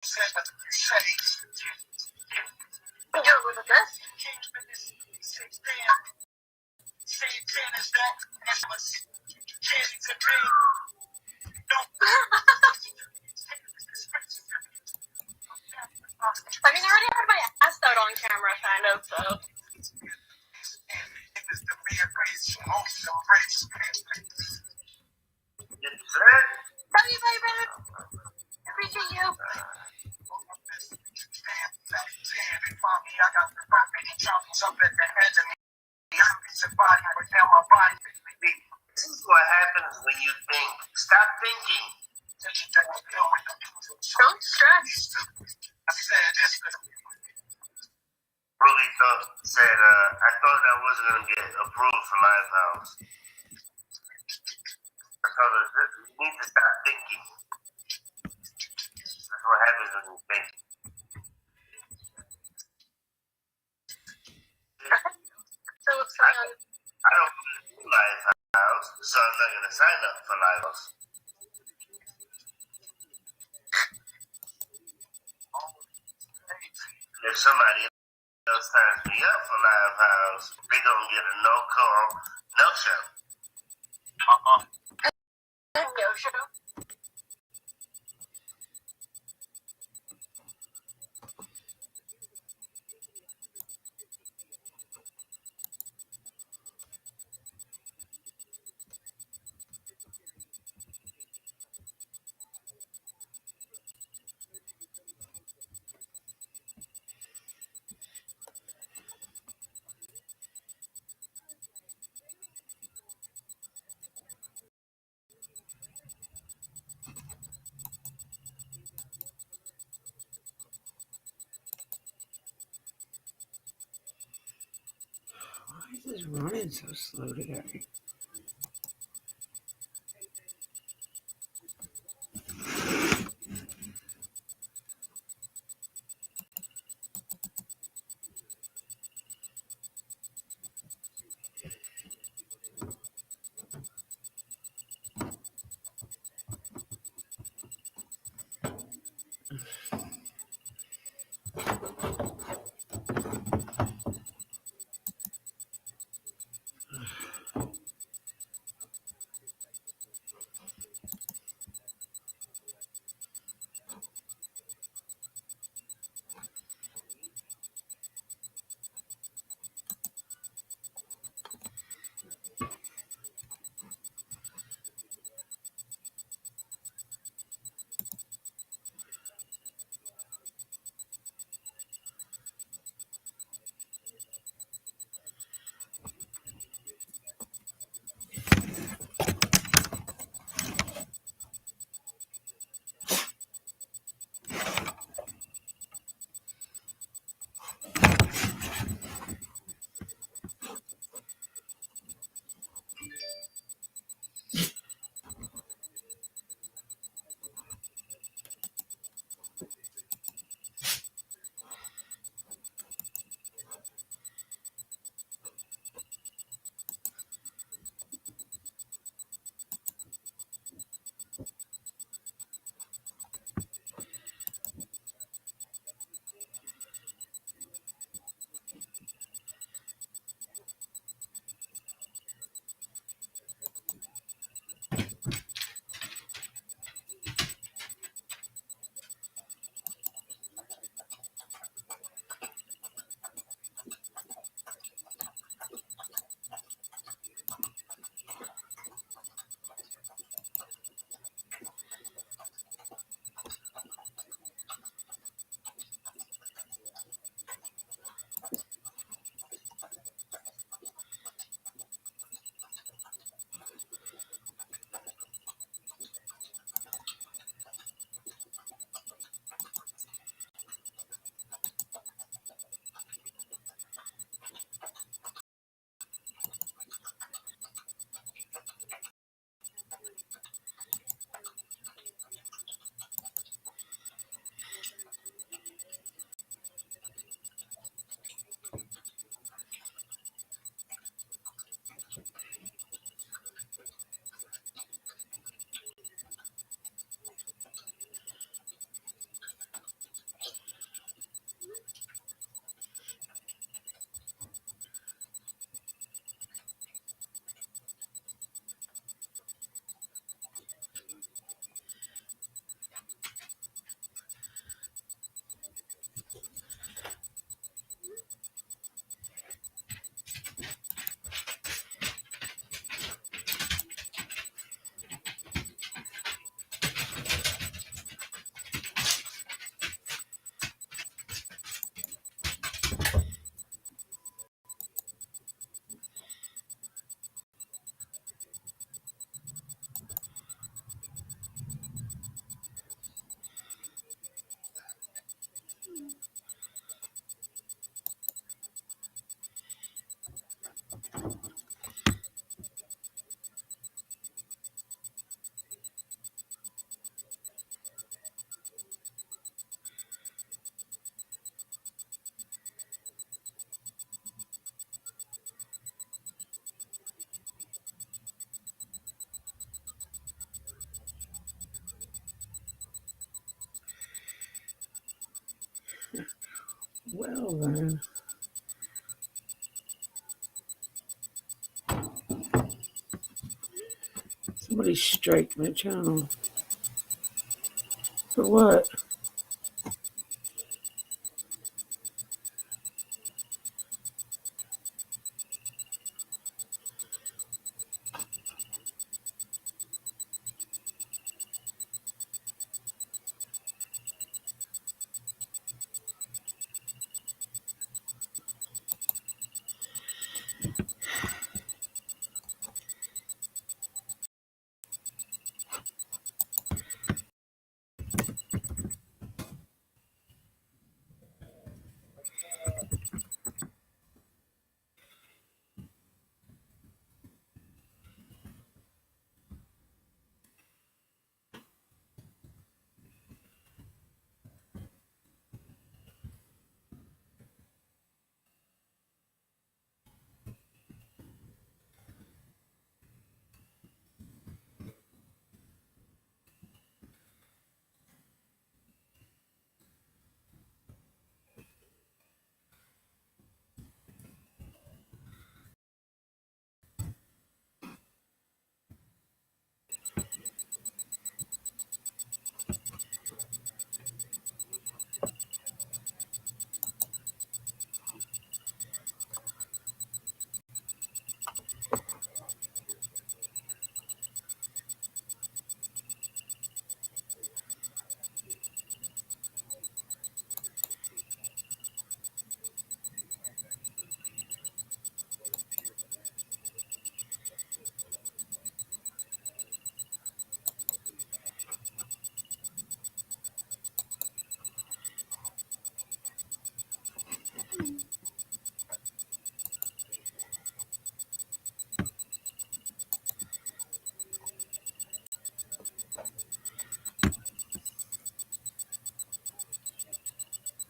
You're with this? I mean, I already had my ass out on camera, kind of, so. Love you, baby. Appreciate you. This is what happens when you think. Stop thinking. Don't stress. Ruby said, I thought I wasn't going to get approved for Livehouse. I told her, you need to stop thinking. That's what happens when you think. So what's going on? I don't do Livehouse, so I'm not going to sign up for Livehouse. If somebody else signs me up for Livehouse, they're going to get a no-call, no-show. No show. Why is this running so slow today? Well then. Somebody strike my channel. For what?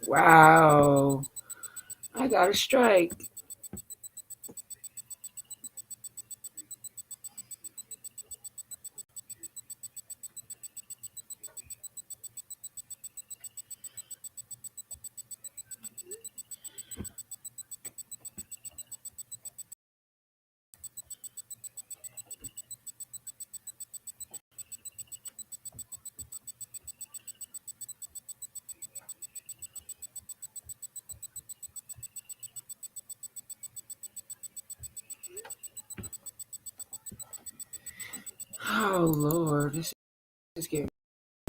Wow. I got a strike. Oh Lord, this is getting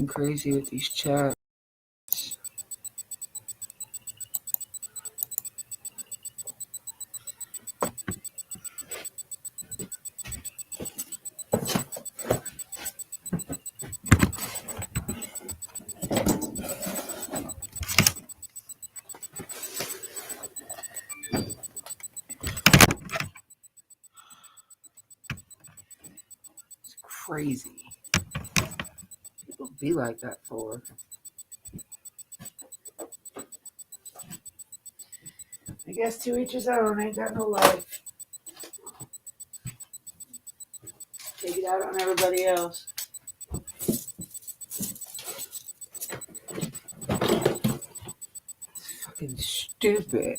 crazy with these chats. It's crazy. People be like that for. I guess to each his own. Ain't got no life. Take it out on everybody else. Fucking stupid.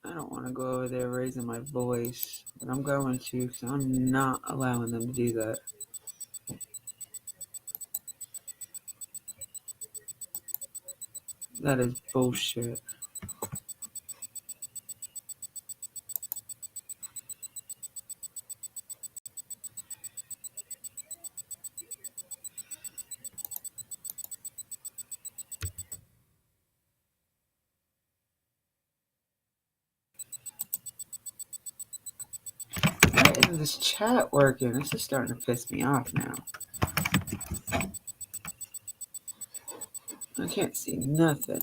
I don't want to go over there raising my voice, but I'm going to because I'm not allowing them to do that. That is bullshit. have this chat working. This is starting to piss me off now. I can't see nothing.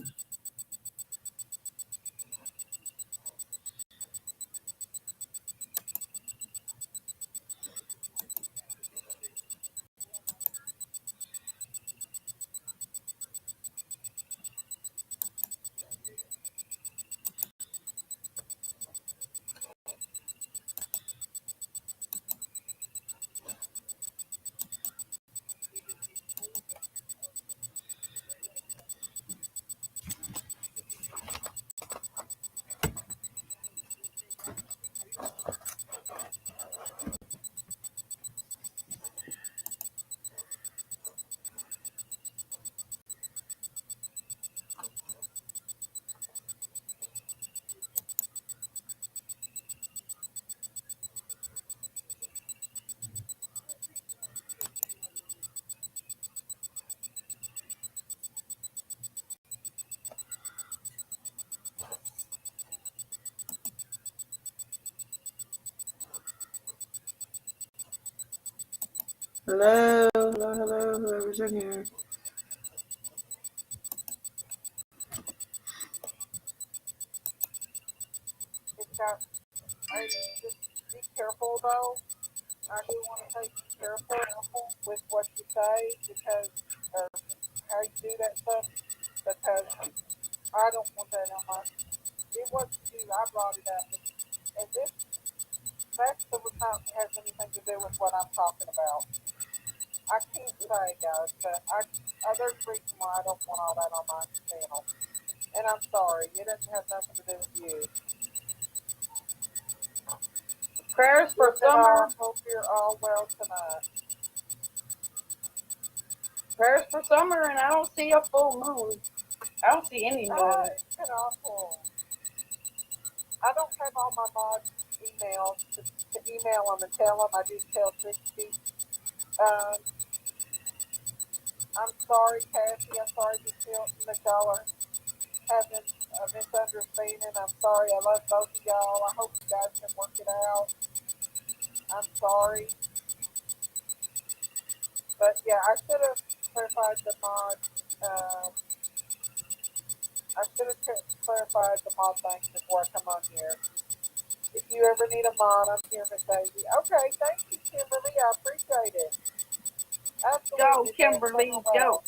Hello, whoever's in here. Just be careful though. I do want to say be careful with what you say because how you do that stuff because I don't want that on my. It wasn't you. I brought it up, and this was not has anything to do with what I'm talking about. I can't say, guys, but there's a reason why I don't want all that on my channel, and I'm sorry. It doesn't have nothing to do with you. Prayers for summer. I hope you're all well tonight. Prayers for summer, and I don't see a full moon. I don't see any moon. It's been awful. I don't have all my mods' emails to email them and tell them. I do tell 60. I'm sorry, Cassie. I'm sorry you feel that y'all are having a misunderstanding. I'm sorry. I love both of y'all. I hope you guys can work it out. I'm sorry. But yeah, I should have clarified the mod. I should have clarified the mod things before I come on here. If you ever need a mod, I'm here, Miss Daisy. Okay, thank you, Kimberly. I appreciate it. Absolutely. Go, Kimberly, go. Well.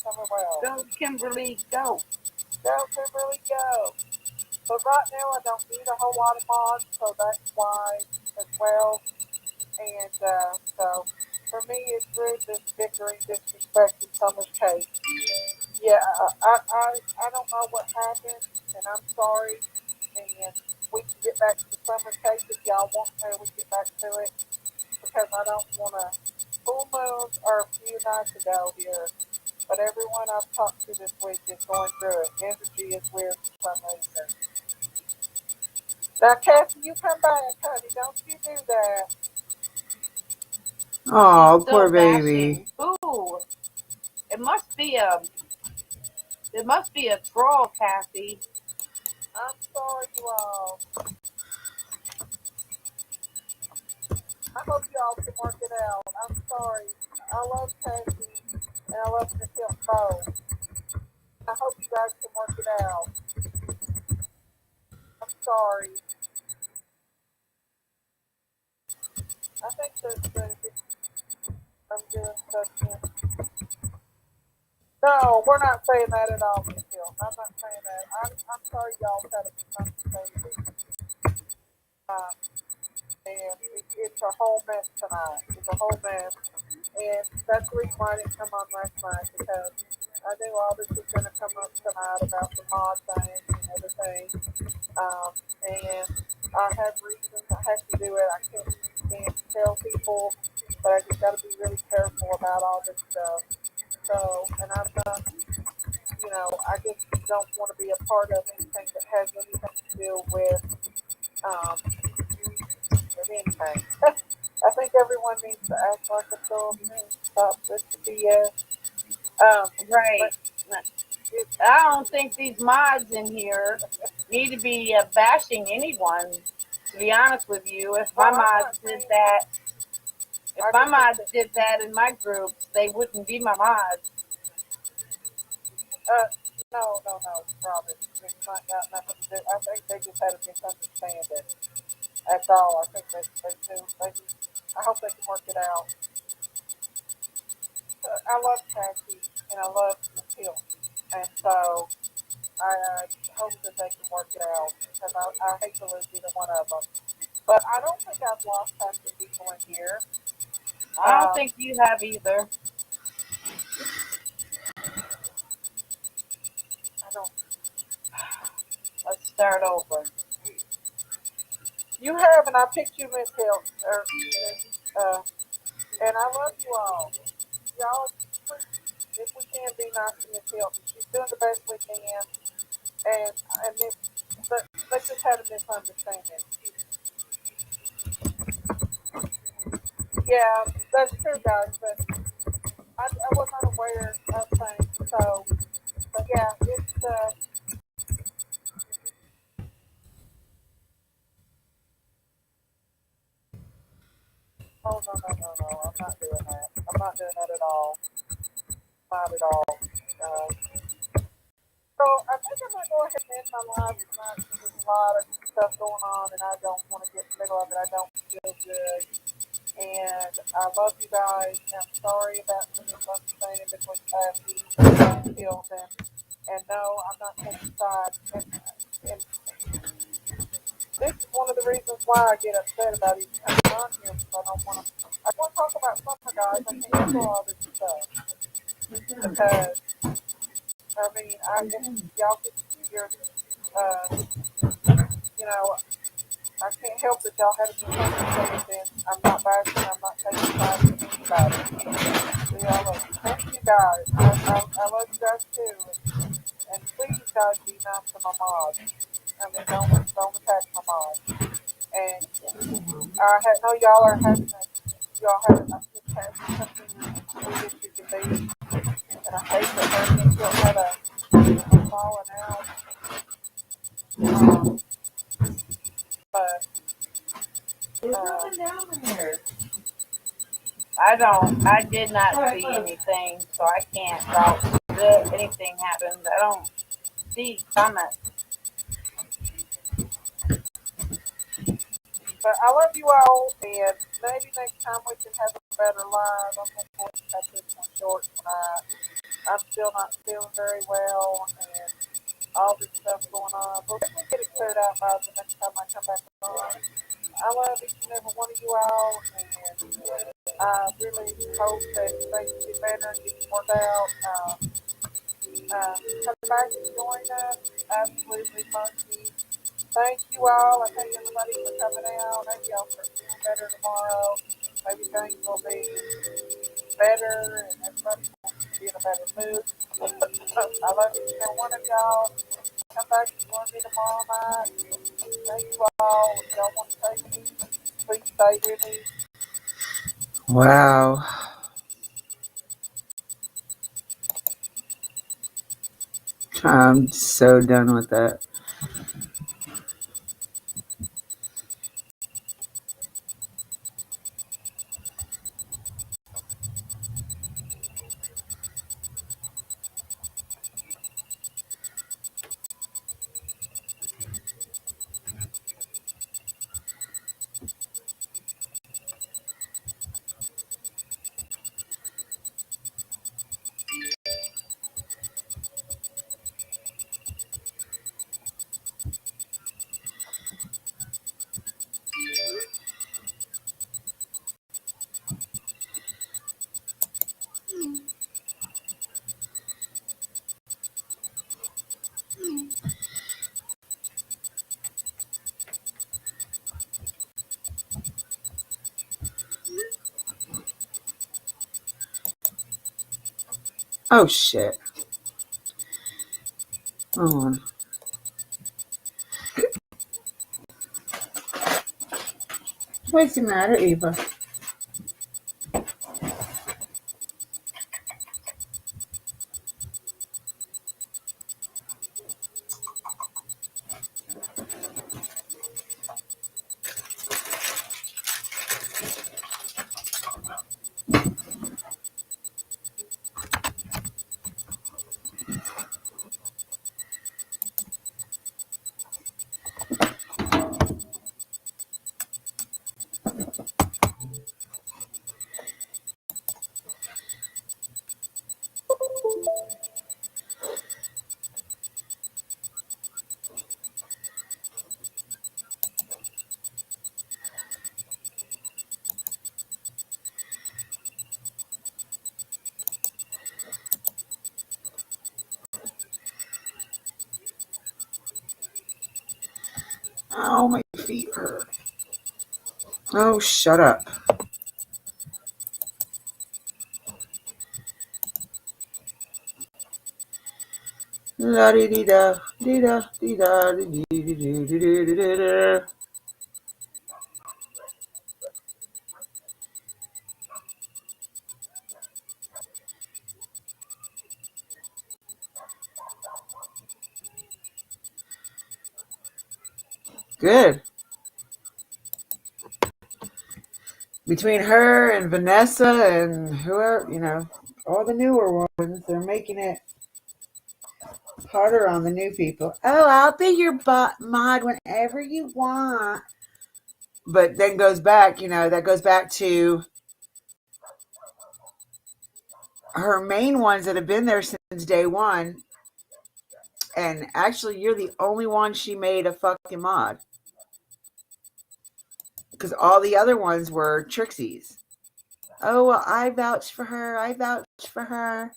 Go, Kimberly, go. Go, Kimberly, go. But right now, I don't need a whole lot of mods, so that's why as well. And so for me, it's really this bickering, disrespect in Summer's case. Yeah, I don't know what happened, and I'm sorry. And we can get back to the Summer's case if y'all want to. We can get back to it because I don't want to. Full moons are a few nights ago here, but everyone I've talked to this week is going through it. Energy is weird for some reason. Now, Cassie, you come back, honey. Don't you do that. Oh, poor baby. Ooh, it must be a troll, Cassie. I'm sorry, you all. I hope y'all can work it out. I'm sorry. I love Cassie and I love Michelle both. I hope you guys can work it out. I'm sorry. I think I'm doing something. No, we're not saying that at all, Michelle. I'm not saying that. I'm sorry y'all had a misunderstanding. And it's a whole mess tonight. It's a whole mess. And that's the reason why I didn't come on last night because I knew all this was going to come up tonight about the mod thing and everything. And I have reasons I have to do it. I can't tell people, but I just got to be really careful about all this stuff. So, and I'm not, I just don't want to be a part of anything that has anything to do with anything. I think everyone needs to act like adults and stop with the BS. Right. I don't think these mods in here need to be bashing anyone, to be honest with you. If my mods did that, If my mods did that in my groups, they wouldn't be my mods. No, Robin. It's not got nothing to do. I think they just had a misunderstanding. That's all. I think they do. I hope they can work it out. I love Cassie and I love Hill, and so I hope that they can work it out because I hate to lose either one of them. But I don't think I've lost half the people in here. I don't think you have either. I don't. Let's start over. You have, and I picked you, Miss Hill, and I love you all. Y'all, if we can be nice to Miss Hill, she's doing the best we can, and but they just had a misunderstanding. Yeah, that's true, guys, but I was unaware of things, so, but yeah, it's, oh, no, I'm not doing that. I'm not doing that at all. Not at all. So I think I'm going to go ahead and end my live tonight because there's a lot of stuff going on and I don't want to get in the middle of it. I don't feel good. And I love you guys. And I'm sorry about the misunderstanding between Cassie and Hilton. And no, I'm not taking sides. And this is one of the reasons why I get upset about even coming on here because I want to talk about summer, guys. I can't handle all this stuff because I mean y'all get your you know I can't help that y'all had a misunderstanding. I'm not bashing. I'm not taking sides with anybody. Thank you guys. I love you guys too. And please, guys, be nice to my mods. I mean, don't attack my mods. And I know y'all are having a just having something that you can be. And I hate that her and Phil had a falling out. But There's nothing down there. I did not see anything, so I can't vouch that anything happened. I don't see comments. But I love you all, and maybe next time we can have a better live. I'm going to cut this one short tonight. I'm still not feeling very well, and all this stuff going on. But we'll get it cleared out by the next time I come back on. I love each and every one of you all, and I really hope that things get better and get worked out. Come back and join us. Absolutely funky. Thank you all. I thank everybody for coming out. Maybe y'all are feeling better tomorrow. Maybe things will be better and everybody will be in a better mood. I love each and every one of y'all. Come back and join me tomorrow night. Thank you all. If y'all want to stay with me, please stay with me. Wow. I'm so done with that. Oh shit. Hold on. What's the matter, Eva? Oh, my feet hurt. Oh, shut up. La dee dee da dee da dee da dee dee dee dee dee dee dee dee. Good. Between her and Vanessa and whoever, all the newer ones, they're making it harder on the new people. Oh, I'll be your mod whenever you want. But then goes back, that goes back to her main ones that have been there since day one. And actually, you're the only one she made a fucking mod. Because all the other ones were Trixies. Oh, well, I vouch for her. I vouch for her.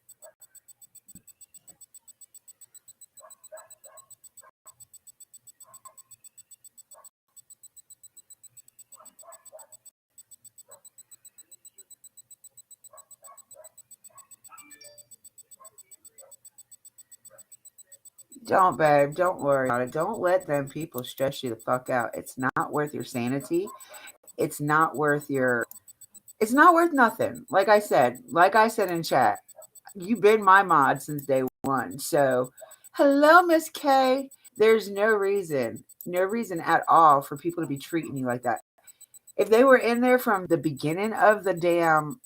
Don't, babe. Don't worry about it. Don't let them people stress you the fuck out. It's not worth your sanity. It's not worth it's not worth nothing. Like I said in chat, you've been my mod since day one. So, hello, Miss K. There's no reason at all for people to be treating you like that. If they were in there from the beginning of the damn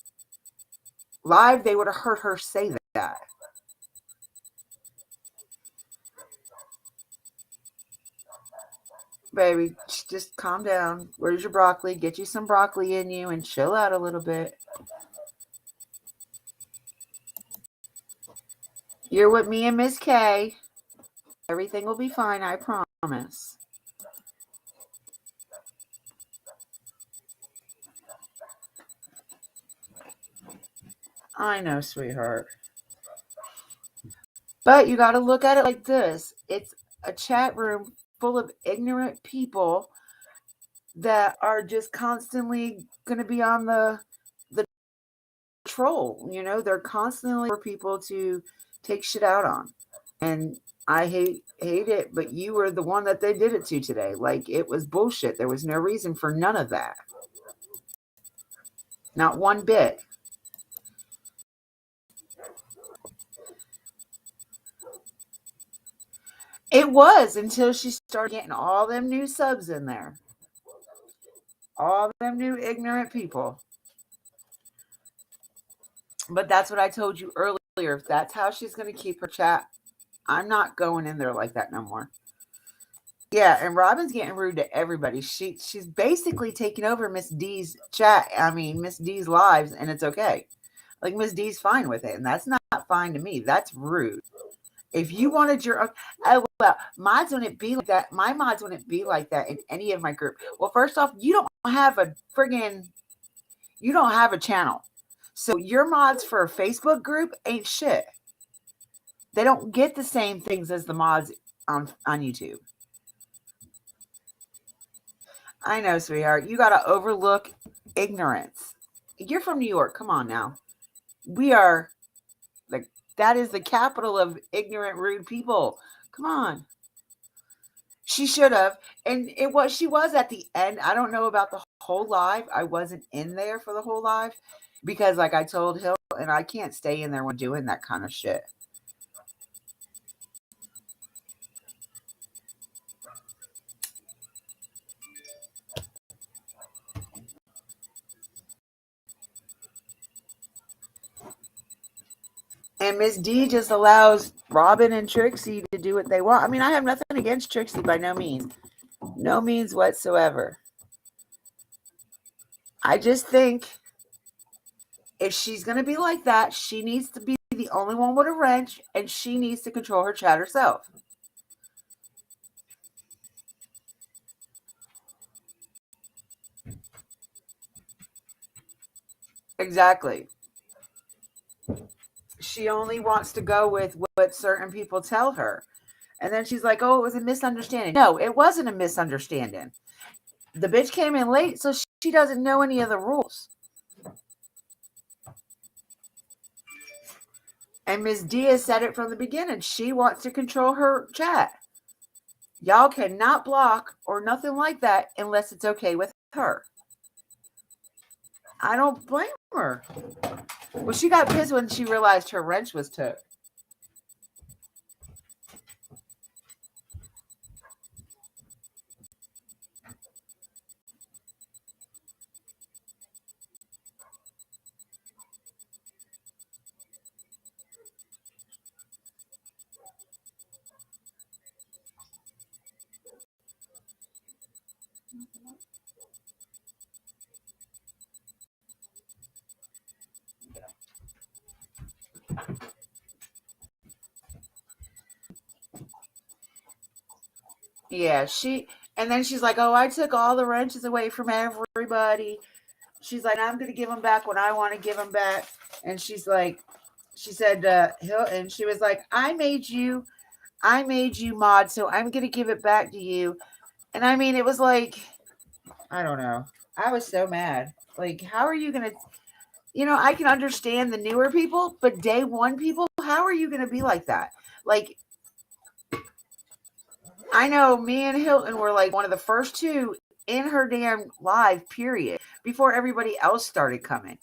live, they would have heard her say that. Baby, just calm down. Where's your broccoli? Get you some broccoli in you and chill out a little bit. You're with me and Miss K. Everything will be fine, I promise. I know, sweetheart. But you got to look at it like this. It's a chat room full of ignorant people that are just constantly going to be on the troll. They're constantly for people to take shit out on. And I hate it, but you were the one that they did it to today. Like, it was bullshit. There was no reason for none of that. Not one bit. It was until she started getting all them new subs in there. All them new ignorant people. But that's what I told you earlier. If that's how she's going to keep her chat, I'm not going in there like that no more. Yeah, and Robin's getting rude to everybody. She's basically taking over Miss D's chat. I mean, Miss D's lives, and it's okay. Like, Miss D's fine with it, and that's not fine to me. That's rude. If you wanted your own, oh, well, mods wouldn't be like that. My mods wouldn't be like that in any of my group. Well, first off, you don't have a channel. So your mods for a Facebook group ain't shit. They don't get the same things as the mods on YouTube. I know, sweetheart. You got to overlook ignorance. You're from New York. Come on now. We are, like, that is the capital of ignorant, rude people. Come on. She should have. And she was at the end. I don't know about the whole live. I wasn't in there for the whole live because, like I told Hill, and I can't stay in there when doing that kind of shit. And Miss D just allows Robin and Trixie to do what they want. I mean, I have nothing against Trixie by no means. No means whatsoever. I just think if she's going to be like that, she needs to be the only one with a wrench, and she needs to control her chat herself. Exactly. She only wants to go with what certain people tell her. And then she's like, oh, it was a misunderstanding. No, it wasn't a misunderstanding. The bitch came in late, so she doesn't know any of the rules. And Ms. Diaz said it from the beginning. She wants to control her chat. Y'all cannot block or nothing like that unless it's okay with her. I don't blame her. Well, she got pissed when she realized her wrench was took. Yeah, and then she's like, oh, I took all the wrenches away from everybody. She's like, I'm going to give them back when I want to give them back. And she's like, she said, Hilton, she was like, I made you mod, so I'm going to give it back to you. And I mean, it was like, I don't know. I was so mad. Like, how are you going to, I can understand the newer people, but day one people, how are you going to be like that? Like, I know me and Hilton were like one of the first two in her damn live period before everybody else started coming.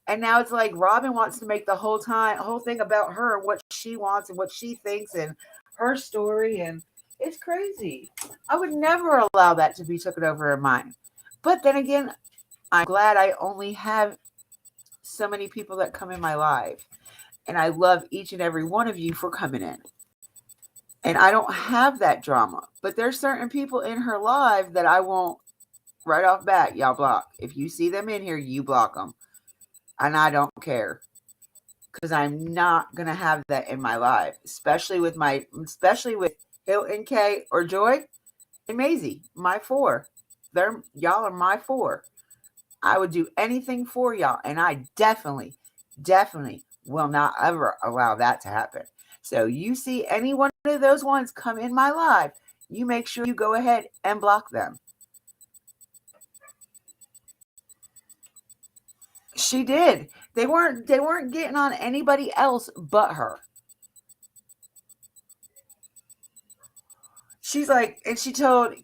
And now it's like Robin wants to make the whole thing about her, what she wants and what she thinks and her story. And it's crazy. I would never allow that to be taken over in mine. But then again, I'm glad I only have so many people that come in my live. And I love each and every one of you for coming in. And I don't have that drama. But there's certain people in her live that I won't right off bat, y'all block. If you see them in here, you block them. And I don't care. Because I'm not going to have that in my live. Especially with Hilton K or Joy and Maisie. My four. Y'all are my four. I would do anything for y'all. And I definitely will not ever allow that to happen. So you see any one of those ones come in my live, you make sure you go ahead and block them. She did. They weren't getting on anybody else but her. She's like, and she told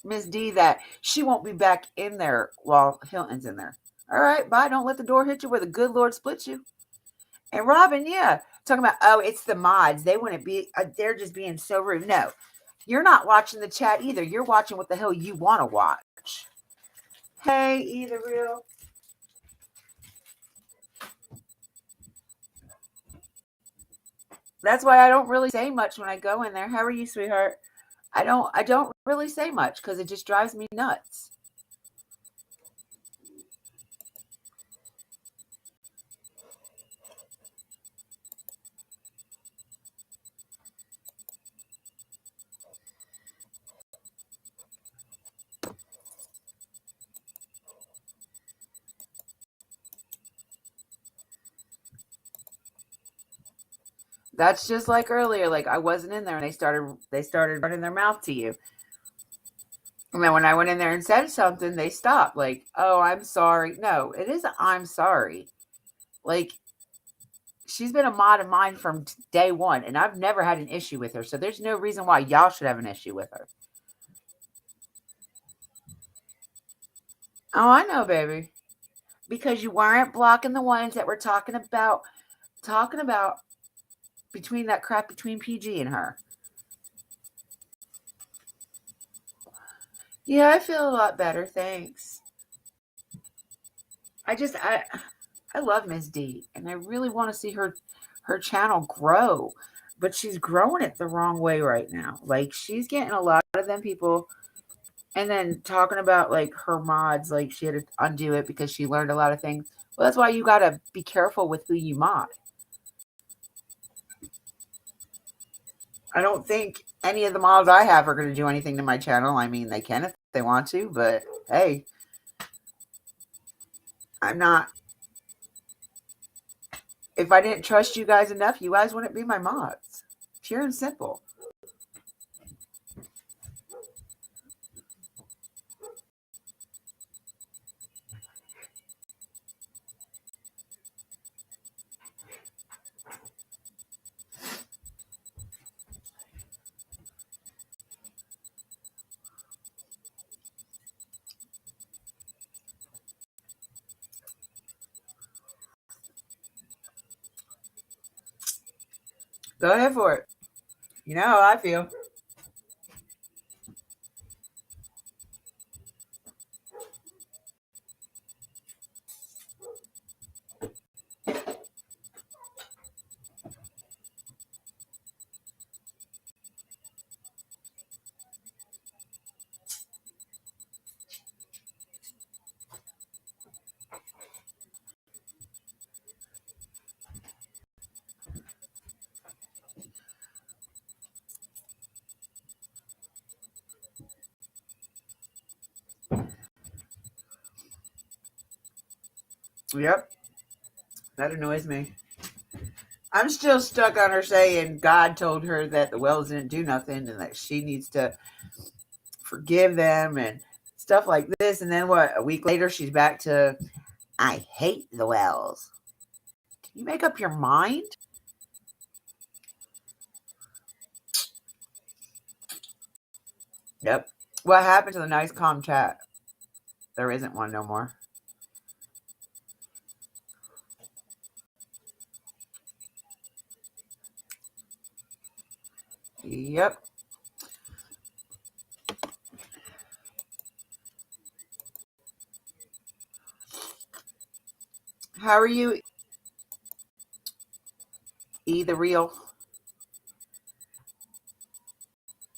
Ms. D that she won't be back in there while Hilton's in there. All right, bye. Don't let the door hit you where the good Lord splits you. And Robin, yeah, talking about, oh, it's the mods. They wouldn't be, they're just being so rude. No, you're not watching the chat either. You're watching what the hell you want to watch. Hey, Either Real. That's why I don't really say much when I go in there. How are you, sweetheart? I don't really say much because it just drives me nuts. That's just like earlier. Like I wasn't in there and they started running their mouth to you. And then when I went in there and said something, they stopped. Like, oh, I'm sorry. No, it isn't I'm sorry. Like, she's been a mod of mine from day one, and I've never had an issue with her. So there's no reason why y'all should have an issue with her. Oh, I know, baby. Because you weren't blocking the ones that were talking about between that crap between PG and her. Yeah, I feel a lot better. Thanks. I love Ms. D, and I really want to see her channel grow, but she's growing it the wrong way right now. Like she's getting a lot of them people, and then talking about like her mods, like she had to undo it because she learned a lot of things. Well, that's why you got to be careful with who you mod. I don't think any of the mods I have are going to do anything to my channel. I mean, they can if they want to, but hey, I'm not. If I didn't trust you guys enough, you guys wouldn't be my mods. Pure and simple. Go ahead for it. You know how I feel. Yep. That annoys me. I'm still stuck on her saying God told her that the Wells didn't do nothing and that she needs to forgive them and stuff like this. And then what? A week later, she's back to, I hate the Wells. Can you make up your mind? Yep. What happened to the nice calm chat? There isn't one no more. Yep. How are you? E the real.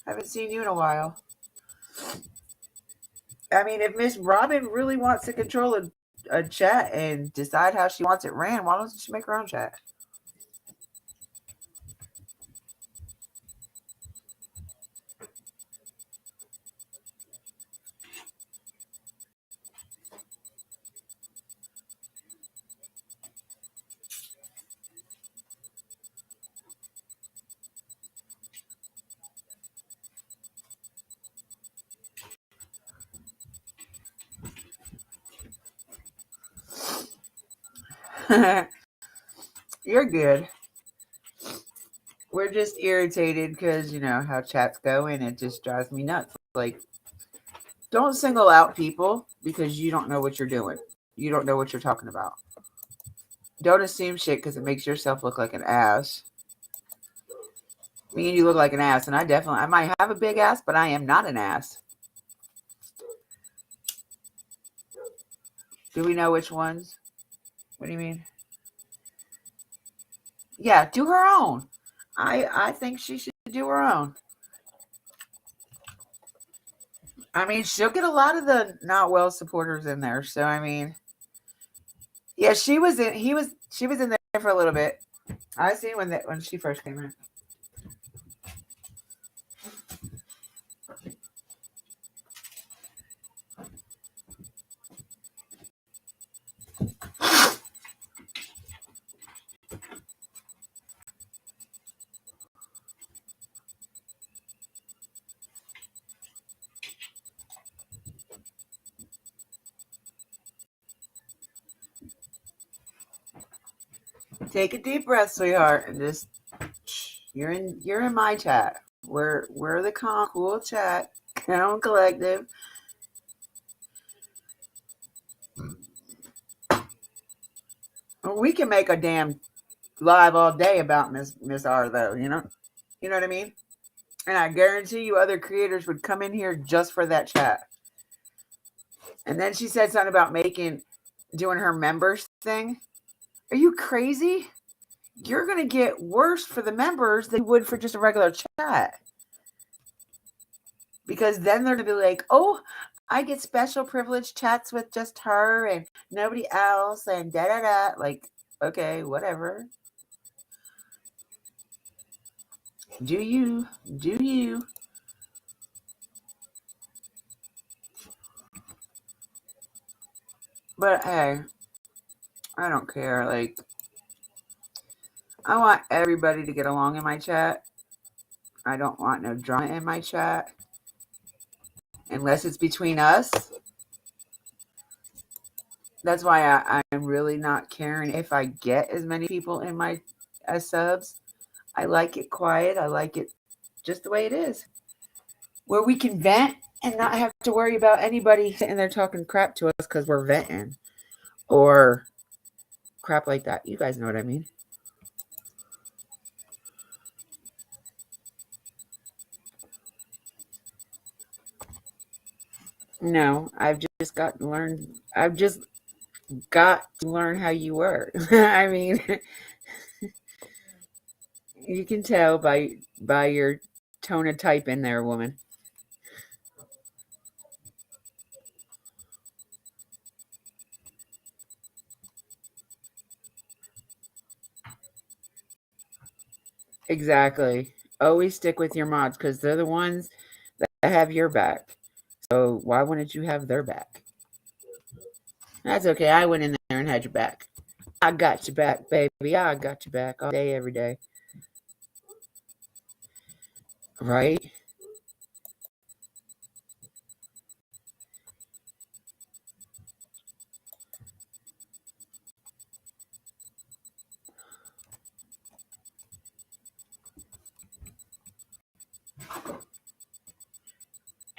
Haven't seen you in a while. I mean, if Miss Robin really wants to control a chat and decide how she wants it ran, why doesn't she make her own chat? You're good. We're just irritated because, you know, how chats go, and it just drives me nuts. Like, don't single out people because you don't know what you're doing. You don't know what you're talking about. Don't assume shit because it makes yourself look like an ass. Me and you look like an ass, and I might have a big ass, but I am not an ass. Do we know which ones? What do you mean? Yeah, do her own. I think she should do her own. I mean, she'll get a lot of the not well supporters in there. So I mean, yeah, she was in there for a little bit. I seen when she first came in. Take a deep breath, sweetheart, and just you're in my chat. We're the cool chat, Count Collective. We can make a damn live all day about Miss R though, you know what I mean? And I guarantee you other creators would come in here just for that chat. And then she said something about doing her members thing. Are you crazy? You're going to get worse for the members than you would for just a regular chat. Because then they're going to be like, oh, I get special privilege chats with just her and nobody else and da-da-da. Like, okay, whatever. Do you. But hey, I don't care. Like, I want everybody to get along in my chat. I don't want no drama in my chat. Unless it's between us. That's why I'm really not caring if I get as many people in my as subs. I like it quiet. I like it just the way it is. Where we can vent and not have to worry about anybody sitting there talking crap to us because we're venting. Or crap like that. You guys know what I mean. No, I've just got to learn. I've just got to learn how you work. I mean, you can tell by your tone of type in there, woman. Exactly. Always stick with your mods because they're the ones that have your back. So why wouldn't you have their back? That's okay. I went in there and had your back. I got your back, baby. I got your back all day, every day. Right?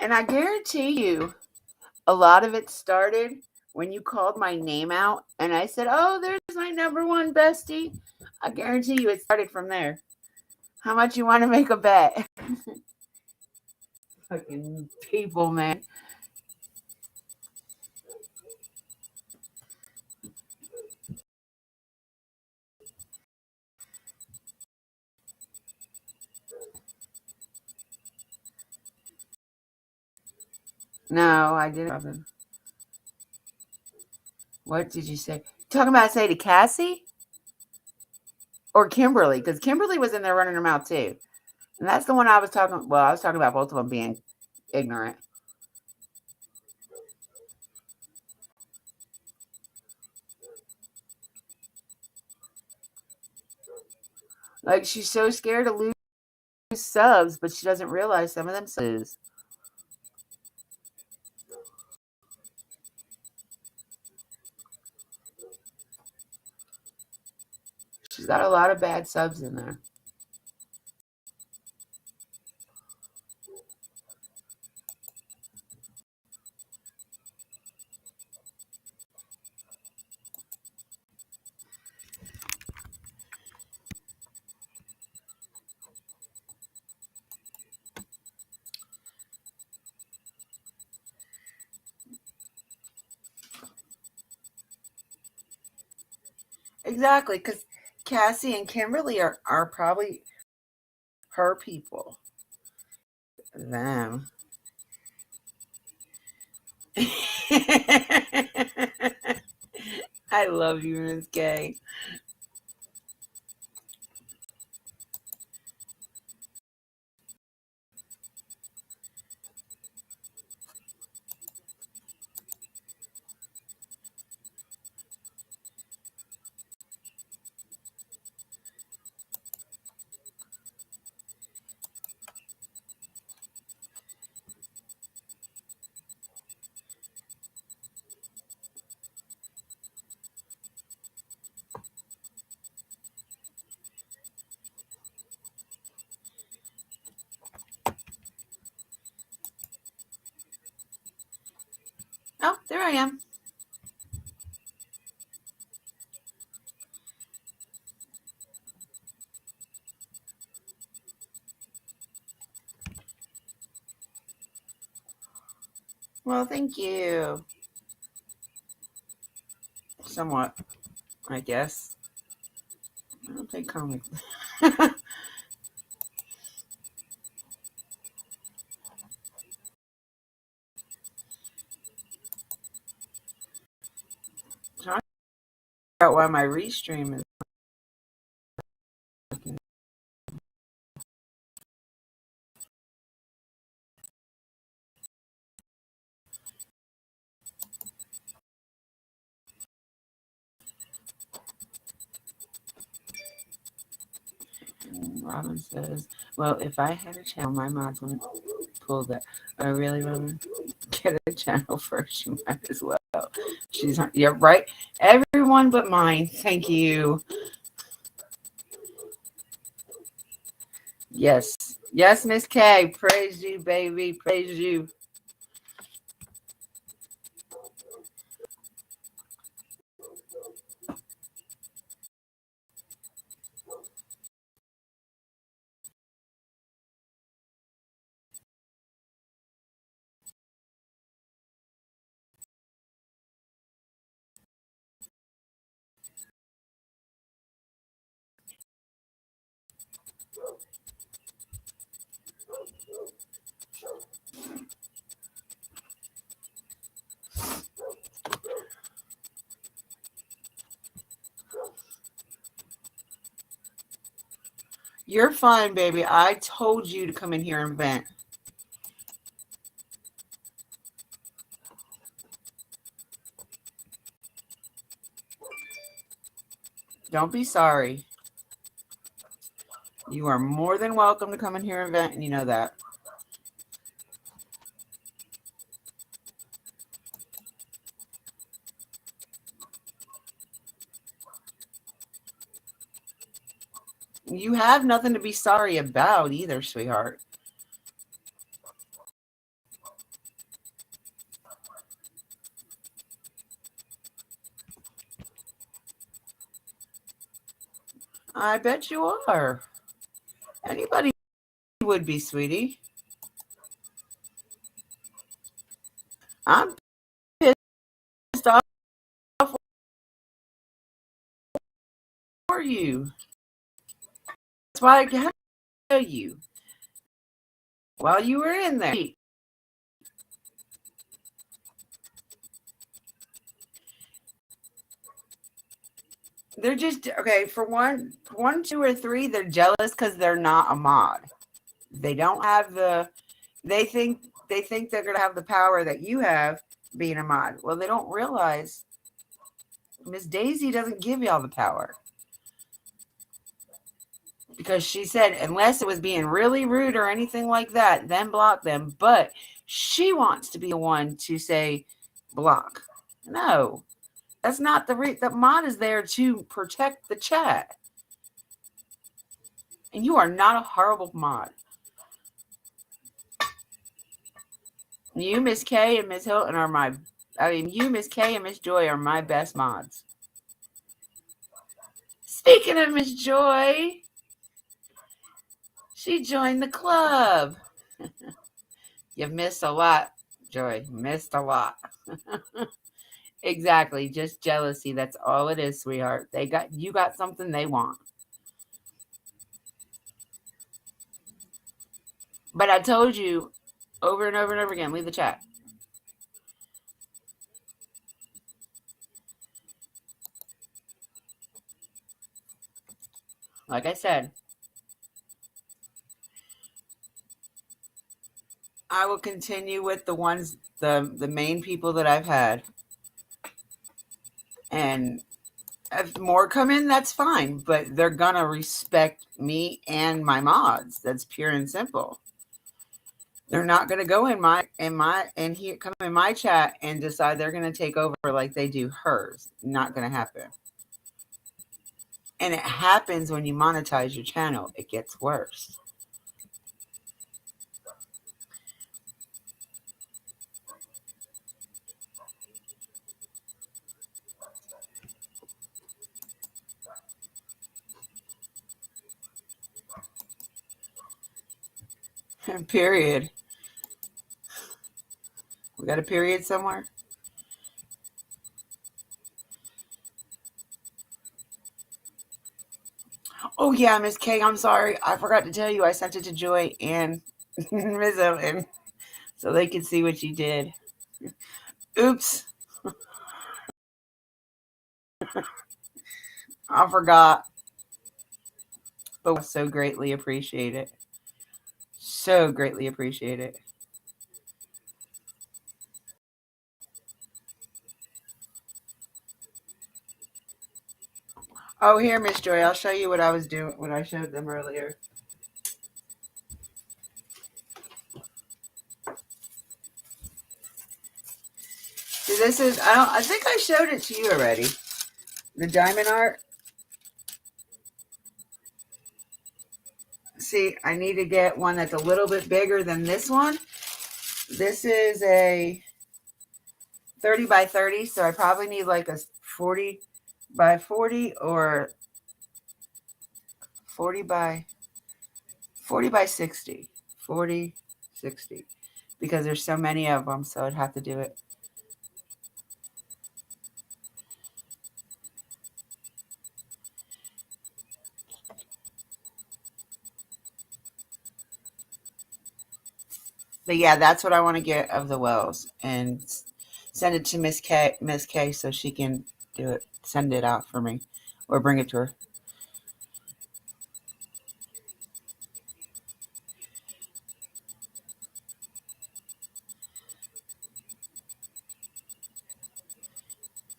And I guarantee you, a lot of it started when you called my name out and I said, oh, there's my number one bestie. I guarantee you it started from there. How much you want to make a bet? Fucking people, man. No, I didn't, Robin. What did you say? Talking about say to Cassie? Or Kimberly? Because Kimberly was in there running her mouth too. And that's the one I was talking. Well, I was talking about both of them being ignorant. Like she's so scared to lose subs, but she doesn't realize some of them subs. She's got a lot of bad subs in there. Exactly, because Cassie and Kimberly are probably her people. Them. I love you, Miss Gay. Oh, there I am. Well, thank you. Somewhat, I guess. I don't think comic. Trying to figure out why my restream is. Robin says, well, if I had a channel, my mods wouldn't pull that. Oh, really, Robin? Get a channel first. You might as well. You're right. Everyone but mine. Thank you. Yes. Yes, Miss K. Praise you, baby. Praise you. You're fine, baby. I told you to come in here and vent. Don't be sorry. You are more than welcome to come in here and vent, and you know that. You have nothing to be sorry about either, sweetheart. I bet you are. Anybody would be, sweetie. I'm pissed off for you. That's why I had to tell you while you were in there. They're just okay. For one, 2, or 3, they're jealous because they're not a mod. They don't have the. They think they're gonna have the power that you have being a mod. Well, they don't realize Miss Daisy doesn't give y'all the power because she said unless it was being really rude or anything like that, then block them. But she wants to be the one to say block. No. That's not the mod is there to protect the chat. And you are not a horrible mod. You, Miss K, and Miss Hilton you, Miss K, and Miss Joy are my best mods. Speaking of Miss Joy, she joined the club. You've missed a lot, Joy. Missed a lot. Exactly. Just jealousy. That's all it is, sweetheart. You got something they want. But I told you over and over and over again, leave the chat. Like I said, I will continue with the ones, the main people that I've had. And if more come in, that's fine. But they're going to respect me and my mods. That's pure and simple. They're not going to go come in my chat and decide they're going to take over like they do hers. Not going to happen. And it happens when you monetize your channel. It gets worse. Period. We got a period somewhere? Oh, yeah, Miss K, I'm sorry. I forgot to tell you. I sent it to Joy and Miss Owen so they could see what you did. Oops. I forgot. But I so greatly appreciate it. So greatly appreciate it. Oh, here, Miss Joy, I'll show you what I was doing, what I showed them earlier. this is, I think I showed it to you already. The diamond art. See, I need to get one that's a little bit bigger than this one. This is a 30 by 30, so I probably need like a 40 by 40 or 40 by 60. 40, 60. Because there's so many of them, so I'd have to do it. But yeah, that's what I want to get of the wells, and send it to Miss K, so she can do it. Send it out for me, or bring it to her.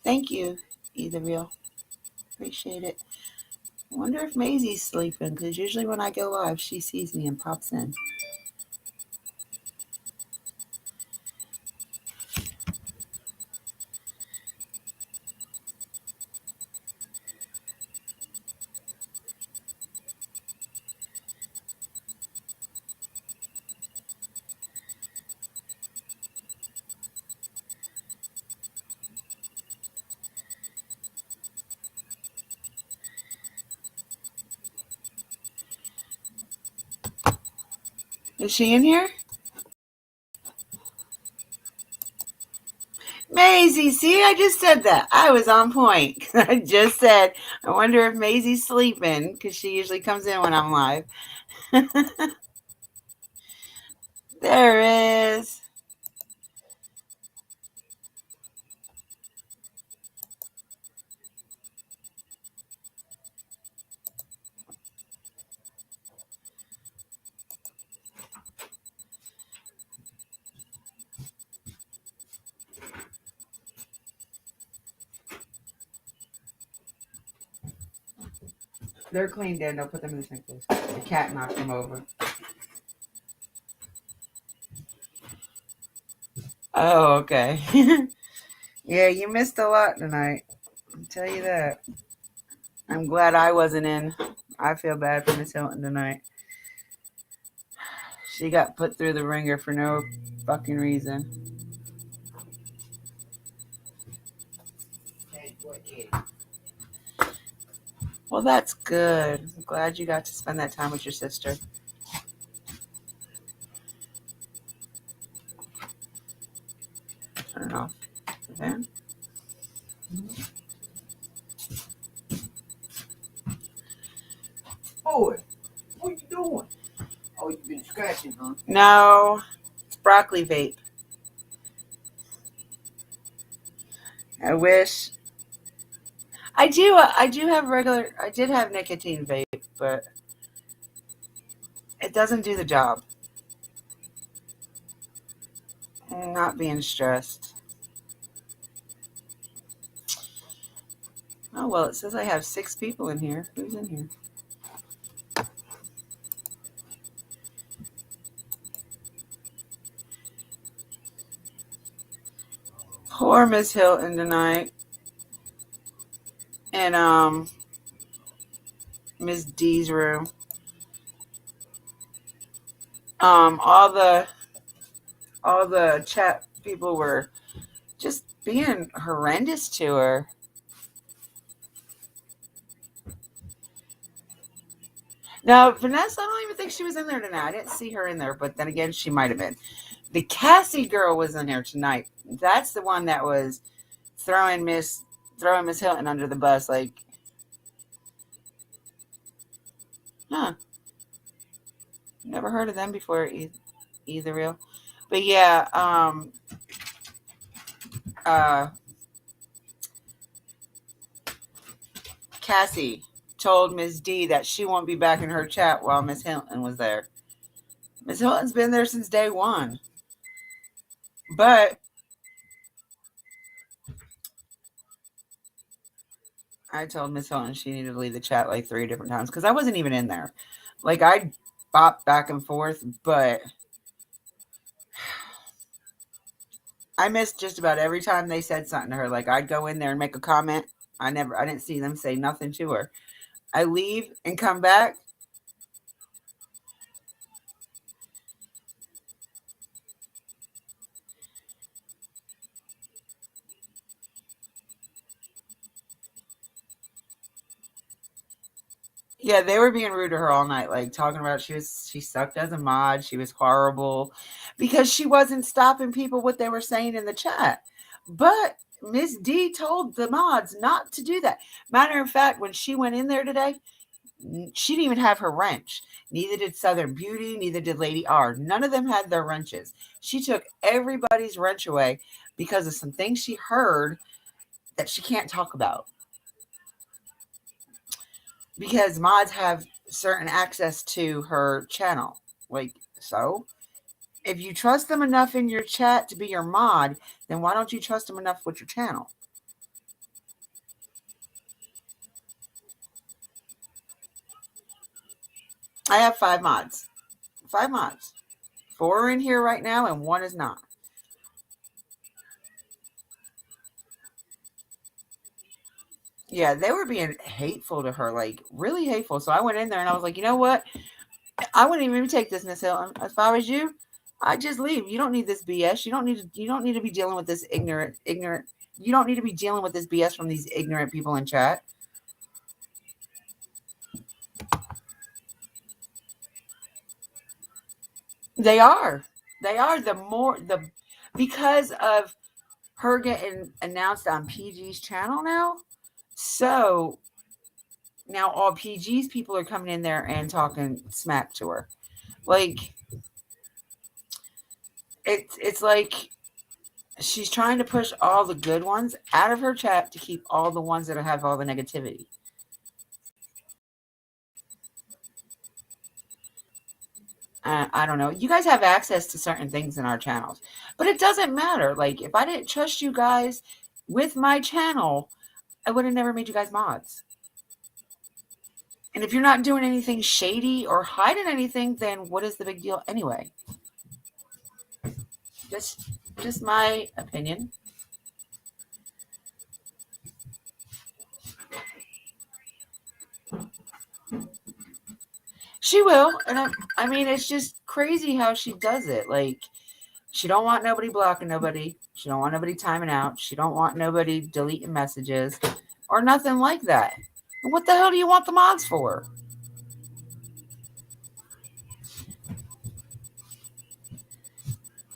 Thank you, Either Real. Appreciate it. I wonder if Maisie's sleeping, because usually when I go live, she sees me and pops in. Is she in here? Maisie, see, I just said that. I was on point. I just said, I wonder if Maisie's sleeping, because she usually comes in when I'm live. There is. They're cleaned in. They'll put them in the sink. The cat knocked them over. Oh, okay. Yeah, you missed a lot tonight. I'll tell you that. I'm glad I wasn't in. I feel bad for Miss Hilton tonight. She got put through the ringer for no fucking reason. Well, that's good. I'm glad you got to spend that time with your sister. Turn it off. Okay. Boy, what you doing? Oh, you've been scratching, huh? No, it's broccoli vape. I wish. I do have regular. I did have nicotine vape, but it doesn't do the job. I'm not being stressed. Oh well, it says I have 6 people in here. Who's in here? Poor Miss Hilton tonight. And Miss D's room. All the chat people were just being horrendous to her. Now, Vanessa, I don't even think she was in there tonight. I didn't see her in there, but then again, she might have been. The Cassie girl was in there tonight. That's the one that was throwing Miss Hilton under the bus, like, huh. Never heard of them before either real. But yeah, Cassie told Miss D that she won't be back in her chat while Miss Hilton was there. Miss Hilton's been there since day one. But I told Miss Hilton she needed to leave the chat like 3 different times because I wasn't even in there. Like, I bopped back and forth, but I missed just about every time they said something to her. Like, I'd go in there and make a comment. I didn't see them say nothing to her. I leave and come back. Yeah, they were being rude to her all night, like talking about she sucked as a mod, she was horrible because she wasn't stopping people what they were saying in the chat. But Miss D told the mods not to do that. Matter of fact, when she went in there today, she didn't even have her wrench. Neither did Southern Beauty, neither did Lady R. None of them had their wrenches. She took everybody's wrench away because of some things she heard that she can't talk about. Because mods have certain access to her channel. Like, so if you trust them enough in your chat to be your mod, then why don't you trust them enough with your channel? I have 5 mods. 5 mods. 4 are in here right now and 1 is not. Yeah, they were being hateful to her, like really hateful. So I went in there and I was like, you know what? I wouldn't even take this, Miss Hilton. If I was you, I'd just leave. You don't need this BS. You don't need to be dealing with this ignorant. You don't need to be dealing with this BS from these ignorant people in chat. They are because of her getting announced on PG's channel now. So now all PG's people are coming in there and talking smack to her. Like, it's like she's trying to push all the good ones out of her chat to keep all the ones that have all the negativity. I don't know. You guys have access to certain things in our channels, but it doesn't matter. Like, if I didn't trust you guys with my channel, I would have never made you guys mods. And if you're not doing anything shady or hiding anything, then what is the big deal anyway? Just my opinion. She will. And I mean, it's just crazy how she does it. Like, she don't want nobody blocking nobody. She don't want nobody timing out. She don't want nobody deleting messages or nothing like that. And what the hell do you want the mods for?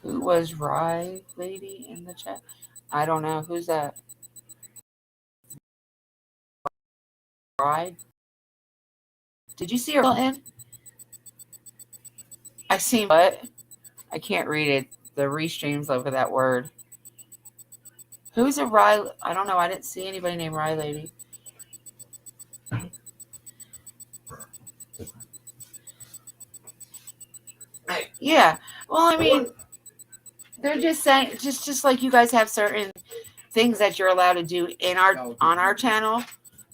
Who was Rye Lady in the chat? I don't know. Who's that? Rye? Did you see her in? I seen what? I can't read it. The restreams over that word. Who's a Rye? I don't know. I didn't see anybody named Rye Lady. Yeah. Well, I mean, they're just saying, just like you guys have certain things that you're allowed to do on our channel.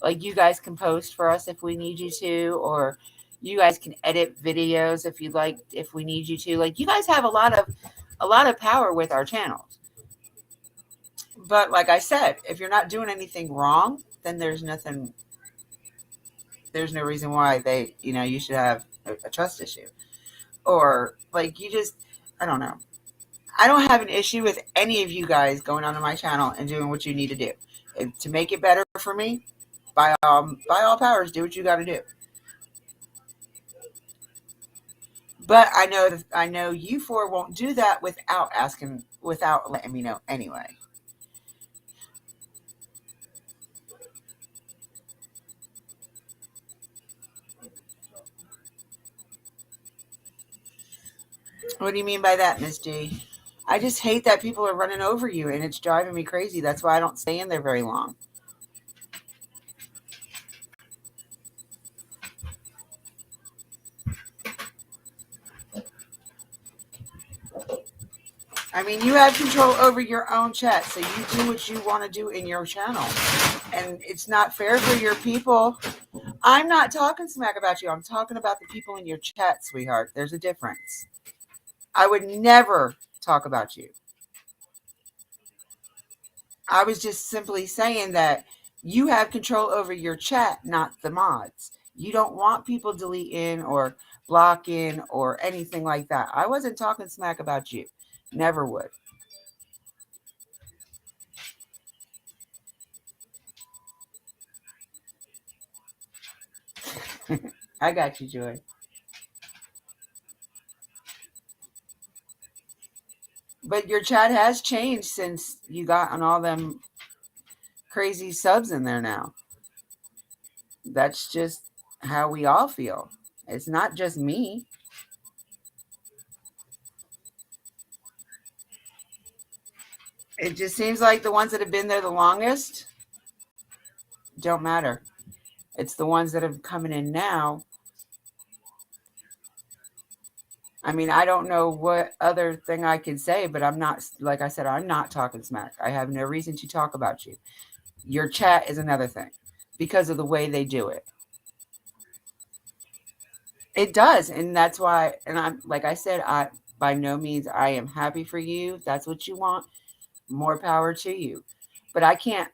Like, you guys can post for us if we need you to, or you guys can edit videos if you'd like, if we need you to. Like, you guys have a lot of power with our channels. But like I said, if you're not doing anything wrong, then there's no reason why you should have a trust issue. Or like, I don't know. I don't have an issue with any of you guys going onto my channel and doing what you need to do. To make it better for me, by all powers, do what you got to do. But I know you 4 won't do that without letting me know anyway. What do you mean by that, Miss G? I just hate that people are running over you, and it's driving me crazy. That's why I don't stay in there very long. I mean, you have control over your own chat, so you do what you want to do in your channel. And it's not fair for your people. I'm not talking smack about you. I'm talking about the people in your chat, sweetheart. There's a difference. I would never talk about you. I was just simply saying that you have control over your chat, not the mods. You don't want people deleting or blocking or anything like that. I wasn't talking smack about you. Never would. I got you, Joy. But your chat has changed since you got on all them crazy subs in there now. That's just how we all feel. It's not just me. It just seems like the ones that have been there the longest don't matter. It's the ones that are coming in now. I mean, I don't know what other thing I can say, but I'm not, like I said, I'm not talking smack. I have no reason to talk about you. Your chat is another thing because of the way they do it. It does. And that's why, and I'm, like I said, by no means, I am happy for you. That's what you want. More power to you. But I can't,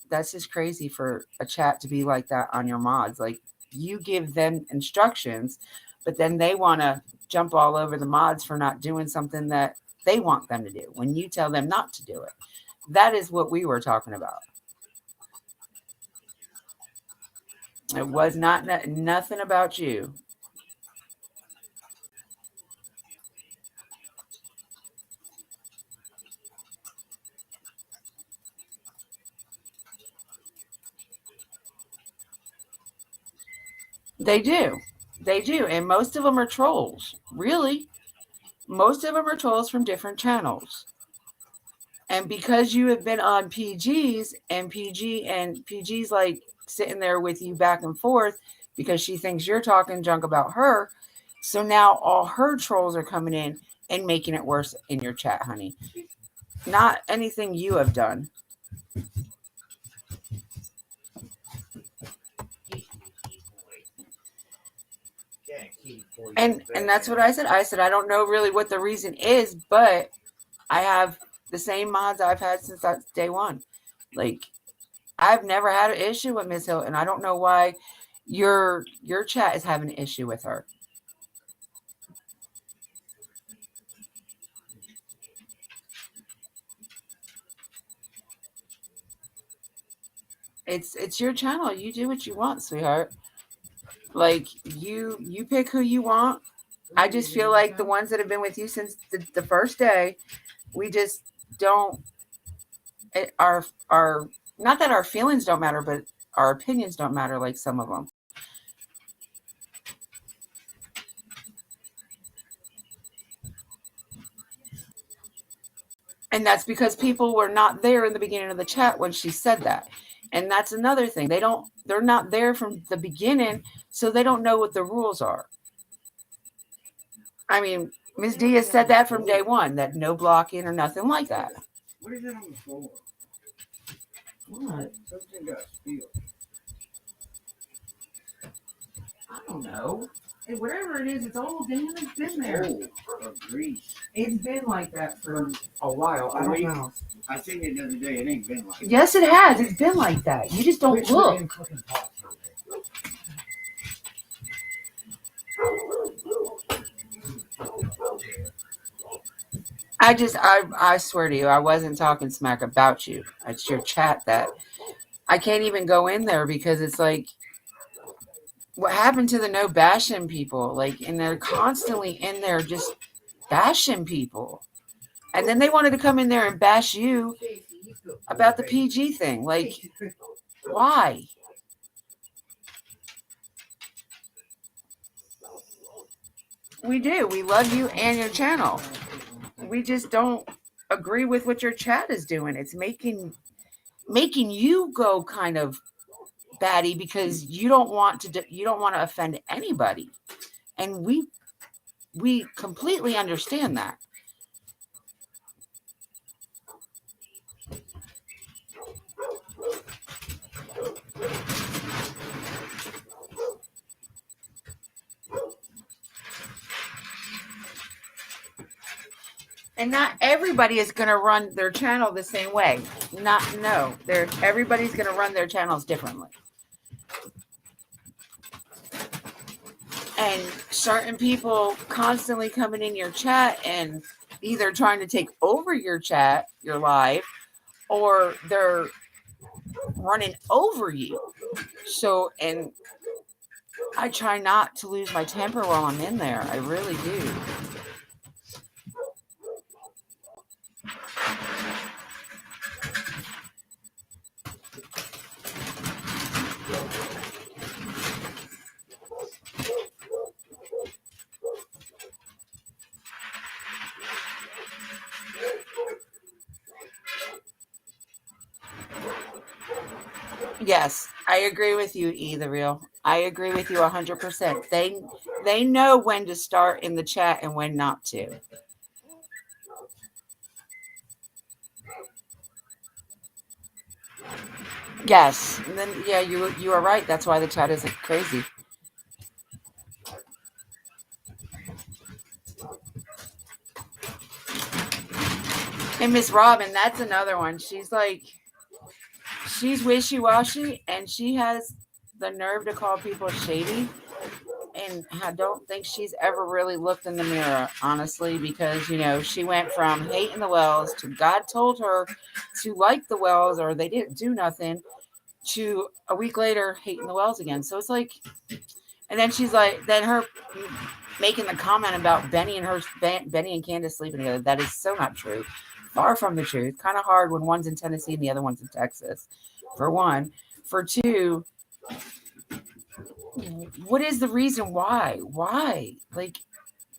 that's just crazy for a chat to be like that on your mods. Like, you give them instructions, but then they want to jump all over the mods for not doing something that they want them to do when you tell them not to do it. That is what we were talking about. It was not nothing about you. They do. They do. And most of them are trolls. Really. Most of them are trolls from different channels. And because you have been on PG's and PG's like sitting there with you back and forth because she thinks you're talking junk about her. So now all her trolls are coming in and making it worse in your chat, honey. Not anything you have done. And that's what I said. I said, I don't know really what the reason is, but I have the same mods I've had since day one. Like, I've never had an issue with Miss Hilton. I don't know why your chat is having an issue with her. It's your channel. You do what you want, sweetheart. Like, you pick who you want. I just feel like the ones that have been with you since the first day, we just don't, our not that our feelings don't matter, but our opinions don't matter like some of them. And that's because people were not there in the beginning of the chat when she said that. And that's another thing. They're not there from the beginning, so they don't know what the rules are. I mean, Ms. Diaz said that from day one, that no blocking or nothing like that. What is that on the floor? What? Something got spilled. I don't know. And whatever it is, it's old, damn. It's been there. Oh, grease. It's been like that for a while. I don't know. I seen it the other day. It ain't been like that. Yes, it has. It's been like that. You just don't look. I swear to you, I wasn't talking smack about you. It's your chat that I can't even go in there because it's like, what happened to the no bashing people? Like, and they're constantly in there just bashing people. And then they wanted to come in there and bash you about the PG thing. Like, why? We do. We love you and your channel. We just don't agree with what your chat is doing. It's making you go kind of batty because you don't want to offend anybody. And we completely understand that. And not everybody is going to run their channel the same way. Everybody's going to run their channels differently. And certain people constantly coming in your chat and either trying to take over your chat, your live, or they're running over you. So, and I try not to lose my temper while I'm in there. I really do. Yes, I agree with you, E the Real. I agree with you 100%. They know when to start in the chat and when not to. Yes, and then yeah, you are right. That's why the chat isn't crazy. And Miss Robin, that's another one. She's like, she's wishy-washy, and she has the nerve to call people shady. And I don't think she's ever really looked in the mirror, honestly, because, you know, she went from hating the Wells to God told her to like the Wells or they didn't do nothing to a week later hating the Wells again. So it's like, and then she's like, then her making the comment about Benny and Candace sleeping together. That is so not true. Far from the truth. Kind of hard when one's in Tennessee and the other one's in Texas, for one. For two, what is the reason why? Why? Like,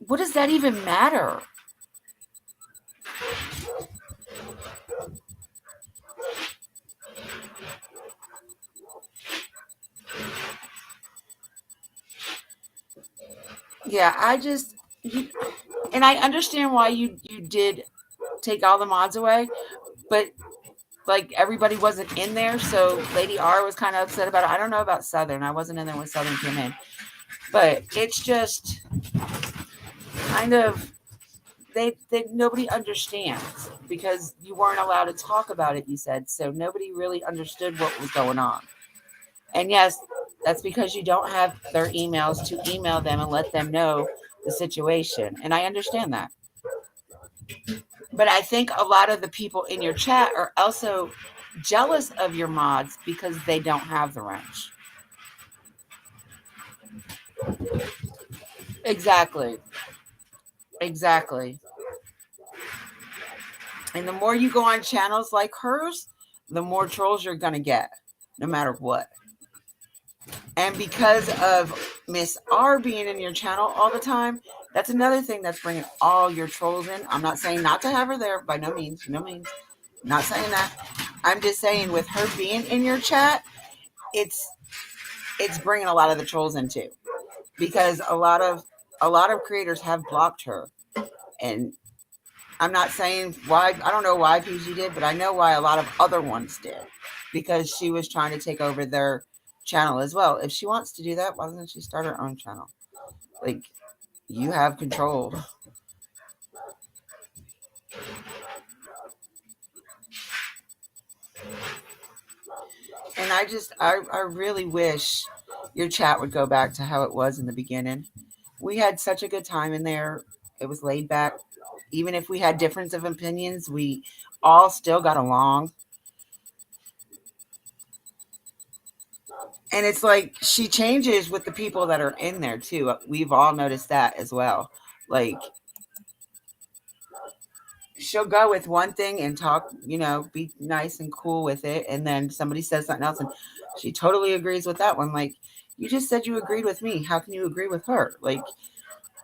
what does that even matter? Yeah, and I understand why you did take all the mods away, but like everybody wasn't in there, so Lady R was kind of upset about it. I don't know about Southern. I wasn't in there when Southern came in, but it's just kind of they nobody understands because you weren't allowed to talk about it. You said so. Nobody really understood what was going on, and yes, that's because you don't have their emails to email them and let them know the situation, and I understand that. But I think a lot of the people in your chat are also jealous of your mods because they don't have the wrench. Exactly. And the more you go on channels like hers, the more trolls you're going to get, no matter what. And because of Miss R being in your channel all the time, that's another thing that's bringing all your trolls in. I'm not saying not to have her there, by no means. Not saying that. I'm just saying with her being in your chat, it's bringing a lot of the trolls in too, because a lot of creators have blocked her, and I'm not saying why. I don't know why PG did, but I know why a lot of other ones did, because she was trying to take over their channel as well. If she wants to do that, why doesn't she start her own channel? Like, you have control. And I really wish your chat would go back to how it was in the beginning. We had such a good time in there. It was laid back. Even if we had difference of opinions, we all still got along. And it's like she changes with the people that are in there too. We've all noticed that as well. Like, she'll go with one thing and talk, be nice and cool with it. And then somebody says something else and she totally agrees with that one. Like, you just said you agreed with me. How can you agree with her? Like,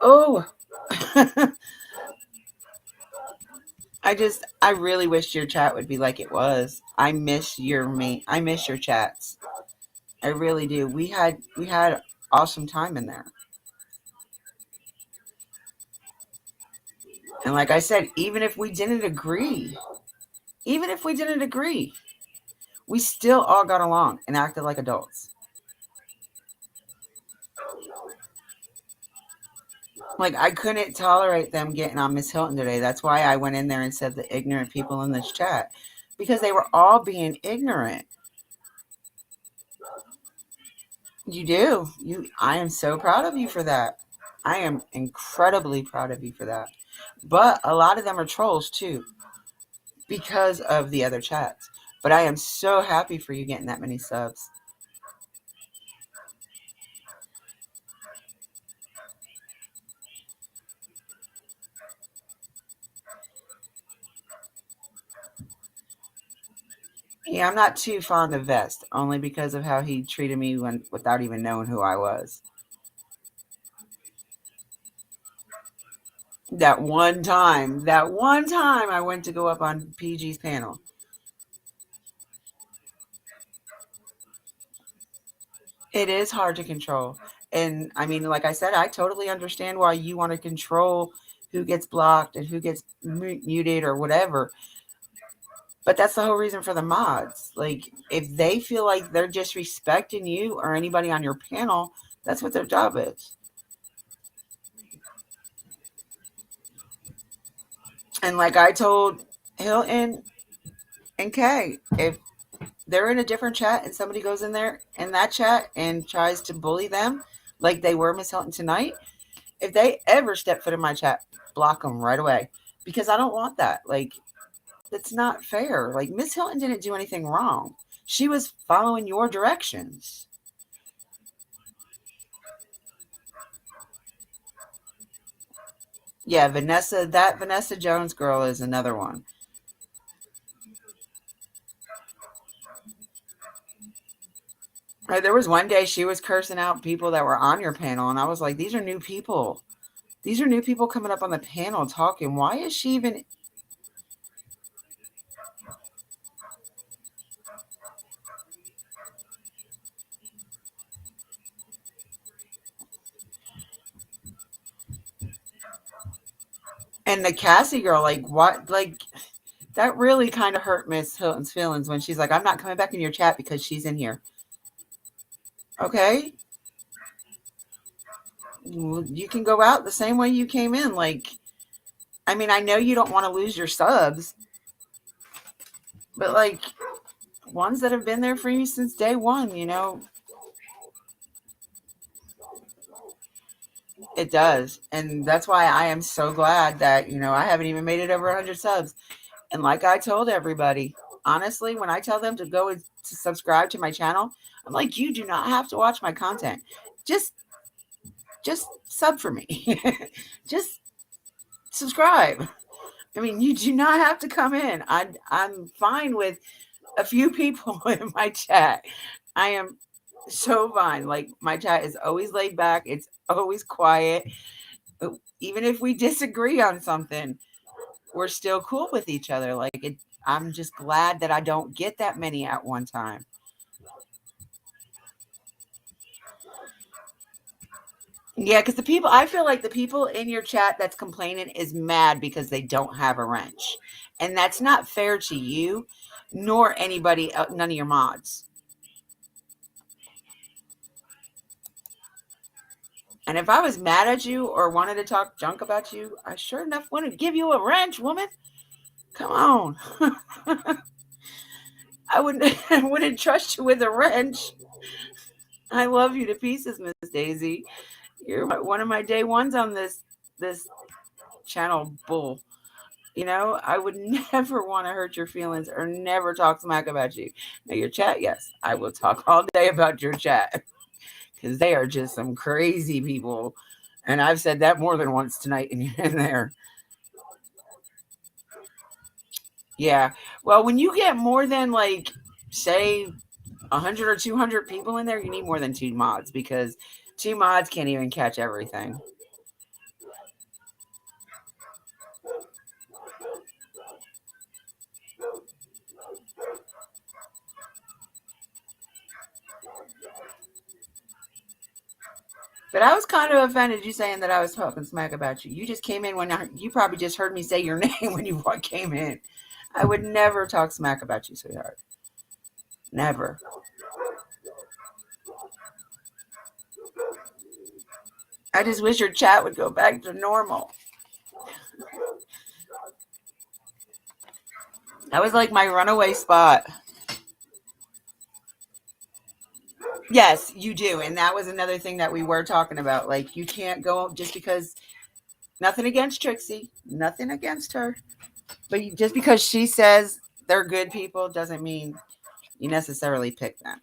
oh, I really wish your chat would be like it was. I miss your chats. I really do. We had awesome time in there. And like I said, even if we didn't agree, we still all got along and acted like adults. Like, I couldn't tolerate them getting on Miss Hilton today. That's why I went in there and said the ignorant people in this chat. Because they were all being ignorant. You do. I am so proud of you for that. I am incredibly proud of you for that. But a lot of them are trolls too. Because of the other chats. But I am so happy for you getting that many subs. Yeah, I'm not too fond of Vest, only because of how he treated me without even knowing who I was. That one time I went to go up on PG's panel. It is hard to control. And I mean, like I said, I totally understand why you want to control who gets blocked and who gets muted or whatever. But that's the whole reason for the mods. Like, if they feel like they're disrespecting you or anybody on your panel, that's what their job is. And like I told Hilton and Kay, if they're in a different chat and somebody goes in there in that chat and tries to bully them like they were Miss Hilton tonight, if they ever step foot in my chat, block them right away. Because I don't want that. Like, that's not fair. Like, Miss Hilton didn't do anything wrong. She was following your directions. Yeah, that Vanessa Jones girl is another one. There was one day she was cursing out people that were on your panel, and I was like, these are new people. These are new people coming up on the panel talking. Why is she even... And the Cassie girl, like, what? Like, that really kind of hurt Miss Hilton's feelings when she's like, I'm not coming back in your chat because she's in here. Okay? You can go out the same way you came in. Like, I mean, I know you don't want to lose your subs, but, like, ones that have been there for you since day one, you know, it does. And that's why I am so glad that, you know, I haven't even made it over 100 subs. And like I told everybody, honestly, when I tell them to go to subscribe to my channel, I'm like, you do not have to watch my content. Just sub for me. Just subscribe. I mean, you do not have to come in. I'm fine with a few people in my chat. I am so fine. Like, my chat is always laid back. It's always quiet. Even if we disagree on something, we're still cool with each other. Like, I'm just glad that I don't get that many at one time. Yeah, because I feel like the people in your chat that's complaining is mad because they don't have a wrench. And that's not fair to you, nor anybody, none of your mods. And if I was mad at you or wanted to talk junk about you, I sure enough wouldn't give you a wrench, woman. Come on. I wouldn't trust you with a wrench. I love you to pieces, Miss Daisy. You're one of my day ones on this channel, bull. You know, I would never want to hurt your feelings or never talk smack about you. Now, your chat, yes, I will talk all day about your chat because they are just some crazy people. And I've said that more than once tonight in there. Yeah. Well, when you get more than, like, say 100 or 200 people in there, you need more than 2 mods because 2 mods can't even catch everything. But I was kind of offended you saying that I was talking smack about you. You just came in you probably just heard me say your name when you came in. I would never talk smack about you, sweetheart. Never. I just wish your chat would go back to normal. That was like my runaway spot. Yes, you do. And that was another thing that we were talking about. Like, you can't go just because, nothing against Trixie, nothing against her. But just because she says they're good people doesn't mean you necessarily pick them.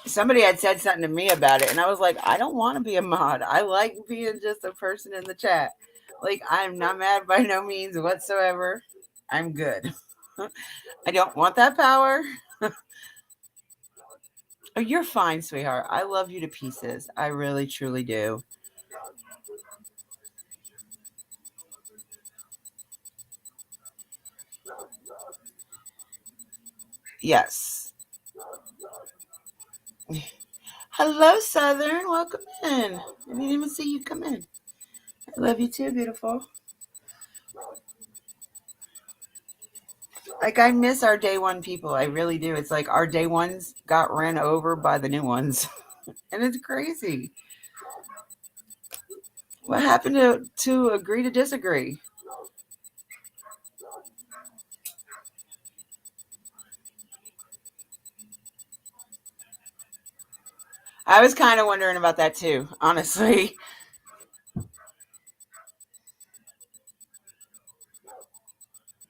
Somebody had said something to me about it, and I was like, I don't want to be a mod. I like being just a person in the chat. Like, I'm not mad by no means whatsoever. I'm good. I don't want that power. Oh, you're fine, sweetheart. I love you to pieces. I really, truly do. Yes. Hello, Southern. Welcome in. I didn't even see you come in. I love you too, beautiful. Like, I miss our day one people. I really do. It's like our day ones got ran over by the new ones. And it's crazy. What happened to agree to disagree? I was kind of wondering about that too, honestly.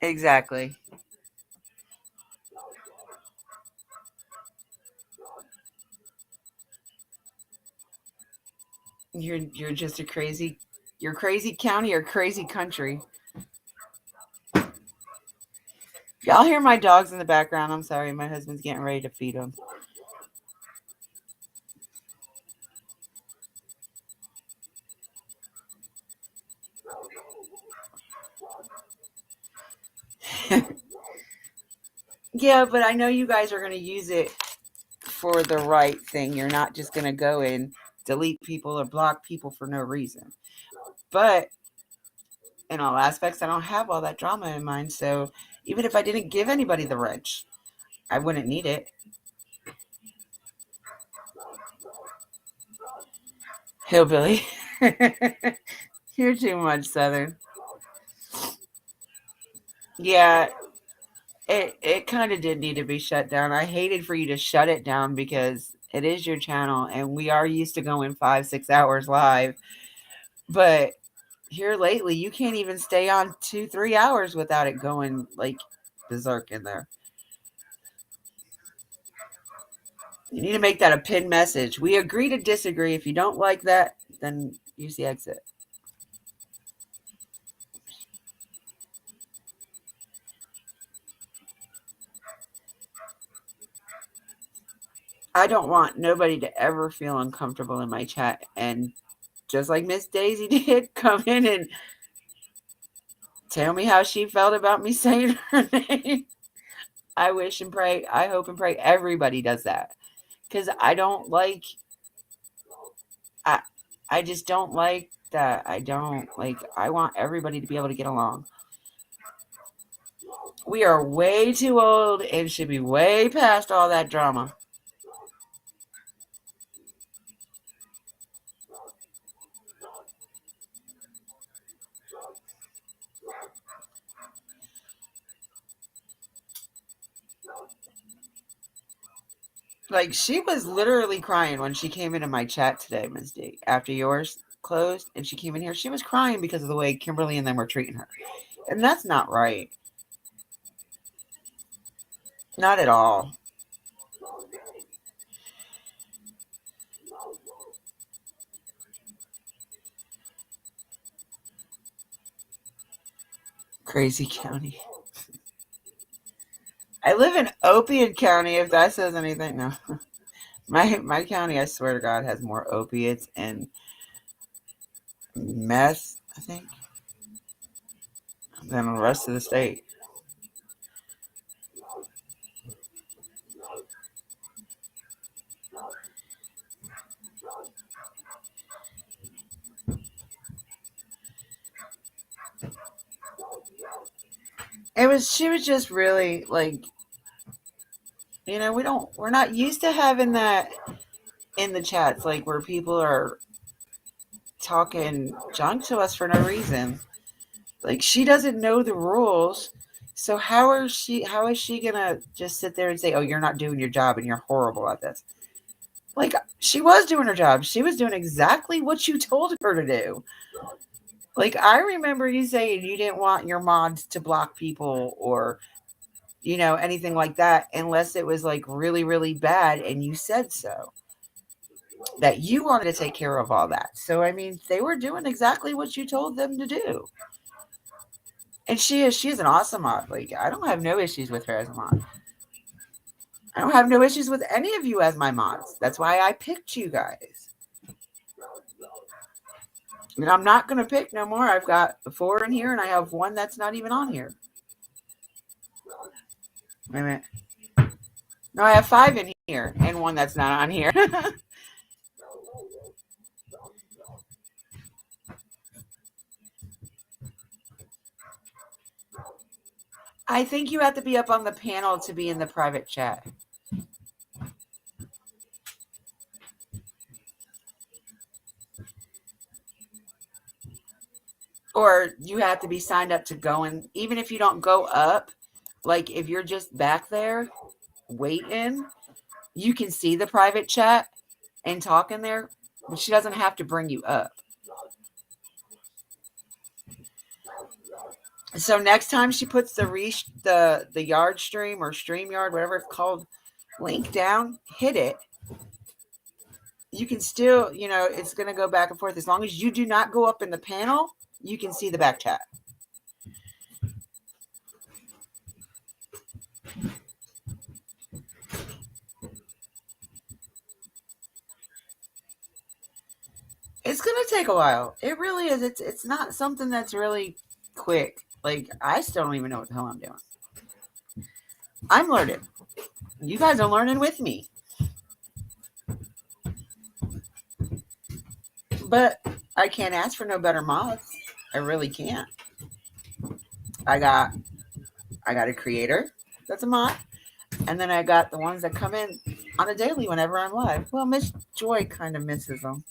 Exactly. You're just a crazy, you're crazy county or crazy country. Y'all hear my dogs in the background? I'm sorry, my husband's getting ready to feed them. Yeah, but I know you guys are going to use it for the right thing. You're not just going to go and delete people or block people for no reason. But in all aspects, I don't have all that drama in mind. So even if I didn't give anybody the wrench, I wouldn't need it. Hillbilly. You're too much, Southern. Yeah, it kind of did need to be shut down. I hated for you to shut it down because it is your channel and we are used to going 5-6 hours live. But here lately, you can't even stay on 2-3 hours without it going like berserk in there. You need to make that a pinned message. We agree to disagree. If you don't like that, then use the exit. I don't want nobody to ever feel uncomfortable in my chat. And just like Miss Daisy did, come in and tell me how she felt about me saying her name. I wish and pray, I hope and pray everybody does that. Because I don't like, I just don't like that. I want everybody to be able to get along. We are way too old and should be way past all that drama. Like, she was literally crying when she came into my chat today, Ms. D. After yours closed and she came in here, she was crying because of the way Kimberly and them were treating her. And that's not right. Not at all. Crazy county. I live in Opiate County, if that says anything. No. My county, I swear to God, has more opiates and meth, I think, than the rest of the state. She was just really like, we're not used to having that in the chats, like where people are talking junk to us for no reason. Like, she doesn't know the rules. So how is she gonna just sit there and say, oh, you're not doing your job and you're horrible at this? Like, she was doing her job. She was doing exactly what you told her to do. Like, I remember you saying you didn't want your mods to block people or, you know, anything like that unless it was like really, really bad and you said so. That you wanted to take care of all that. So, I mean, they were doing exactly what you told them to do. And she's an awesome mod. Like, I don't have no issues with her as a mod. I don't have no issues with any of you as my mods. That's why I picked you guys. And I'm not going to pick no more. I've got 4 in here, and I have 1 that's not even on here. Wait a minute. No, I have 5 in here, and 1 that's not on here. I think you have to be up on the panel to be in the private chat. Or you have to be signed up to go in. Even if you don't go up, like if you're just back there waiting, you can see the private chat and talk in there, but she doesn't have to bring you up. So next time she puts the yard stream or stream yard, whatever it's called, link down, hit it. You can still, you know, it's going to go back and forth. As long as you do not go up in the panel, you can see the back chat. It's going to take a while. It really is. It's not something that's really quick. Like, I still don't even know what the hell I'm doing. I'm learning. You guys are learning with me. But I can't ask for no better mods. I really can't. I got a creator that's a mod. And then I got the ones that come in on a daily whenever I'm live. Well, Miss Joy kind of misses them.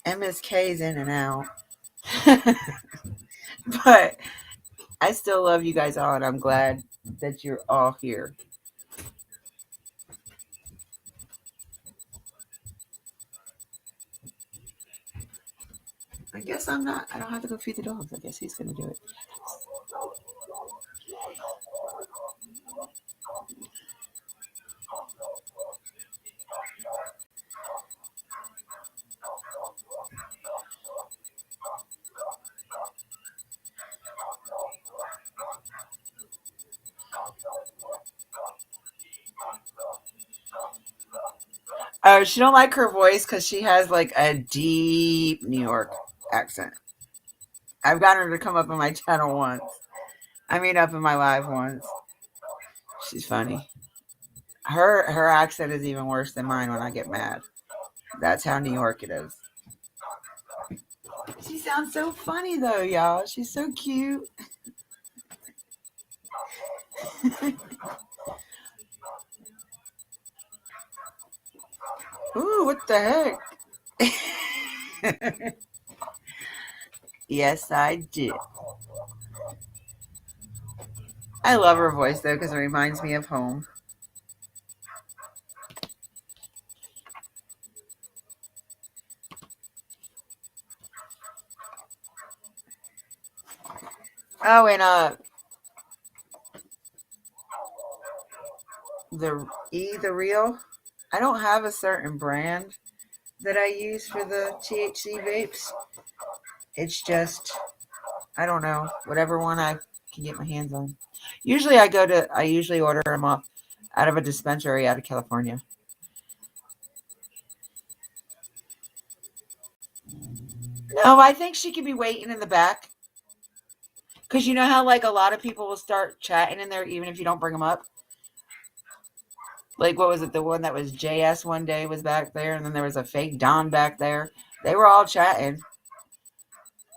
MSK's in and out. But I still love you guys all, and I'm glad that you're all here. I guess I don't have to go feed the dogs. I guess he's going to do it. Oh, she don't like her voice because she has like a deep New York accent. I've gotten her to come up in my channel once. I mean, up in my live once. She's funny. Her accent is even worse than mine when I get mad. That's how New York it is. She sounds so funny though, y'all. She's so cute. Ooh, what the heck? Yes, I do. I love her voice though because it reminds me of home. Oh, and the real. I don't have a certain brand that I use for the THC vapes. It's just, I don't know, whatever one I can get my hands on. Usually I usually order them off out of a dispensary out of California. No, I think she could be waiting in the back. Because you know how like a lot of people will start chatting in there even if you don't bring them up? Like, what was it? The one that was JS one day was back there, and then there was a fake Don back there. They were all chatting.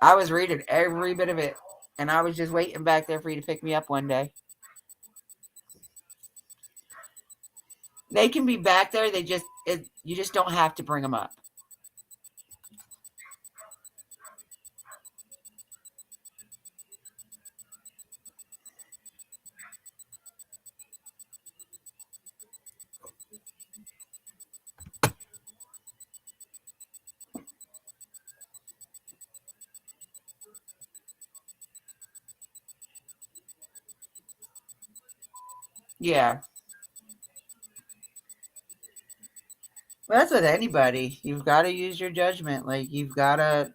I was reading every bit of it, and I was just waiting back there for you to pick me up one day. They can be back there. You just don't have to bring them up. Yeah. Well, that's with anybody. You've got to use your judgment. Like, you've got to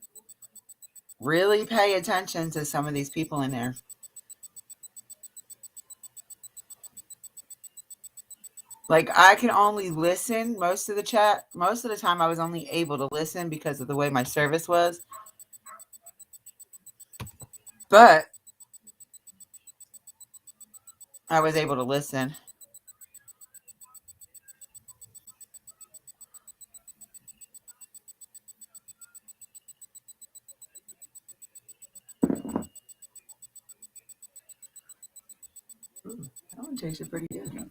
really pay attention to some of these people in there. Like, I can only listen most of the chat. Most of the time, I was only able to listen because of the way my service was. But I was able to listen. Ooh, that one tasted pretty good.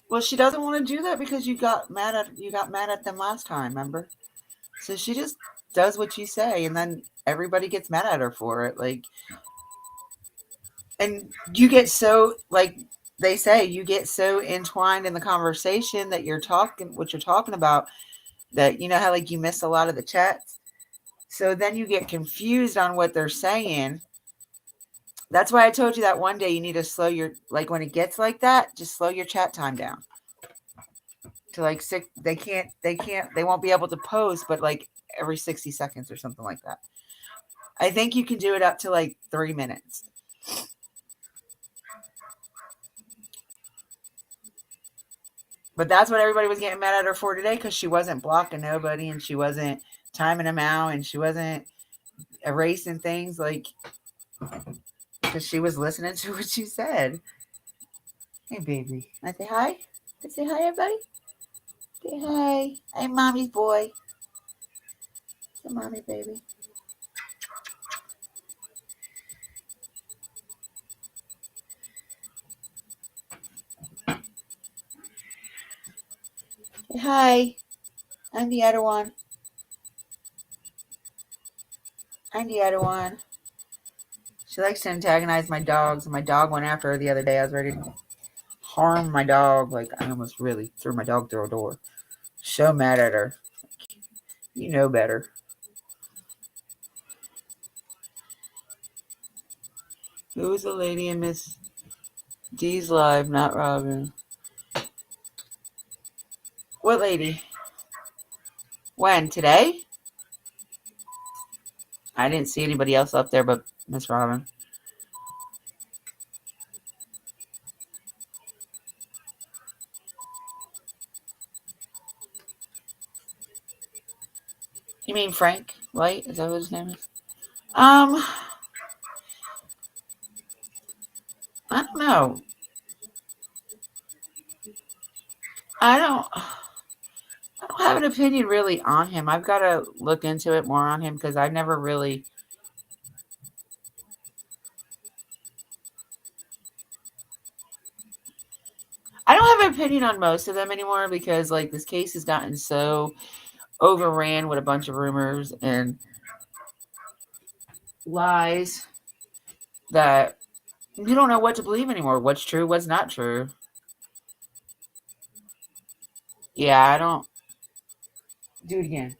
Well, she doesn't want to do that because you got mad at them last time, remember? So she just does what you say, and then everybody gets mad at her for it. Like, and you get so, like they say, you get so entwined in the conversation that you're talking about, that you know how like you miss a lot of the chats. So then you get confused on what they're saying. That's why I told you that one day you need to slow your, like when it gets like that, just slow your chat time down to like 6. They won't be able to post, but like every 60 seconds or something like that. I think you can do it up to like 3 minutes. But that's what everybody was getting mad at her for today, because she wasn't blocking nobody and she wasn't timing them out and she wasn't erasing things, like, because she was listening to what you said. Hey, baby. I say hi? I say hi, everybody? Say hi. I'm mommy's boy. Say mommy, baby. Say hi. I'm the other one. I'm the other one. She likes to antagonize my dogs, and my dog went after her the other day. I was ready to harm my dog. Like, I almost really threw my dog through a door. So mad at her. You know better. Who was the lady in Miss D's live? Not Robin. What lady? When? Today? I didn't see anybody else up there but Miss Robin. You mean Frank White? Is that what his name is? I don't know. I don't have an opinion really on him. I've got to look into it more on him because I never really. I don't have an opinion on most of them anymore because, like, this case has gotten so overran with a bunch of rumors and lies that you don't know what to believe anymore. What's true, what's not true. Yeah, I don't. Do it again.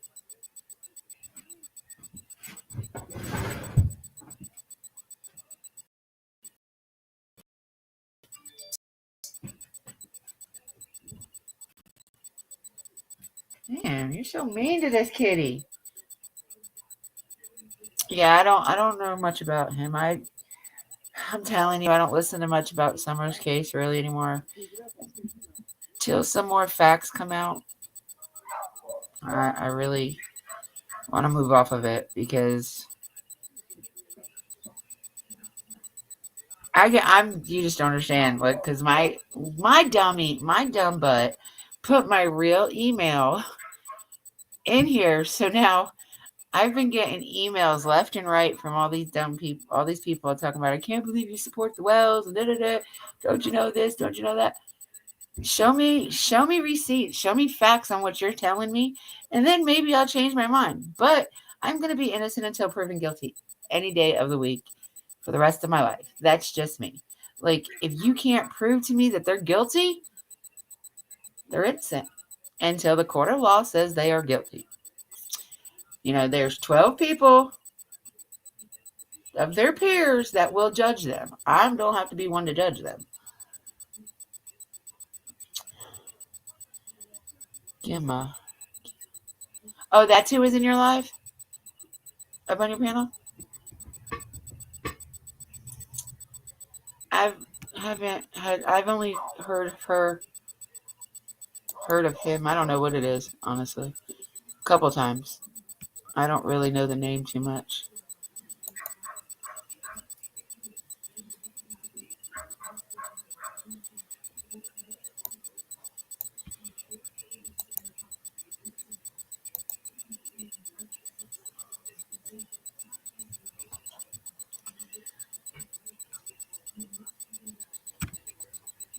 Man, you're so mean to this kitty. Yeah, I don't know much about him. I'm telling you, I don't listen to much about Summer's case really anymore. Till some more facts come out, I really want to move off of it because you just don't understand, like, because my dumb butt put my real email in here, so now I've been getting emails left and right from all these dumb people, all these people talking about, I can't believe you support the Wells and da-da-da. Don't you know this? Don't you know that? Show me receipts. Show me facts on what you're telling me, and then maybe I'll change my mind. But I'm going to be innocent until proven guilty any day of the week for the rest of my life. That's just me. Like, if you can't prove to me that they're guilty, they're innocent until the court of law says they are guilty. You know, there's 12 people of their peers that will judge them. I don't have to be one to judge them. Gemma. Oh, that's who was in your live? Up on your panel? I've only heard of him. I don't know what it is, honestly. A couple times. I don't really know the name too much.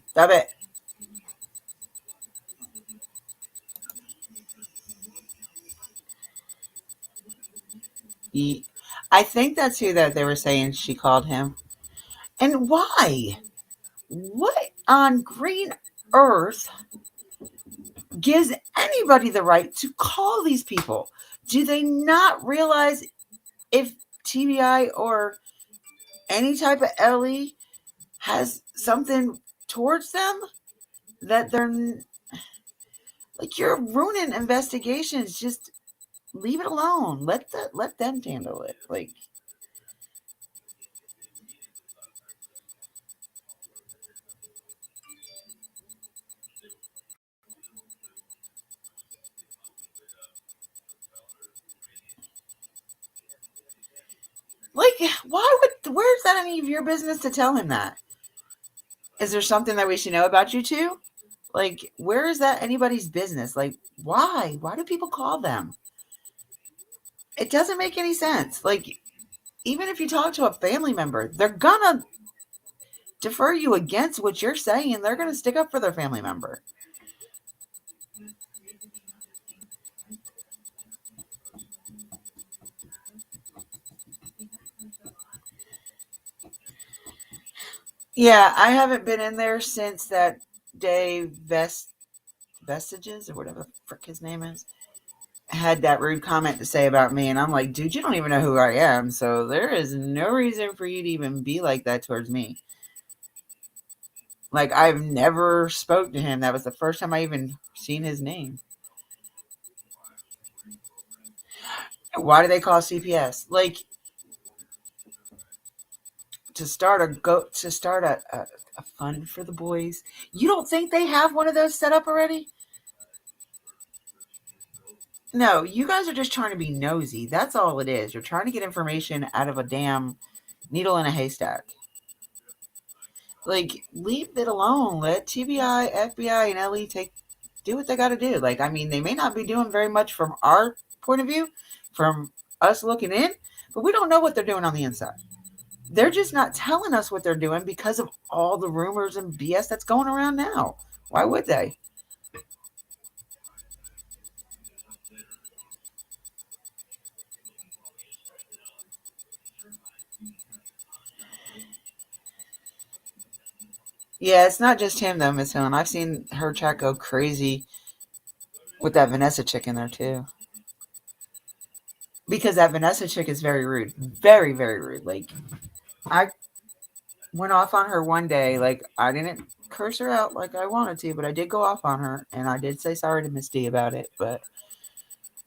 Stop it. I think that's who that they were saying she called him. And why? What on green earth gives anybody the right to call these people? Do they not realize if TBI or any type of LE has something towards them that they're like, you're ruining investigations? Just leave it alone. Let them handle it. Like, where's that any of your business to tell him that? Is there something that we should know about you two? Like, where is that anybody's business? Like, why? Why do people call them? It doesn't make any sense. Like, even if you talk to a family member, they're gonna defer you against what you're saying. They're gonna stick up for their family member. Yeah, I haven't been in there since that day Vestiges, or whatever the frick his name is, had that rude comment to say about me. And I'm like, dude, you don't even know who I am. So there is no reason for you to even be like that towards me. Like, I've never spoke to him. That was the first time I even seen his name. Why do they call CPS? Like, to start a fund for the boys. You don't think they have one of those set up already? No, you guys are just trying to be nosy. That's all it is. You're trying to get information out of a damn needle in a haystack. Like, leave it alone. Let TBI, FBI, and LE do what they got to do. Like, I mean, they may not be doing very much from our point of view, from us looking in, but we don't know what they're doing on the inside. They're just not telling us what they're doing because of all the rumors and BS that's going around now. Why would they? Yeah, it's not just him, though, Miss Helen. I've seen her chat go crazy with that Vanessa chick in there, too. Because that Vanessa chick is very rude. Very, very rude. Like, I went off on her one day. Like, I didn't curse her out like I wanted to, but I did go off on her, and I did say sorry to Miss D about it. But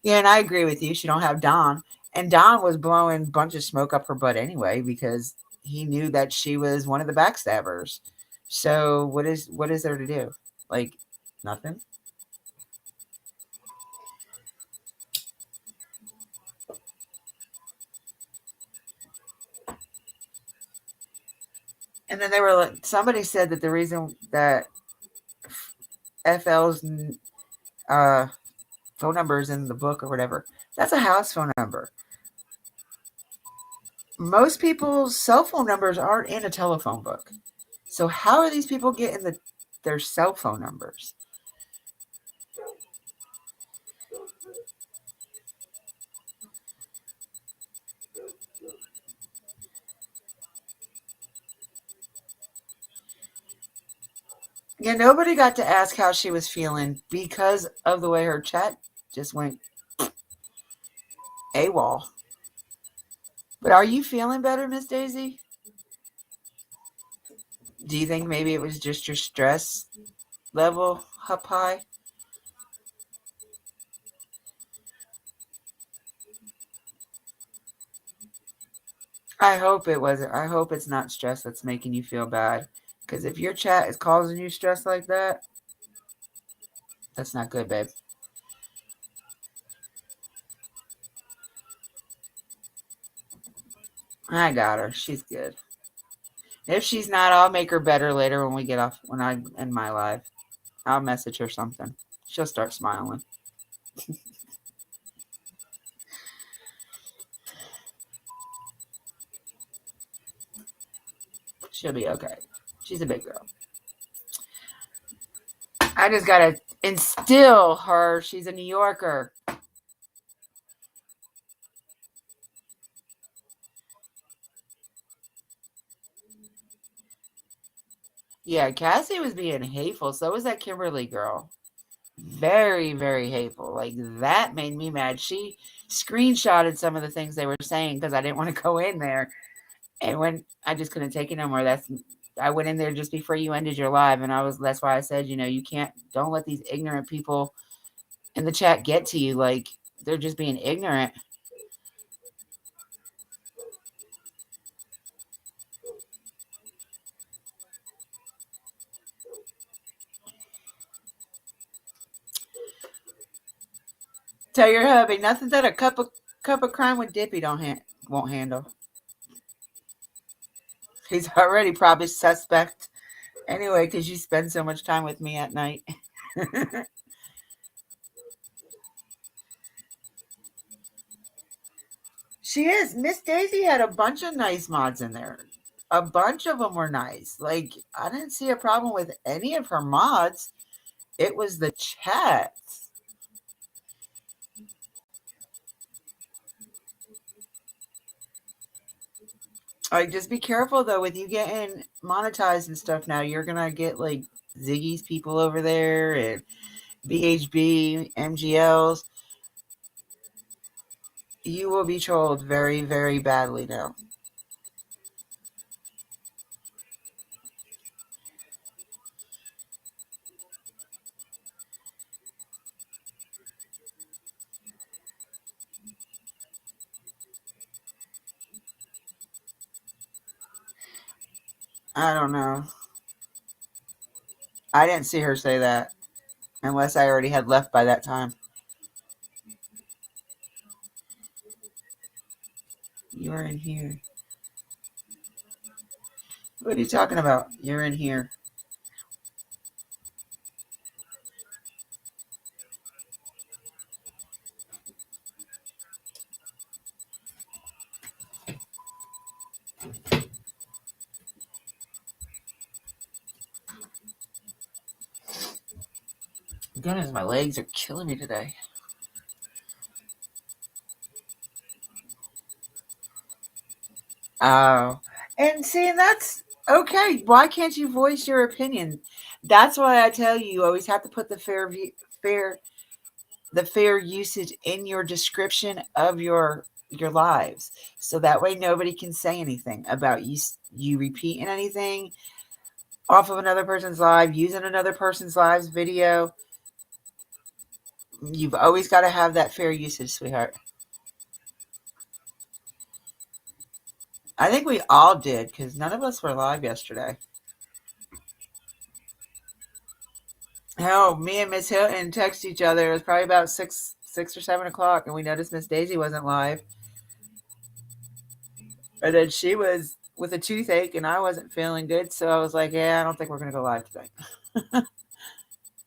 yeah, and I agree with you. She don't have Don, and Don was blowing a bunch of smoke up her butt anyway because he knew that she was one of the backstabbers. So what is there to do? Like, nothing. And then they were like, somebody said that the reason that FL's phone number is in the book or whatever, that's a house phone number. Most people's cell phone numbers aren't in a telephone book. So how are these people getting their cell phone numbers? Yeah, nobody got to ask how she was feeling because of the way her chat just went AWOL. But are you feeling better, Miss Daisy? Do you think maybe it was just your stress level up high? I hope it wasn't. I hope it's not stress that's making you feel bad. Because if your chat is causing you stress like that, that's not good, babe. I got her. She's good. If she's not, I'll make her better later when we get off, when I end my live. I'll message her something. She'll start smiling. She'll be okay. She's a big girl. I just gotta instill her. She's a New Yorker. Yeah, Cassie was being hateful. So was that Kimberly girl. Very, very hateful. Like, that made me mad. She screenshotted some of the things they were saying because I didn't want to go in there. And when I just couldn't take it no more, I went in there just before you ended your live, and that's why I said, you don't let these ignorant people in the chat get to you. Like, they're just being ignorant. Tell your hubby, nothing that a cup of crime with Dippy won't handle. He's already probably suspect anyway, because you spend so much time with me at night. She is. Miss Daisy had a bunch of nice mods in there. A bunch of them were nice. Like, I didn't see a problem with any of her mods. It was the chats. Like, just be careful though with you getting monetized and stuff now. You're gonna get like Ziggy's people over there and BHB, MGLs. You will be trolled very, very badly now. I don't know. I didn't see her say that unless I already had left by that time. You're in here. What are you talking about? You're in here. Goodness, my legs are killing me today. Oh. And see, that's okay. Why can't you voice your opinion? That's why I tell you, you always have to put the fair usage in your description of your lives, so that way nobody can say anything about you repeating anything off of another person's live, using another person's live's video. You've always got to have that fair usage, sweetheart. I think we all did, because none of us were live yesterday. Hell, me and Miss Hilton texted each other. It was probably about 6 or 7 o'clock, and we noticed Miss Daisy wasn't live. And then she was with a toothache, and I wasn't feeling good, so I was like, yeah, I don't think we're going to go live today.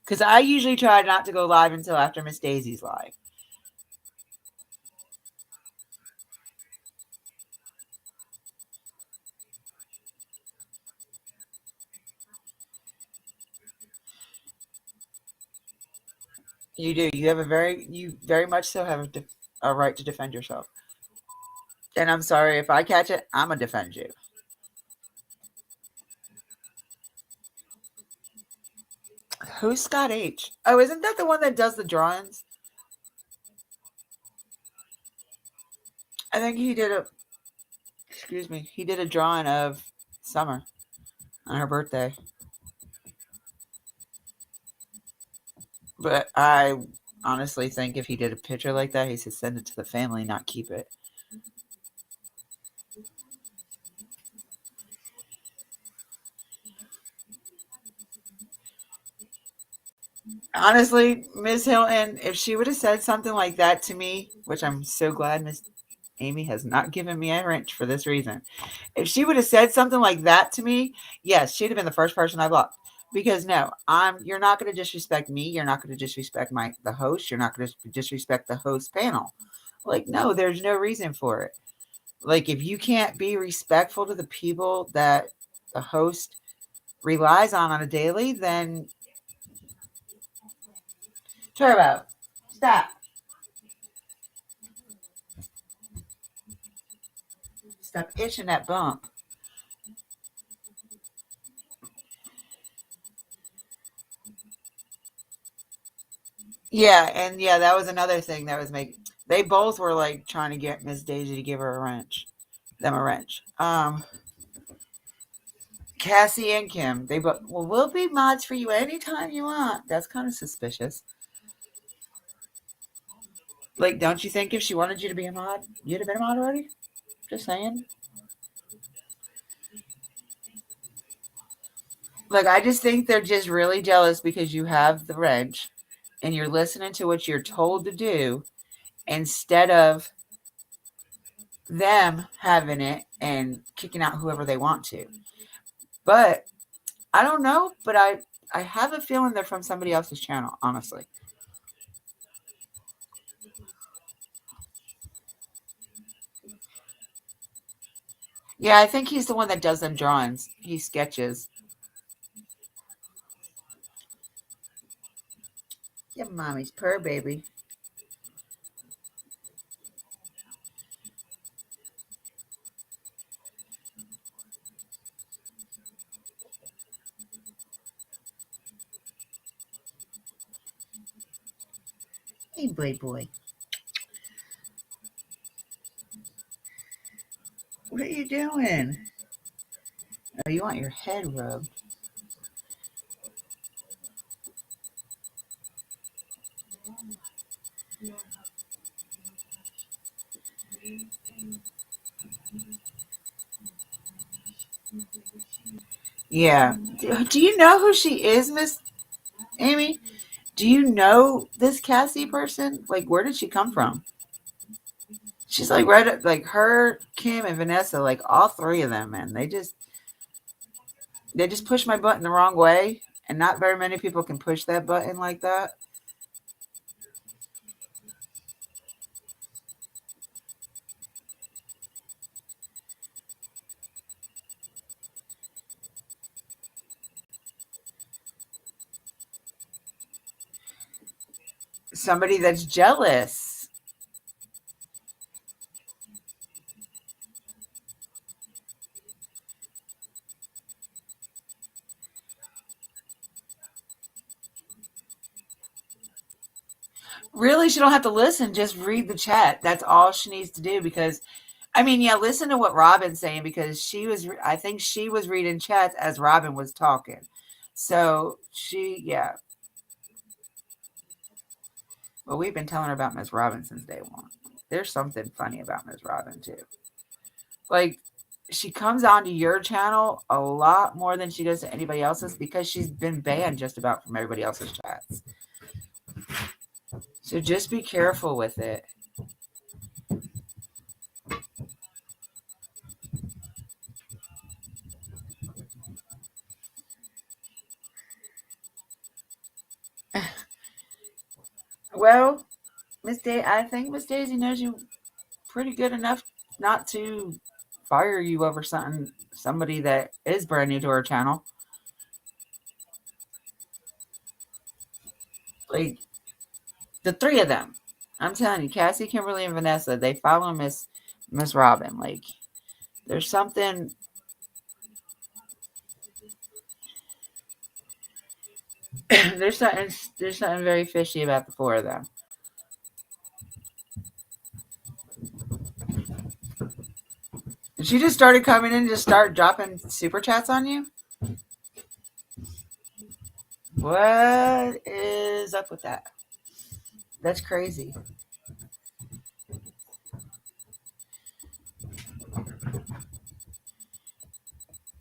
Because I usually try not to go live until after Miss Daisy's live. You do. You very much so have a right to defend yourself. And I'm sorry, if I catch it, I'm going to defend you. Who's Scott H? Oh, isn't that the one that does the drawings? I think he did excuse me, he did a drawing of Summer on her birthday. But I honestly think if he did a picture like that, he should send it to the family, not keep it. Honestly, Miss Hilton, if she would have said something like that to me, which I'm so glad Miss Amy has not given me a wrench for this reason. If she would have said something like that to me, yes, she'd have been the first person I blocked. Because no, you're not going to disrespect me. You're not going to disrespect the host. You're not going to disrespect the host panel. Like, no, there's no reason for it. Like, if you can't be respectful to the people that the host relies on a daily, then Turbo, stop. Stop itching that bump. Yeah, and yeah, that was another thing that was making. They both were like trying to get Miss Daisy to give her a wrench, them a wrench. Cassie and Kim, they both. Well, we'll be mods for you anytime you want. That's kind of suspicious. Like, don't you think if she wanted you to be a mod, you'd have been a mod already? Just saying. Like, I just think they're just really jealous because you have the wrench and you're listening to what you're told to do instead of them having it and kicking out whoever they want to. But I don't know, but I have a feeling they're from somebody else's channel, honestly. Yeah, I think he's the one that does them drawings. He sketches. Yeah, mommy's purr, baby. Hey, boy. What are you doing? Oh, you want your head rubbed. Yeah. Do you know who she is, Miss Amy? Do you know this Cassie person? Like, where did she come from? She's like right up, like her, Kim, and Vanessa, like all three of them, man. They just push my button the wrong way, and not very many people can push that button like that. Somebody that's jealous. Really, she don't have to listen. Just read the chat. That's all she needs to do. Because, I mean, yeah, listen to what Robin's saying because I think she was reading chats as Robin was talking. So yeah. Well, we've been telling her about Miss Robin since day one. There's something funny about Miss Robin too. Like, she comes onto your channel a lot more than she does to anybody else's because she's been banned just about from everybody else's chats. So just be careful with it. Well, I think Miss Daisy knows you pretty good enough not to fire you over somebody that is brand new to her channel. Like, the three of them. I'm telling you, Cassie, Kimberly, and Vanessa, they follow Miss Robin. Like, there's something. there's something very fishy about the four of them. She just started coming in and just start dropping super chats on you? What is up with that? That's crazy.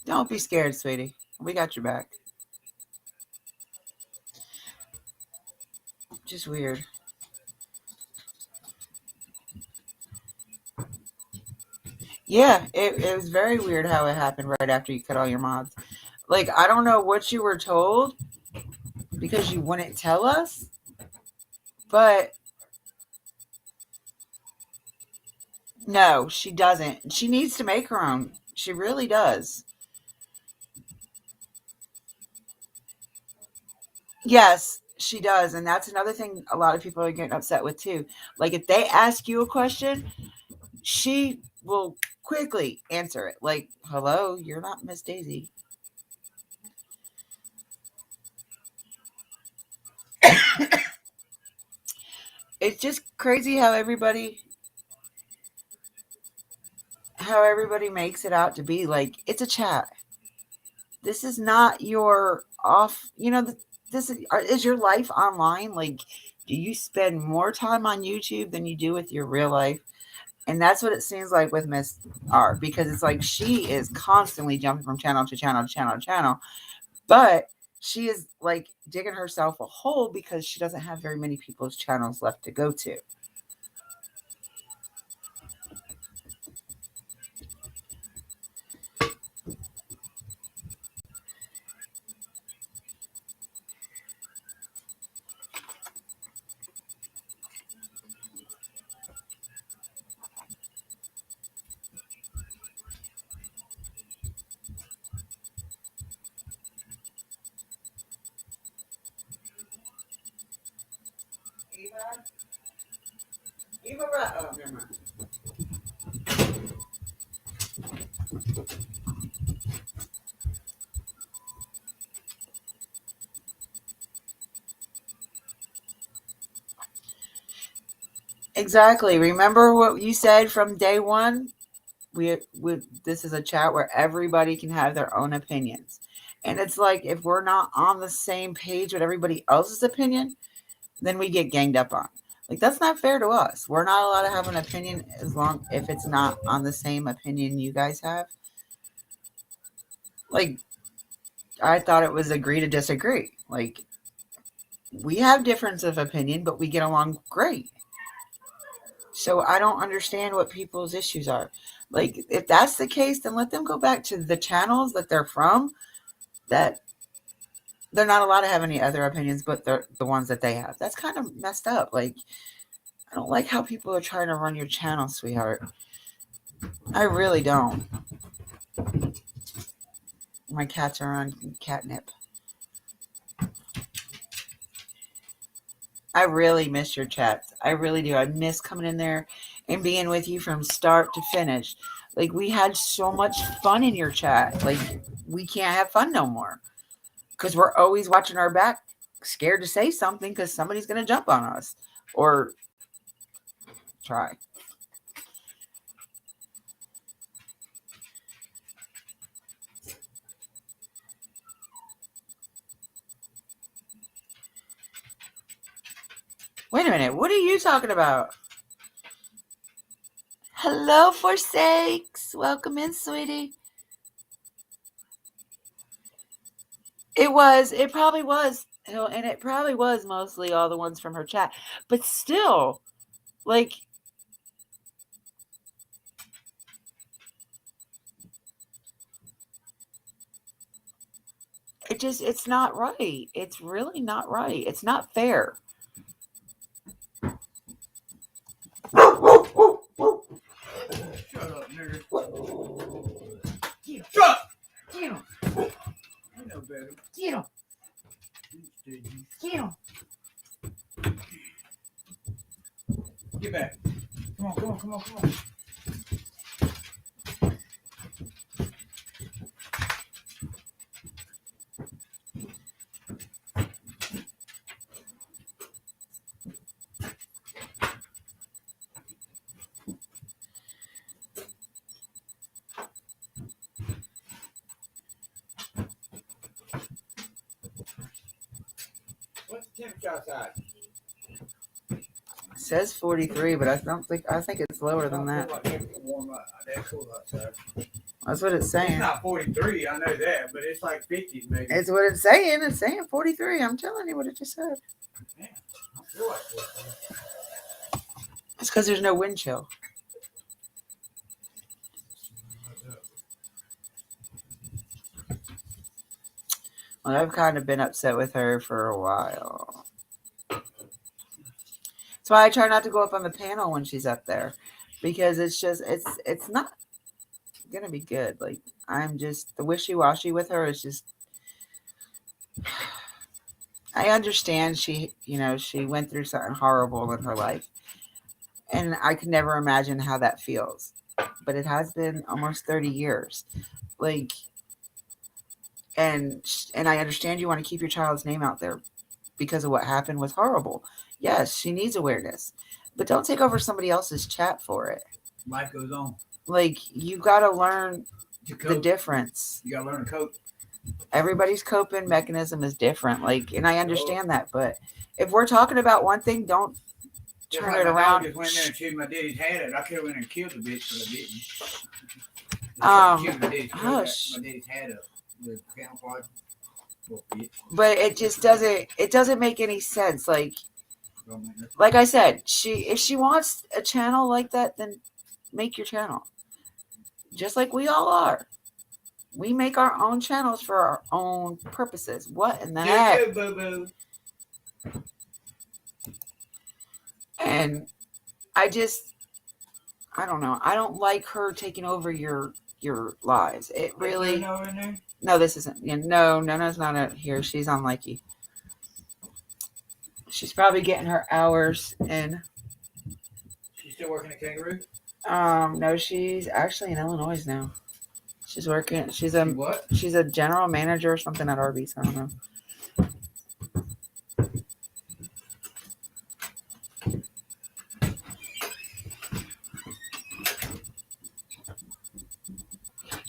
Don't be scared, sweetie. We got your back. Just weird. Yeah, it was very weird how it happened right after you cut all your mods. Like, I don't know what you were told because you wouldn't tell us, but no, she doesn't. She needs to make her own. She really does. Yes, she does. And that's another thing a lot of people are getting upset with too. Like, if they ask you a question, she will quickly answer it. Like, hello, you're not Miss Daisy. It's just crazy how everybody makes it out to be like it's a chat. This is not your off, this is your life online. Like, do you spend more time on YouTube than you do with your real life? And that's what it seems like with Miss R, because it's like she is constantly jumping from channel to channel to channel to channel, but she is like digging herself a hole because she doesn't have very many people's channels left to go to. Oh, never mind. Exactly. Remember what you said from day one? This is a chat where everybody can have their own opinions. And it's like, if we're not on the same page with everybody else's opinion, then we get ganged up on. Like, that's not fair to us. We're not allowed to have an opinion if it's not on the same opinion you guys have. Like, I thought it was agree to disagree. Like, we have difference of opinion, but we get along great. So I don't understand what people's issues are. Like, if that's the case, then let them go back to the channels that they're from, that they're not allowed to have any other opinions but the ones that they have. That's kind of messed up. Like, I don't like how people are trying to run your channel, sweetheart. I really don't. My cats are on catnip. I really miss your chats. I really do. I miss coming in there and being with you from start to finish. Like, we had so much fun in your chat. Like, we can't have fun no more because we're always watching our back, scared to say something because somebody's going to jump on us or try. Wait a minute. What are you talking about? Hello, Forsakes. Welcome in, sweetie. It probably was. And it probably was mostly all the ones from her chat. But still, like, it's not right. It's really not right. It's not fair. Shut up, nigga. Get him. Shut up. Get him. I know better. Get him. Get him. Get back. Come on, come on, come on, come on. What's the temperature outside? It says 43, but I think it's lower than that. Warm up. That's cool outside. That's what it's saying. It's not 43, I know that, but it's like 50 maybe. It's what it's saying. It's saying 43. I'm telling you what it just said. Yeah, I feel like 43. It's because there's no wind chill. Well, I've kind of been upset with her for a while. That's why I try not to go up on the panel when she's up there, because it's not gonna be good. Like, I'm just the wishy-washy with her is just. I understand she went through something horrible in her life, and I could never imagine how that feels. But it has been almost 30 years, like. And I understand you want to keep your child's name out there because of what happened was horrible. Yes, she needs awareness, but don't take over somebody else's chat for it. Life goes on. Like, you got to learn the difference. You got to learn to cope. Everybody's coping mechanism is different. Like, and I understand that, but if we're talking about one thing, don't turn it around. I just went there and chewed my daddy's head out. I could have went and killed the bitch, but I didn't. My daddy's head up. But it just doesn't make any sense. Like I said, if she wants a channel like that, then make your channel. Just like we all are. We make our own channels for our own purposes. What in the heck? And I don't know. I don't like her taking over your lives. It really. No, this isn't. Nona's not out here. She's on Likey. She's probably getting her hours in. She's still working at Kangaroo? No, she's actually in Illinois now. She's working. She's a what? She's a general manager or something at Arby's. I don't know.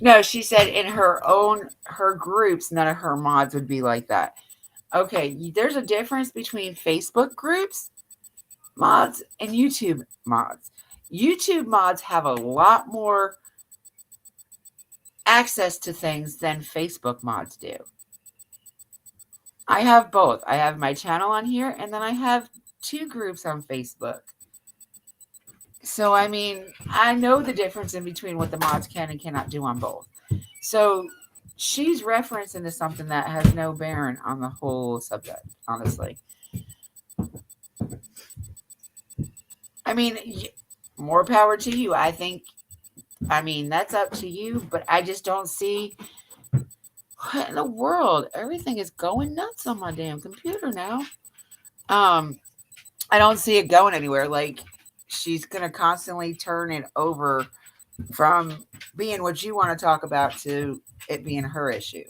No, she said in her groups, none of her mods would be like that. Okay, there's a difference between Facebook groups mods and YouTube mods. YouTube mods have a lot more access to things than Facebook mods do. I have both. I have my channel on here, and then I have 2 groups on Facebook. So, I mean, I know the difference in between what the mods can and cannot do on both. So, she's referencing to something that has no bearing on the whole subject, honestly. I mean, more power to you. I mean, that's up to you, but I just don't see what in the world. Everything is going nuts on my damn computer now. I don't see it going anywhere. Like, she's going to constantly turn it over from being what you want to talk about to it being her issue.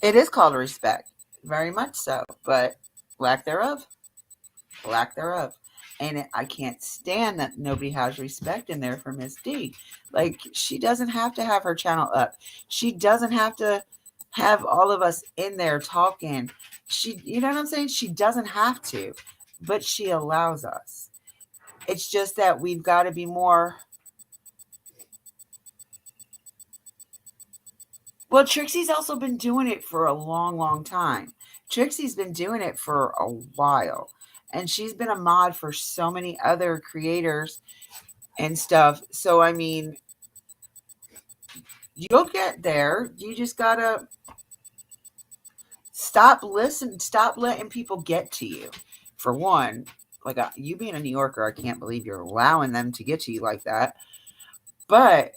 It is called respect. Very much so. But lack thereof. And I can't stand that nobody has respect in there for Miss D. Like, she doesn't have to have her channel up. She doesn't have to have all of us in there talking. You know what I'm saying? She doesn't have to. But she allows us. It's just that we've got to be more. Well, Trixie's also been doing it for a long, long time. Trixie's been doing it for a while. And she's been a mod for so many other creators and stuff. So, I mean, you'll get there. You just got to stop letting people get to you. For one, like you being a New Yorker, I can't believe you're allowing them to get to you like that. But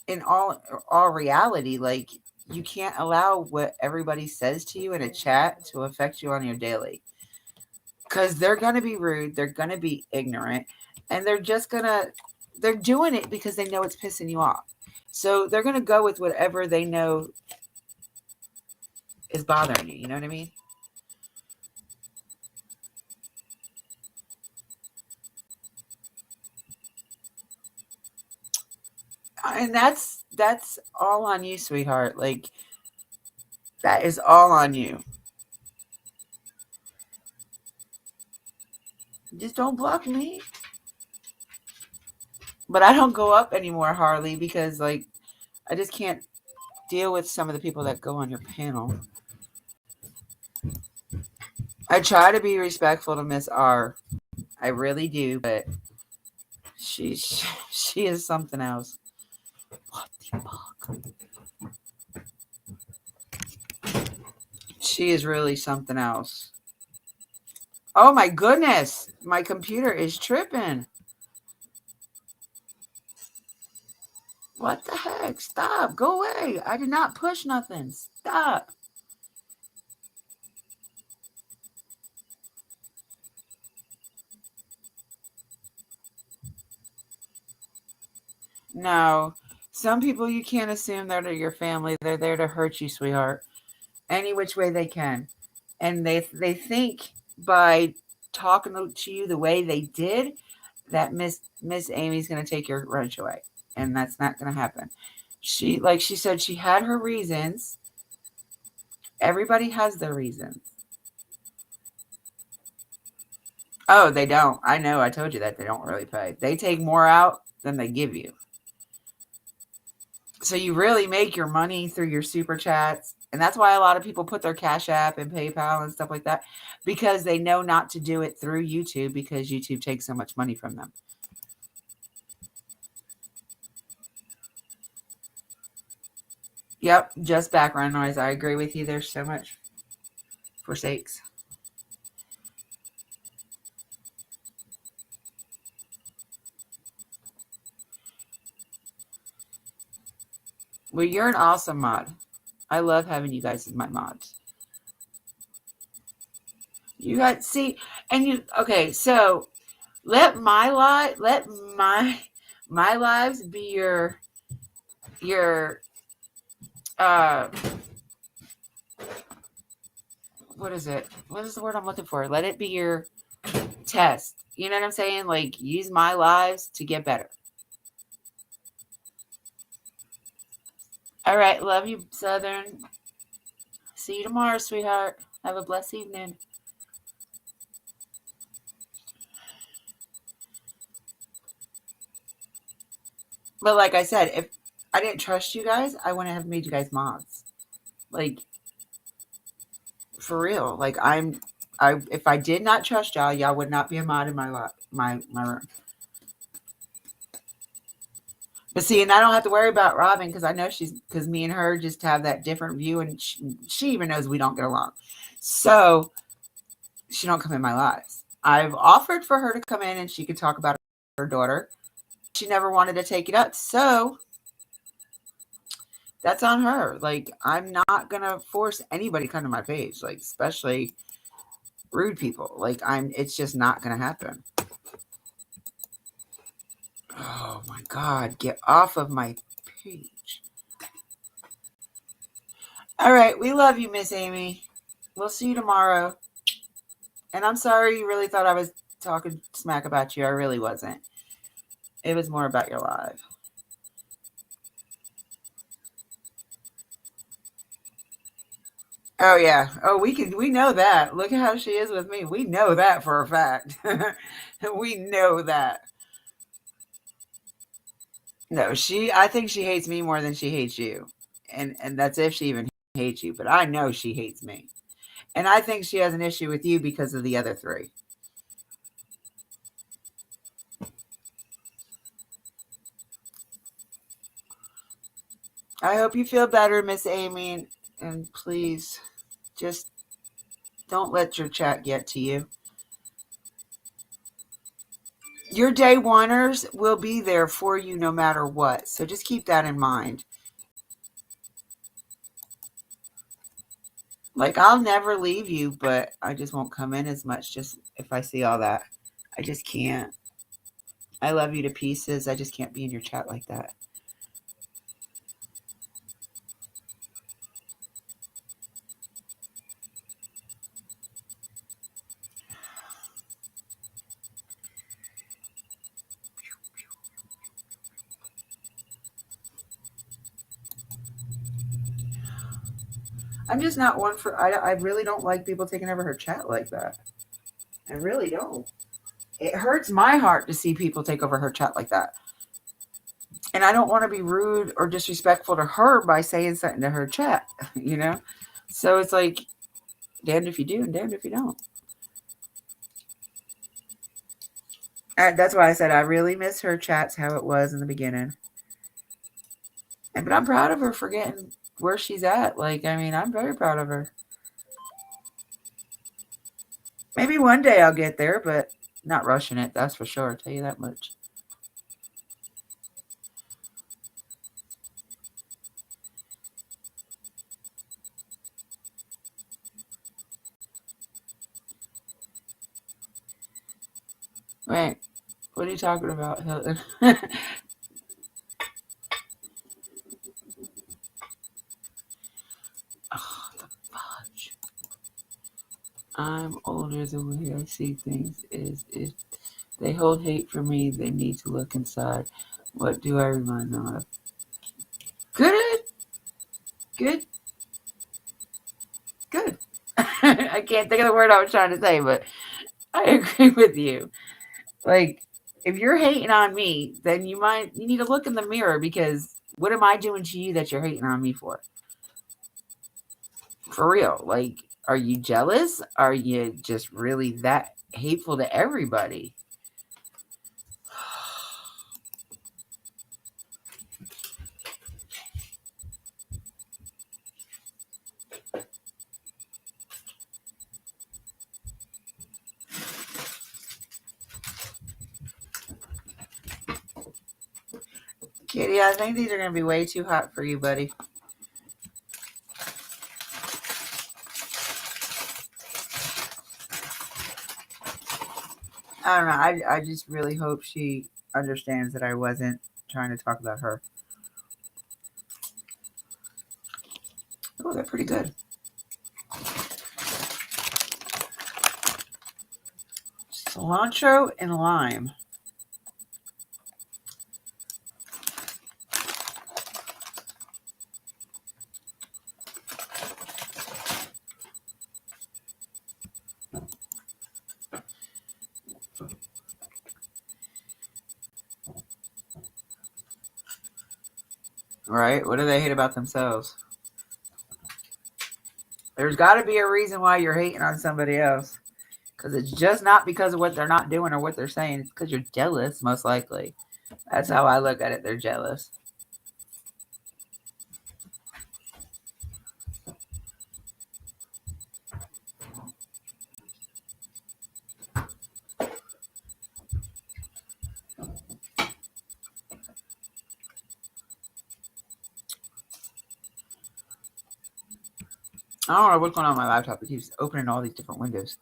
in all reality, like, you can't allow what everybody says to you in a chat to affect you on your daily. Because they're going to be rude. They're going to be ignorant. And they're doing it because they know it's pissing you off. So they're going to go with whatever they know is bothering you. You know what I mean? And that's all on you, sweetheart. Like, That is all on you. Just don't block me. But I don't go up anymore, Harley, because like I just can't deal with some of the people that go on your panel. I try to be respectful to Miss R. I really do, but she is something else. What the fuck? She is really something else. Oh my goodness. My computer is tripping. What the heck? Stop. Go away. I did not push nothing. Stop. No. Some people you can't assume they're your family. They're there to hurt you, sweetheart. Any which way they can. And they think by talking to you the way they did that Miss Amy's going to take your wrench away. And that's not going to happen. She, like she said, she had her reasons. Everybody has their reasons. Oh, they don't. I know. I told you that. They don't really pay. They take more out than they give you. So you really make your money through your super chats. And that's why a lot of people put their Cash App and PayPal and stuff like that, because they know not to do it through YouTube because YouTube takes so much money from them. Yep, just background noise. I agree with you. There's so much for sakes. Well, you're an awesome mod. I love having you guys as my mods. You got see, and you okay. So let my lives be your what is it? What is the word I'm looking for? Let it be your test. You know what I'm saying? Like use my lives to get better. All right. Love you, Southern. See you tomorrow, sweetheart. Have a blessed evening. But like I said, if I didn't trust you guys, I wouldn't have made you guys mods. Like, for real. Like, if I did not trust y'all, y'all would not be a mod in my room. But see, and I don't have to worry about Robin because I know because me and her just have that different view, and she even knows we don't get along. So she don't come in my lives. I've offered for her to come in and she could talk about her daughter. She never wanted to take it up. So that's on her. Like, I'm not going to force anybody to come to my page, like, especially rude people. Like, it's just not going to happen. Oh my God, get off of my page. All right, we love you, Miss Amy. We'll see you tomorrow. And I'm sorry you really thought I was talking smack about you. I really wasn't. It was more about your live. Oh yeah. Oh, we know that. Look at how she is with me. We know that for a fact. We know that. No, I think she hates me more than she hates you. And that's if she even hates you, but I know she hates me. And I think she has an issue with you because of the other three. I hope you feel better, Miss Amy, and please just don't let your chat get to you. Your day oneers will be there for you no matter what. So just keep that in mind. Like, I'll never leave you, but I just won't come in as much just if I see all that. I just can't. I love you to pieces. I just can't be in your chat like that. I'm just not one for. I really don't like people taking over her chat like that. I really don't. It hurts my heart to see people take over her chat like that. And I don't want to be rude or disrespectful to her by saying something to her chat, you know? So it's like, damned if you do and damned if you don't. And that's why I said I really miss her chats how it was in the beginning. But I'm proud of her for getting where she's at. Like, I mean, I'm very proud of her. Maybe one day I'll get there, but not rushing it, that's for sure. I'll tell you that much. Wait, what are you talking about, Hilton? Oh, the fudge. I'm older. The way I see things is if they hold hate for me, they need to look inside. What do I remind them of? Good. I can't think of the word I was trying to say, but I agree with you. Like, if you're hating on me, then you need to look in the mirror, because what am I doing to you that you're hating on me for? For real. Like, are you jealous? Are you just really that hateful to everybody? Kitty, I think these are going to be way too hot for you, buddy. I don't know. I just really hope she understands that I wasn't trying to talk about her. Oh, they're pretty good. Cilantro and lime. Right? What do they hate about themselves? There's got to be a reason why you're hating on somebody else. Because it's just not because of what they're not doing or what they're saying. It's because you're jealous, most likely. That's how I look at it. They're jealous. I don't know what's going on with my laptop. It keeps opening all these different windows.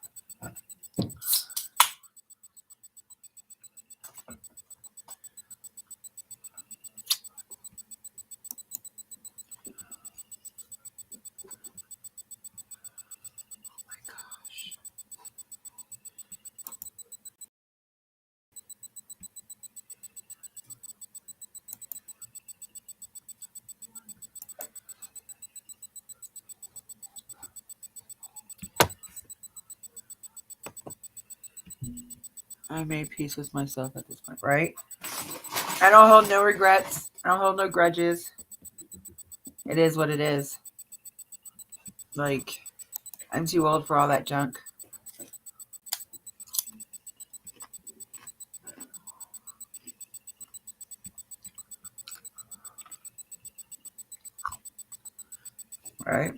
I made peace with myself at this point, right? I don't hold no regrets. I don't hold no grudges. It is what it is. Like, I'm too old for all that junk. Right?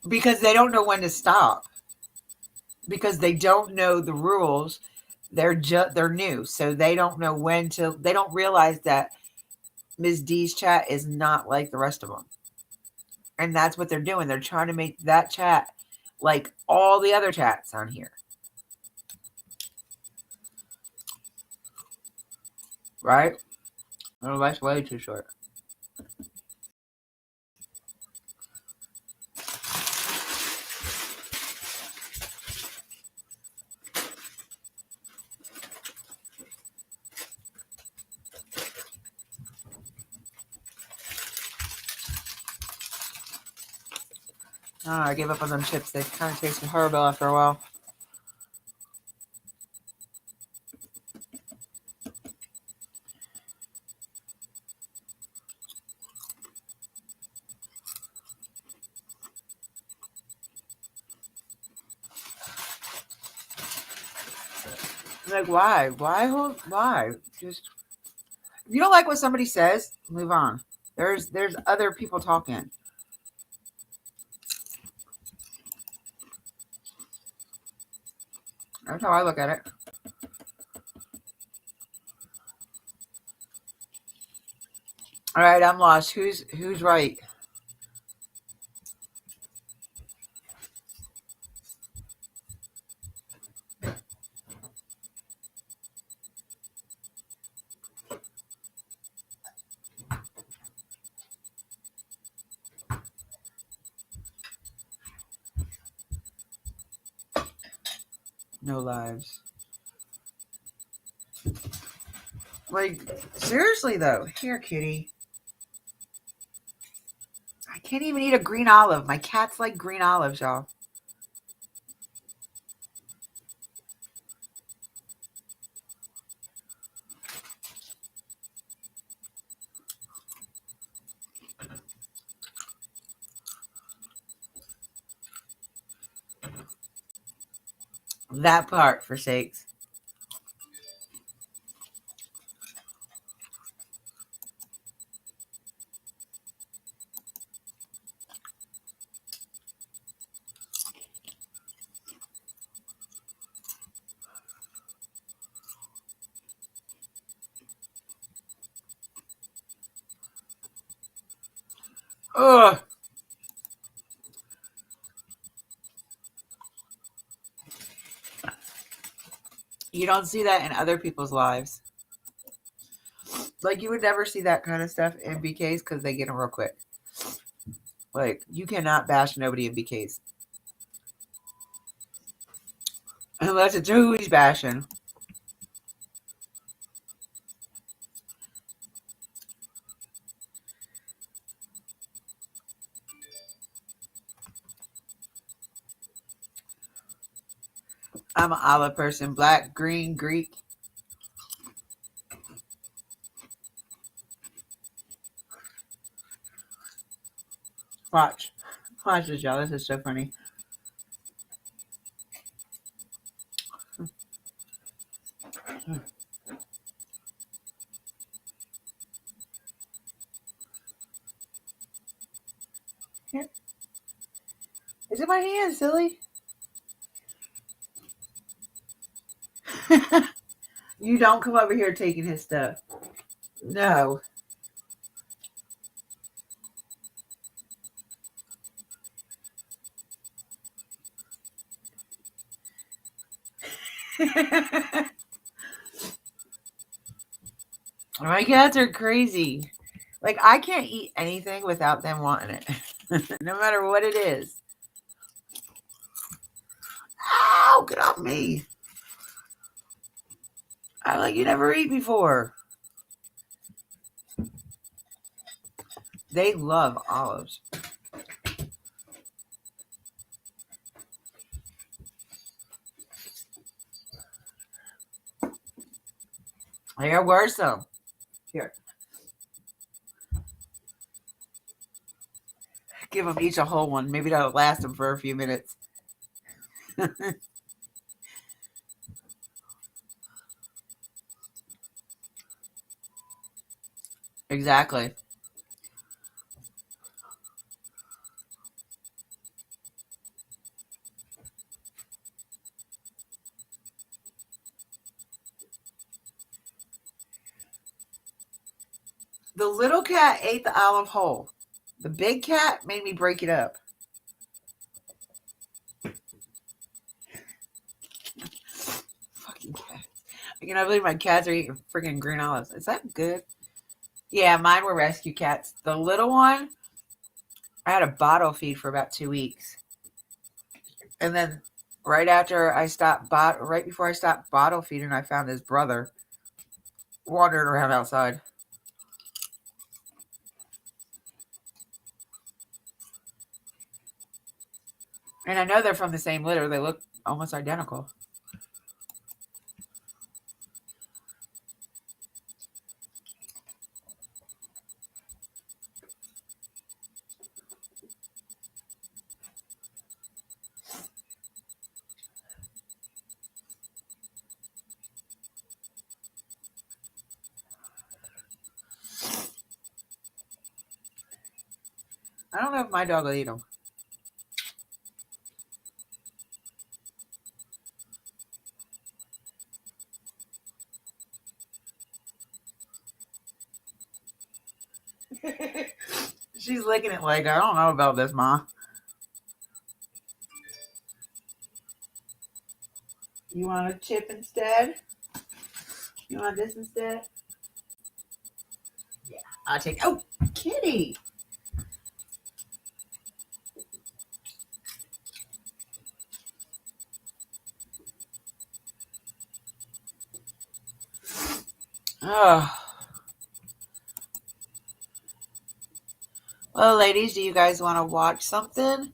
Because they don't know when to stop. Because they don't know the rules. They're new, so they don't know when to. They don't realize that Ms. D's chat is not like the rest of them, and that's what they're doing. They're trying to make that chat like all the other chats on here, right? Oh, that's way too short. I gave up on them chips. They kind of tasted horrible after a while. Like, why? Why? Just, if you don't like what somebody says, move on. There's other people talking. That's how I look at it. All right, I'm lost. Who's right? No lives. Like, seriously though. Here, kitty. I can't even eat a green olive. My cats like green olives, y'all. That part, for sakes. Ugh. You don't see that in other people's lives. Like, you would never see that kind of stuff in BKs because they get them real quick. Like, you cannot bash nobody in BKs. Unless it's who he's bashing. I'm an olive person. Black, green, Greek. Watch. Watch this, y'all. This is so funny. Here. Is it my hand, silly? You don't come over here taking his stuff. No. My cats are crazy. Like, I can't eat anything without them wanting it. No matter what it is. Ow, get off me. I'm like, you never eat before. They love olives. They're worse though. Here. Give them each a whole one. Maybe that'll last them for a few minutes. Exactly. The little cat ate the olive whole. The big cat made me break it up. Fucking cat. I cannot believe my cats are eating freaking green olives. Is that good? Yeah, mine were rescue cats. The little one, I had a bottle feed for about 2 weeks. And then right before I stopped bottle feeding, I found his brother wandering around outside. And I know they're from the same litter. They look almost identical. I don't know if my dog will eat them. She's licking it like, I don't know about this, Ma. You want a chip instead? You want this instead? Yeah, I'll take. Oh, kitty. Oh. Well, ladies, do you guys want to watch something?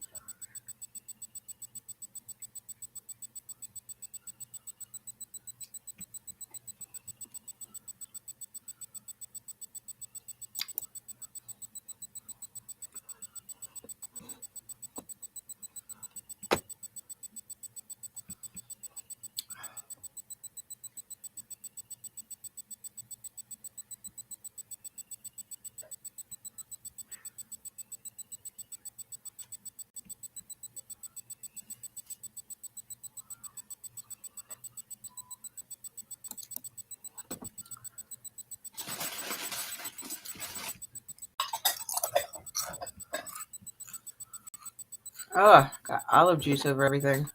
Oh, got olive juice over everything.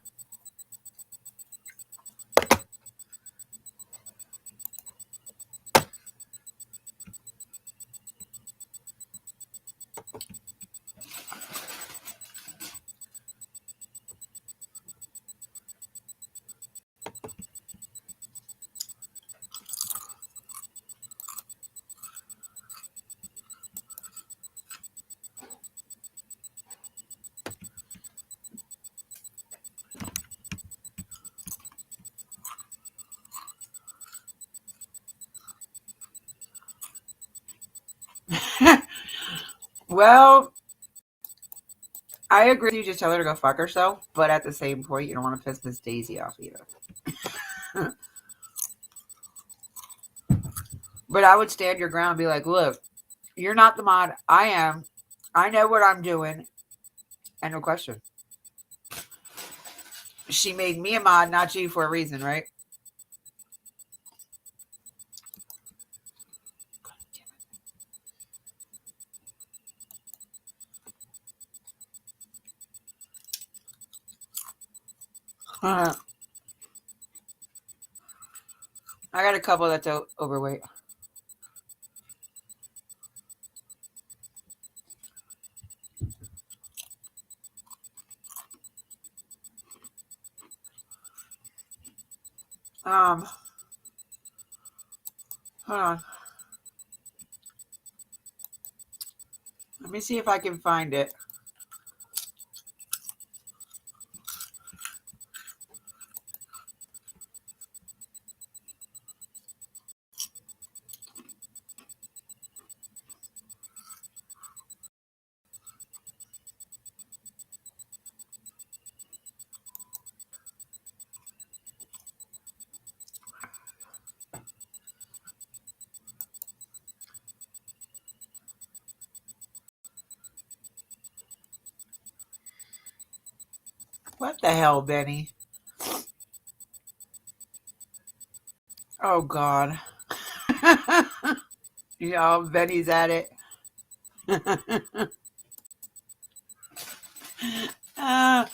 Well, I agree with you. Just tell her to go fuck herself. But at the same point, you don't want to piss Miss Daisy off either. But I would stand your ground and be like, look, you're not the mod. I am. I know what I'm doing. And no question. She made me a mod, not you, for a reason, right? I got a couple that's overweight. Hold on. Let me see if I can find it. What the hell, Benny? Oh, God. Yeah, Benny's at it. uh,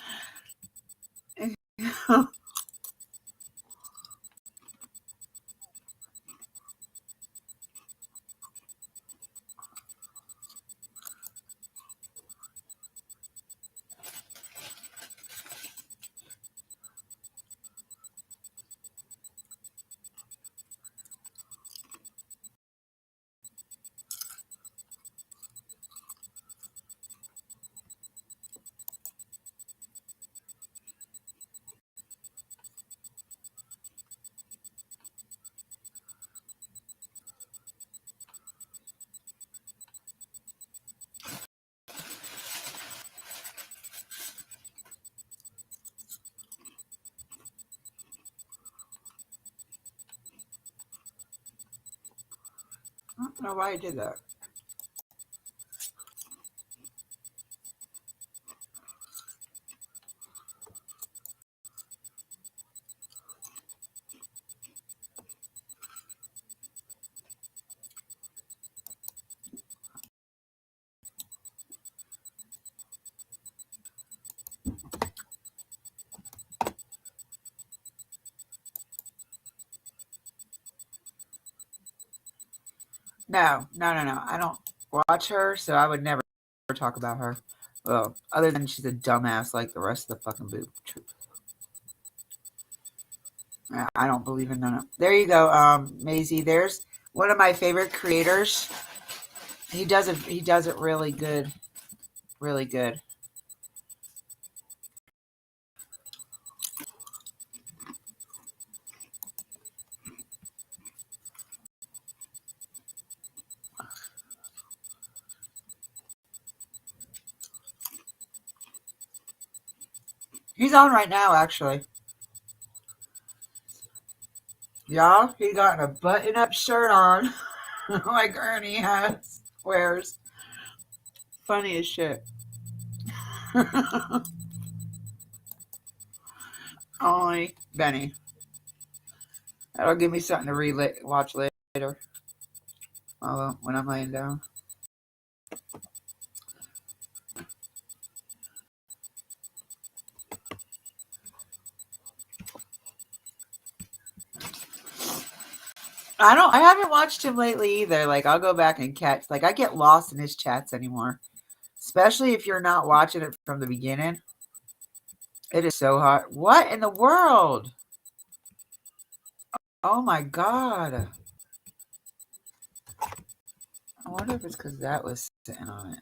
don't know why I did that. No. I don't watch her, so I would never talk about her. Well, other than she's a dumbass like the rest of the fucking boob troop. I don't believe in none of. There you go, Maisie. There's one of my favorite creators. He does it. He does it really good. Really good. He's on right now, actually. Y'all, he got a button-up shirt on, like Ernie wears. Funny as shit. Only Benny. That'll give me something to watch later. When I'm laying down. I haven't watched him lately either. Like, I'll go back and catch. Like, I get lost in his chats anymore. Especially if you're not watching it from the beginning. It is so hard. What in the world? Oh my God. I wonder if it's because that was sitting on it.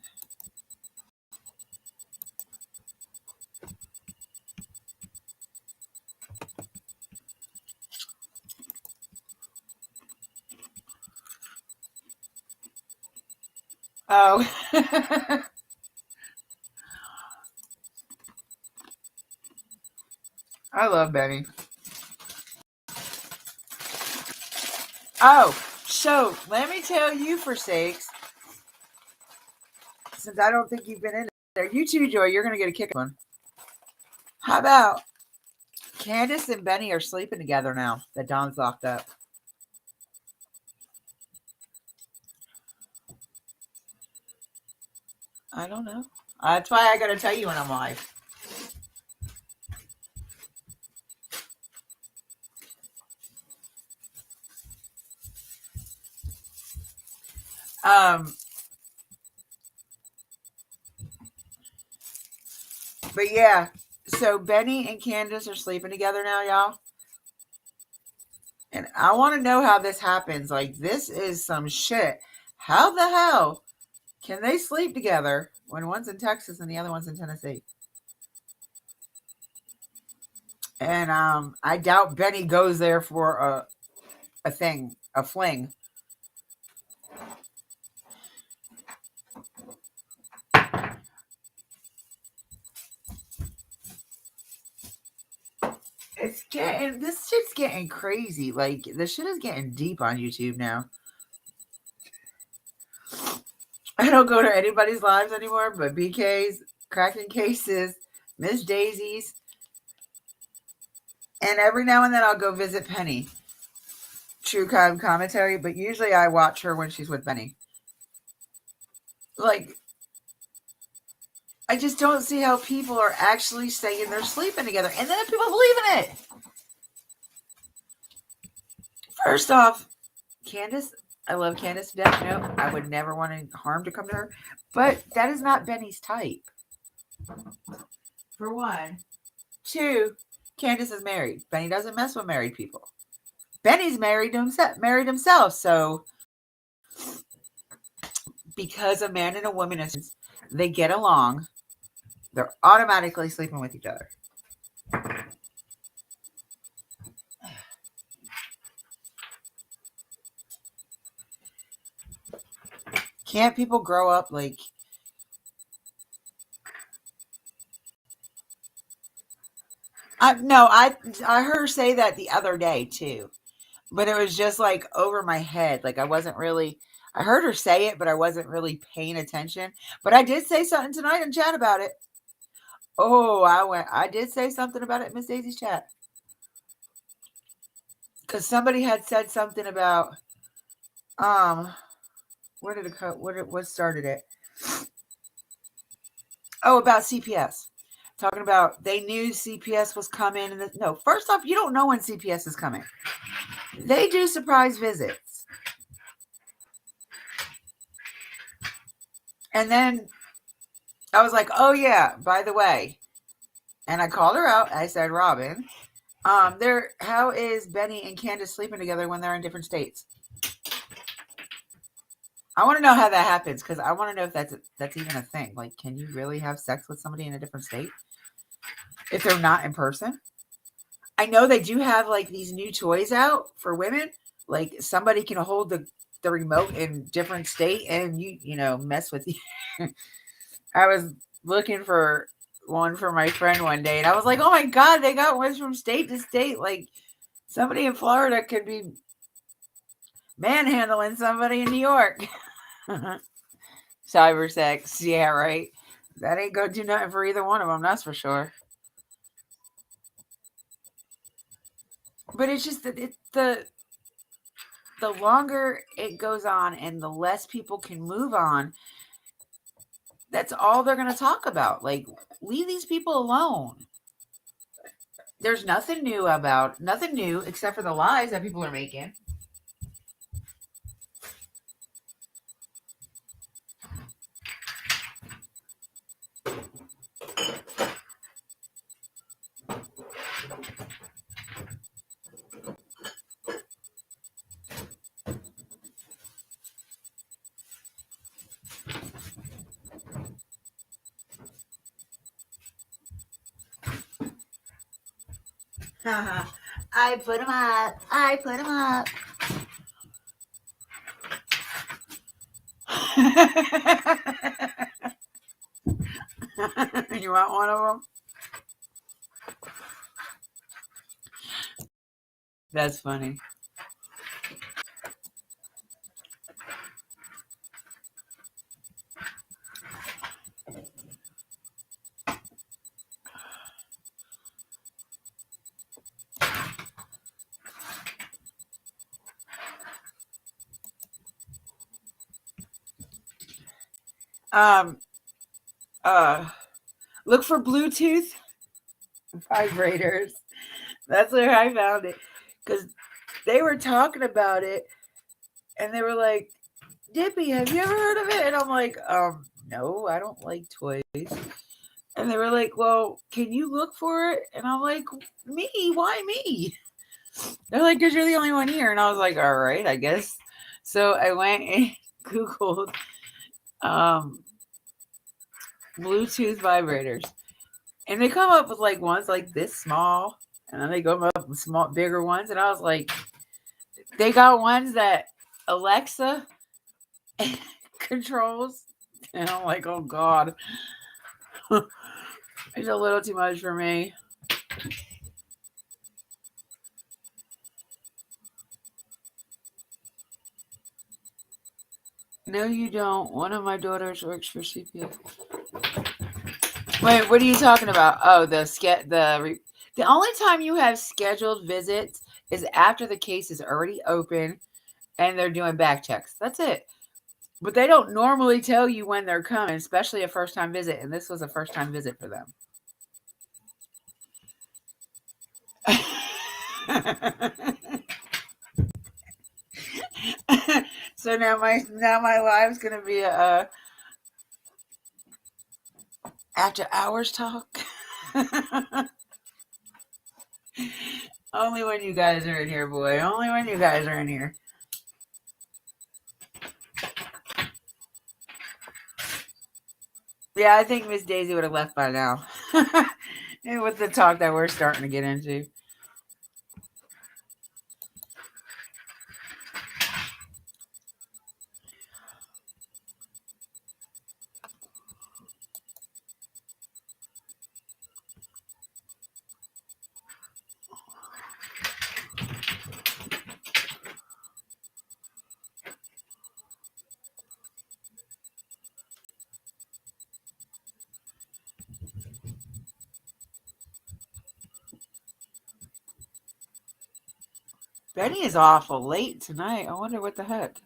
Oh. I love Benny. Oh, so let me tell you for sakes, since I don't think you've been in there, you too, Joy, you're going to get a kick one. How about Candace and Benny are sleeping together now that Don's locked up? I don't know. That's why I got to tell you when I'm live. But yeah, so Benny and Candace are sleeping together now, y'all. And I want to know how this happens. Like, this is some shit. How the hell can they sleep together when one's in Texas and the other one's in Tennessee? And I doubt Benny goes there for a fling. This shit's getting crazy. Like, this shit is getting deep on YouTube now. I don't go to anybody's lives anymore but BK's, Cracking Cases, Miss Daisy's, and every now and then I'll go visit Penny. True crime commentary, but usually I watch her when she's with Benny. Like, I just don't see how people are actually saying they're sleeping together, and then people believe in it. First off, Candace, I love Candace to death. No, I would never want harm to come to her, but that is not Benny's type. For one. Two, Candace is married. Benny doesn't mess with married people. Benny's married himself, so because a man and a woman, they get along, they're automatically sleeping with each other. Can't people grow up like... I heard her say that the other day too, but it was just like over my head. Like, I wasn't really, I heard her say it, but I wasn't really paying attention. But I did say something tonight in chat about it. Oh, I did say something about it in Miss Daisy's chat. Because somebody had said something about, where did it go? What started it? Oh, about CPS. Talking about they knew CPS was coming. And no, first off, you don't know when CPS is coming. They do surprise visits. And then I was like, oh yeah, by the way. And I called her out. I said, Robin, how is Benny and Candace sleeping together when they're in different states? I want to know how that happens, because I want to know if that's even a thing. Like, can you really have sex with somebody in a different state if they're not in person? I know they do have like these new toys out for women. Like somebody can hold the remote in different state and you know mess with you. I was looking for one for my friend one day, and I was like, oh my god, they got ones from state to state. Like somebody in Florida could be manhandling somebody in New York. Cyber sex, yeah, right. That ain't gonna do nothing for either one of them, that's for sure. But it's just that the longer it goes on and the less people can move on, that's all they're gonna talk about. Like, leave these people alone. There's nothing new except for the lies that people are making. I put them up. I put them up. You want one of them? That's funny. Look for Bluetooth vibrators. That's where I found it, because they were talking about it and they were like, Dippy, have you ever heard of it? And I'm like, no, I don't like toys. And they were like, well, can you look for it? And I'm like, me? Why me? They're like, because you're the only one here. And I was like, all right, I guess. So I went and Googled Bluetooth vibrators. And they come up with like ones like this small. And then they come up with bigger ones. And I was like, they got ones that Alexa controls. And I'm like, oh God. It's a little too much for me. No, you don't. One of my daughters works for CPS. Wait, what are you talking about? Oh, the only time you have scheduled visits is after the case is already open and they're doing back checks. That's it. But they don't normally tell you when they're coming, especially a first-time visit. And this was a first-time visit for them. So now my live's gonna be a after hours talk. Only when you guys are in here, boy. Only when you guys are in here. Yeah, I think Miss Daisy would have left by now. With the talk that we're starting to get into. Benny is awful late tonight. I wonder what the heck.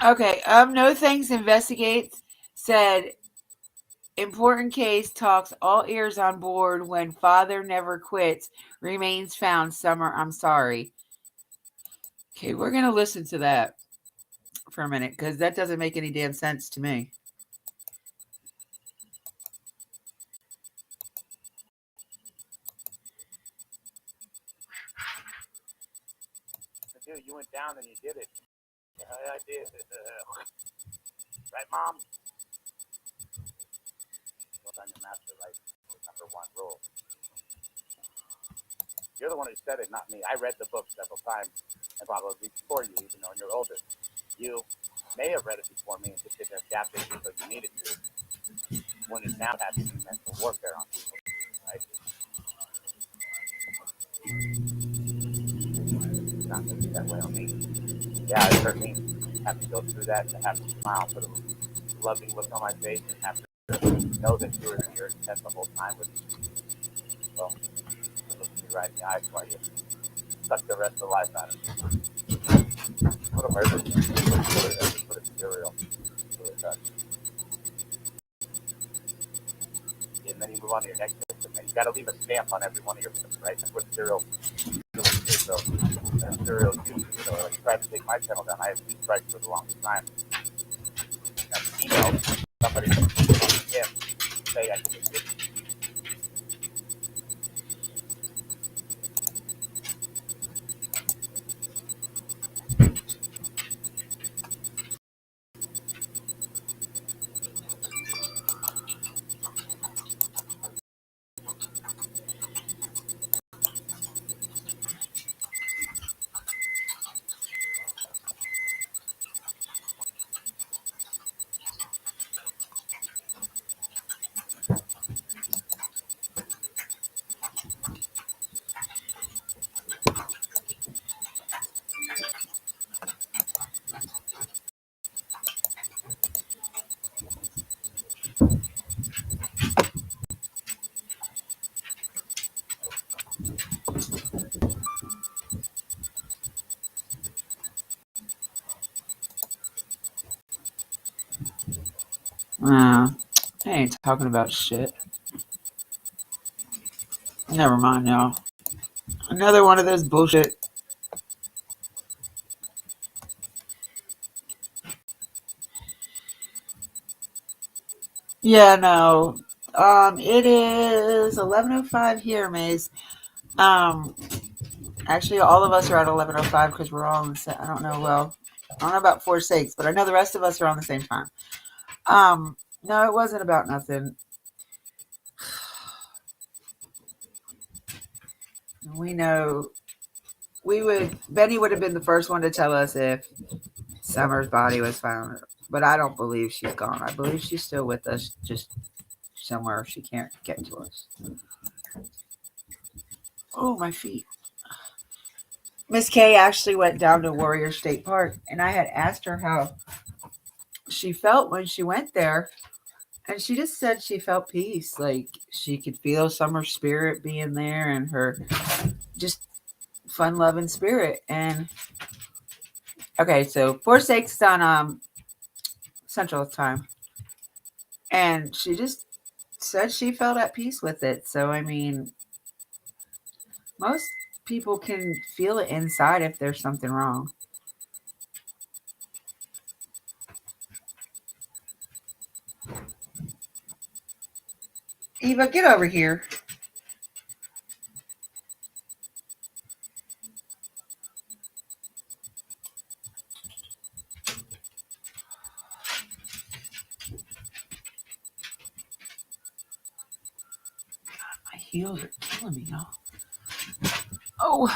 Okay, no thanks investigates said important case talks all ears on board when father never quits remains found Summer I'm sorry. Okay, we're gonna listen to that for a minute because that doesn't make any damn sense to me. Dude, you went down and you did it. I did. Right, Mom? Well done, your master life. Number one rule. You're the one who said it, not me. I read the book several times, and probably before you, even though you're older. You may have read it before me and just didn't adapt it because you needed to. When it's now having mental warfare on people, right? It's not going to be that way on me. Yeah, it hurt me. Have to go through that and have to smile, put a loving look on my face, and have to know that you were in your intent the whole time with me. So, look at me right in the eyes while you suck the rest of the life out of me. Put a murder. Put a cereal. Put a touch. And then you move on to your next victim. And you got to leave a stamp on every one of your victims, right? That's what cereal. So, cereal, like tried to take my channel down. I had 2 strikes for the longest time. Email somebody on him say I can get it. I ain't talking about shit. Never mind now. Another one of those bullshit. Yeah, no. It is 11:05 here, Maze. Actually, all of us are at 11:05 because we're all on the same. I don't know. Well, I don't know about 4-6, but I know the rest of us are on the same time. No, it wasn't about nothing. We know Benny would have been the first one to tell us if Summer's body was found, but I don't believe she's gone. I believe she's still with us, just somewhere she can't get to us. Oh, my feet. Miss K actually went down to Warrior State Park, and I had asked her how she felt when she went there, and she just said she felt peace. Like she could feel Summer's spirit being there and her just fun-loving spirit. And okay, so 4-6 is on Central Time, and she just said she felt at peace with it. So I mean, most people can feel it inside if there's something wrong. Eva, get over here. My heels are killing me, y'all. Oh.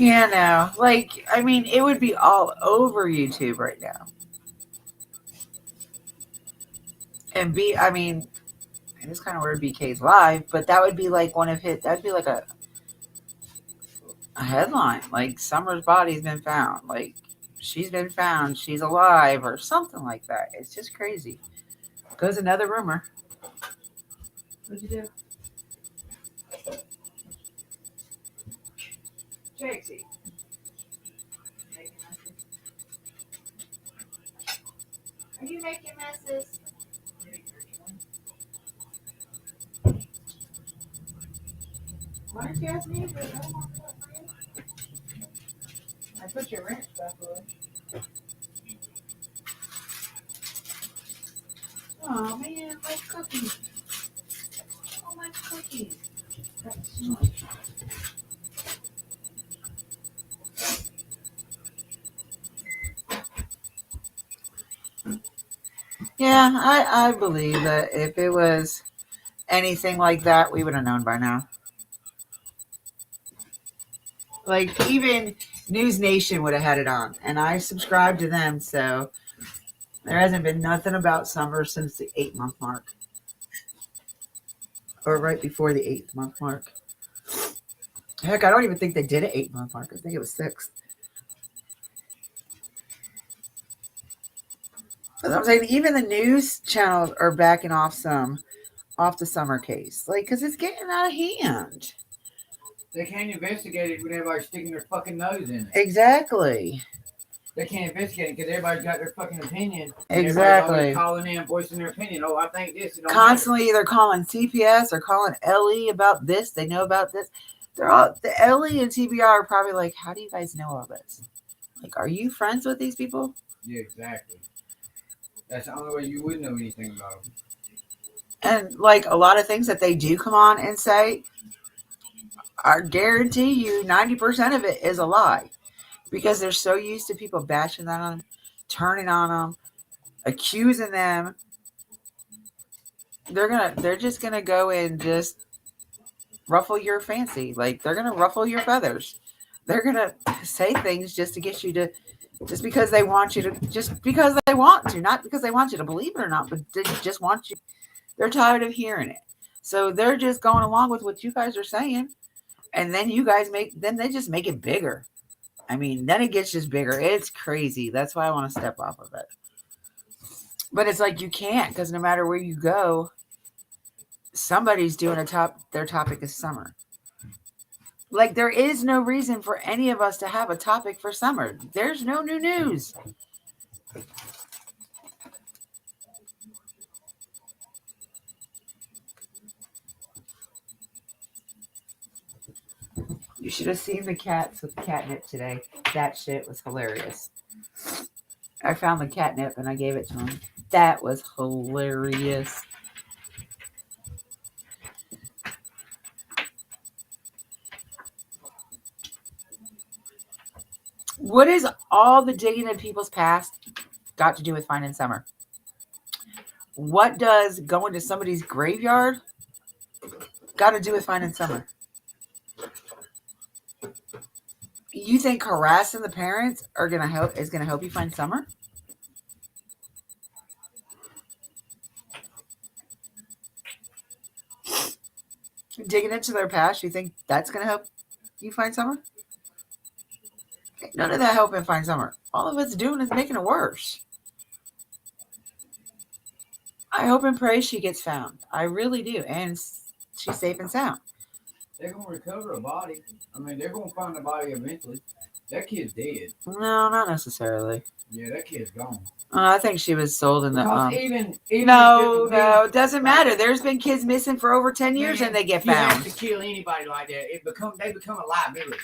Yeah, no. Like, I mean, it would be all over YouTube right now. And I mean, it's kind of weird BK's live, but that would be like that'd be like a headline. Like, Summer's body's been found. Like, she's been found. She's alive or something like that. It's just crazy. Goes another rumor. What'd you do? Trixie. Are you making messes? Why don't you ask me? I put your ranch back away. Oh man, my cookies. Oh, my cookies. That's so much. Yeah, I believe that if it was anything like that, we would have known by now. Like, even News Nation would have had it on, and I subscribe to them, so there hasn't been nothing about Summer since the 8-month mark. Or right before the 8th-month mark. Heck, I don't even think they did an 8-month mark. I think it was 6. But I'm saying even the news channels are backing off the Summer case. Like, because it's getting out of hand. They can't investigate it when everybody's sticking their fucking nose in it. Exactly. They can't investigate it because everybody's got their fucking opinion. Exactly. Calling in, voicing their opinion. Oh, I think this. It don't Constantly either calling CPS or calling LE about this. They know about this. They're all, the LE and TBR are probably like, how do you guys know all this? Like, are you friends with these people? Yeah, exactly. That's the only way you would know anything about them. And like a lot of things that they do come on and say, I guarantee you 90% of it is a lie. Because they're so used to people bashing on them, turning on them, accusing them. They're just gonna go and just ruffle your fancy. Like, they're gonna ruffle your feathers. They're gonna say things just to get you to, just because they want you to, just because they want to, not because they want you to believe it or not, but they just want you. They're tired of hearing it. So they're just going along with what you guys are saying. And then then they just make it bigger. I mean, then it gets just bigger. It's crazy. That's why I want to step off of it. But it's like you can't, because no matter where you go, somebody's doing their topic is Summer. Like, there is no reason for any of us to have a topic for Summer. There's no new news. You should have seen the cats with catnip today. That shit was hilarious. I found the catnip and I gave it to him. That was hilarious. What is all the digging in people's past got to do with finding Summer? What does going to somebody's graveyard got to do with finding Summer? You think harassing the parents is gonna help you find Summer? Digging into their past, you think that's gonna help you find Summer? None of that helping find Summer. All of it's doing is making it worse. I hope and pray she gets found. I really do, and she's safe and sound. They're gonna recover a body. I mean, they're gonna find the body eventually. That kid's dead. No, not necessarily. Yeah, that kid's gone. I think she was sold in the. Even No, it doesn't matter. There's been kids missing for over 10 years, and they get You found. have to kill anybody like that. They become a liability.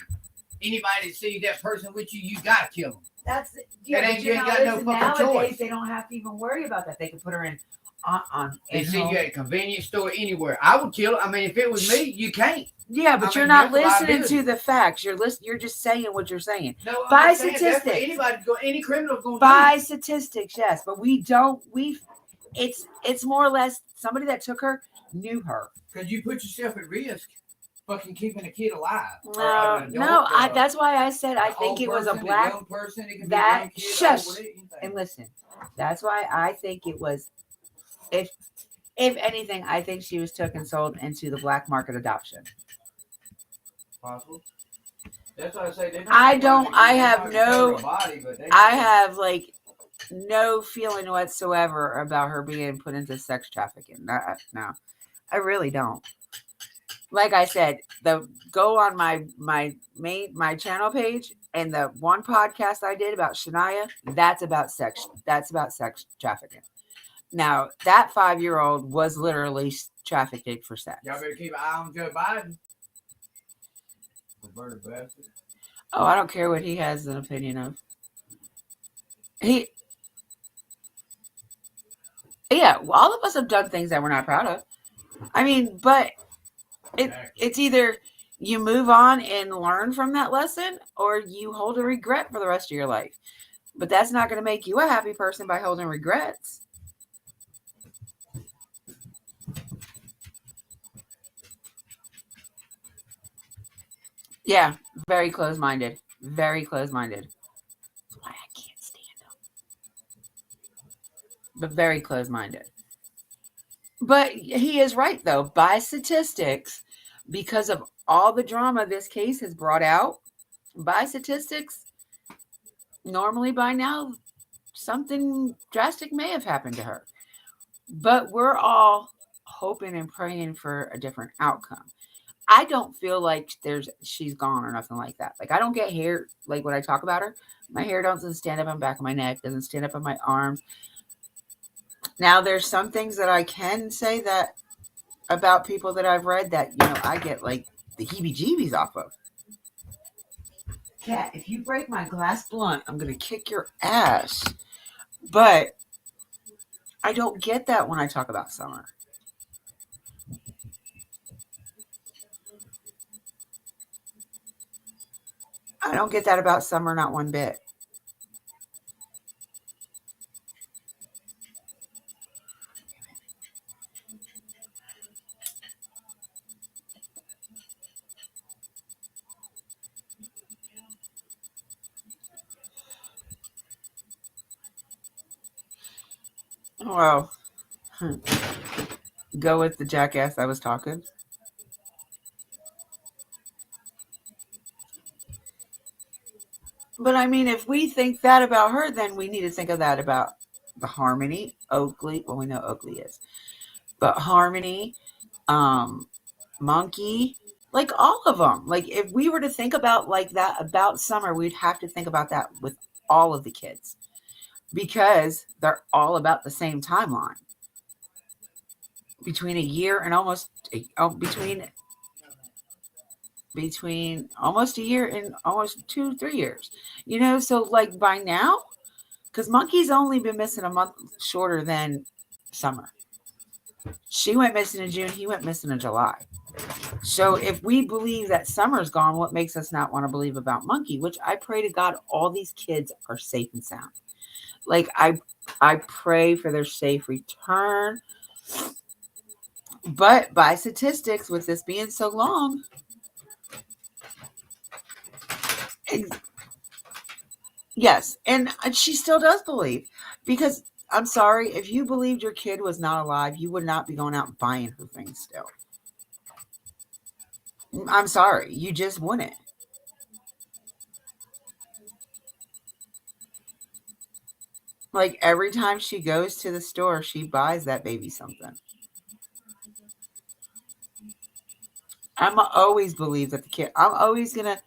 Anybody that sees that person with you, you gotta kill them. That's you ain't got no fucking choice. They don't have to even worry about that. They can put her in on. They see you at a convenience store anywhere. I would kill her. I mean, if it was me, you can't. Yeah, but you're not listening to the facts. You're just saying what you're saying. No, by statistics. Any criminal's going to by statistics, yes, but it's more or less somebody that took her knew her. Because you put yourself at risk. fucking keeping a kid alive. That's why I said I think it was a black young person. It can that be a young kid, shush. anything. And listen, that's why I think it was. If anything, I think she was taken sold into the black market adoption. Possible. That's why I say I have like no feeling whatsoever about her being put into sex trafficking. No, I really don't. Like I said, go on my channel page, and the one podcast I did about Shania, that's about sex trafficking. Now that 5-year-old was literally trafficked for sex. Y'all better keep an eye on Joe Biden. Oh, I don't care what he has an opinion of. All of us have done things that we're not proud of. I mean, but it's either you move on and learn from that lesson, or you hold a regret for the rest of your life. But that's not going to make you a happy person by holding regrets. Yeah, very close-minded. Very close-minded. That's why I can't stand him. But very close-minded. But he is right, though. By statistics, because of all the drama this case has brought out, by statistics, normally by now, something drastic may have happened to her. But we're all hoping and praying for a different outcome. I don't feel like she's gone or nothing like that. Like, I don't get hair, like when I talk about her, my hair doesn't stand up on the back of my neck, doesn't stand up on my arms. Now, there's some things that I can say that about people that I've read that, I get like the heebie-jeebies off of. Cat, if you break my glass blunt, I'm going to kick your ass. But I don't get that when I talk about Summer. I don't get that about Summer, not one bit. Well, go with the jackass I was talking. But I mean, if we think that about her, then we need to think of that about the Harmony, Oakley. Well, we know Oakley is. But Harmony, Monkey, like all of them. Like, if we were to think about like that about Summer, we'd have to think about that with all of the kids. Because they're all about the same timeline. Between a year and between almost a year and almost 2-3 years. So like by now, because Monkey's only been missing a month shorter than Summer. She went missing in June, he went missing in July. So if we believe that Summer's gone, what makes us not want to believe about Monkey? Which I pray to God all these kids are safe and sound. Like, I pray for their safe return. But by statistics, with this being so long, yes, and she still does believe. Because, I'm sorry, if you believed your kid was not alive, you would not be going out and buying her things still. I'm sorry, you just wouldn't. Like, every time she goes to the store, she buys that baby something. I'm always believe that I'm always going to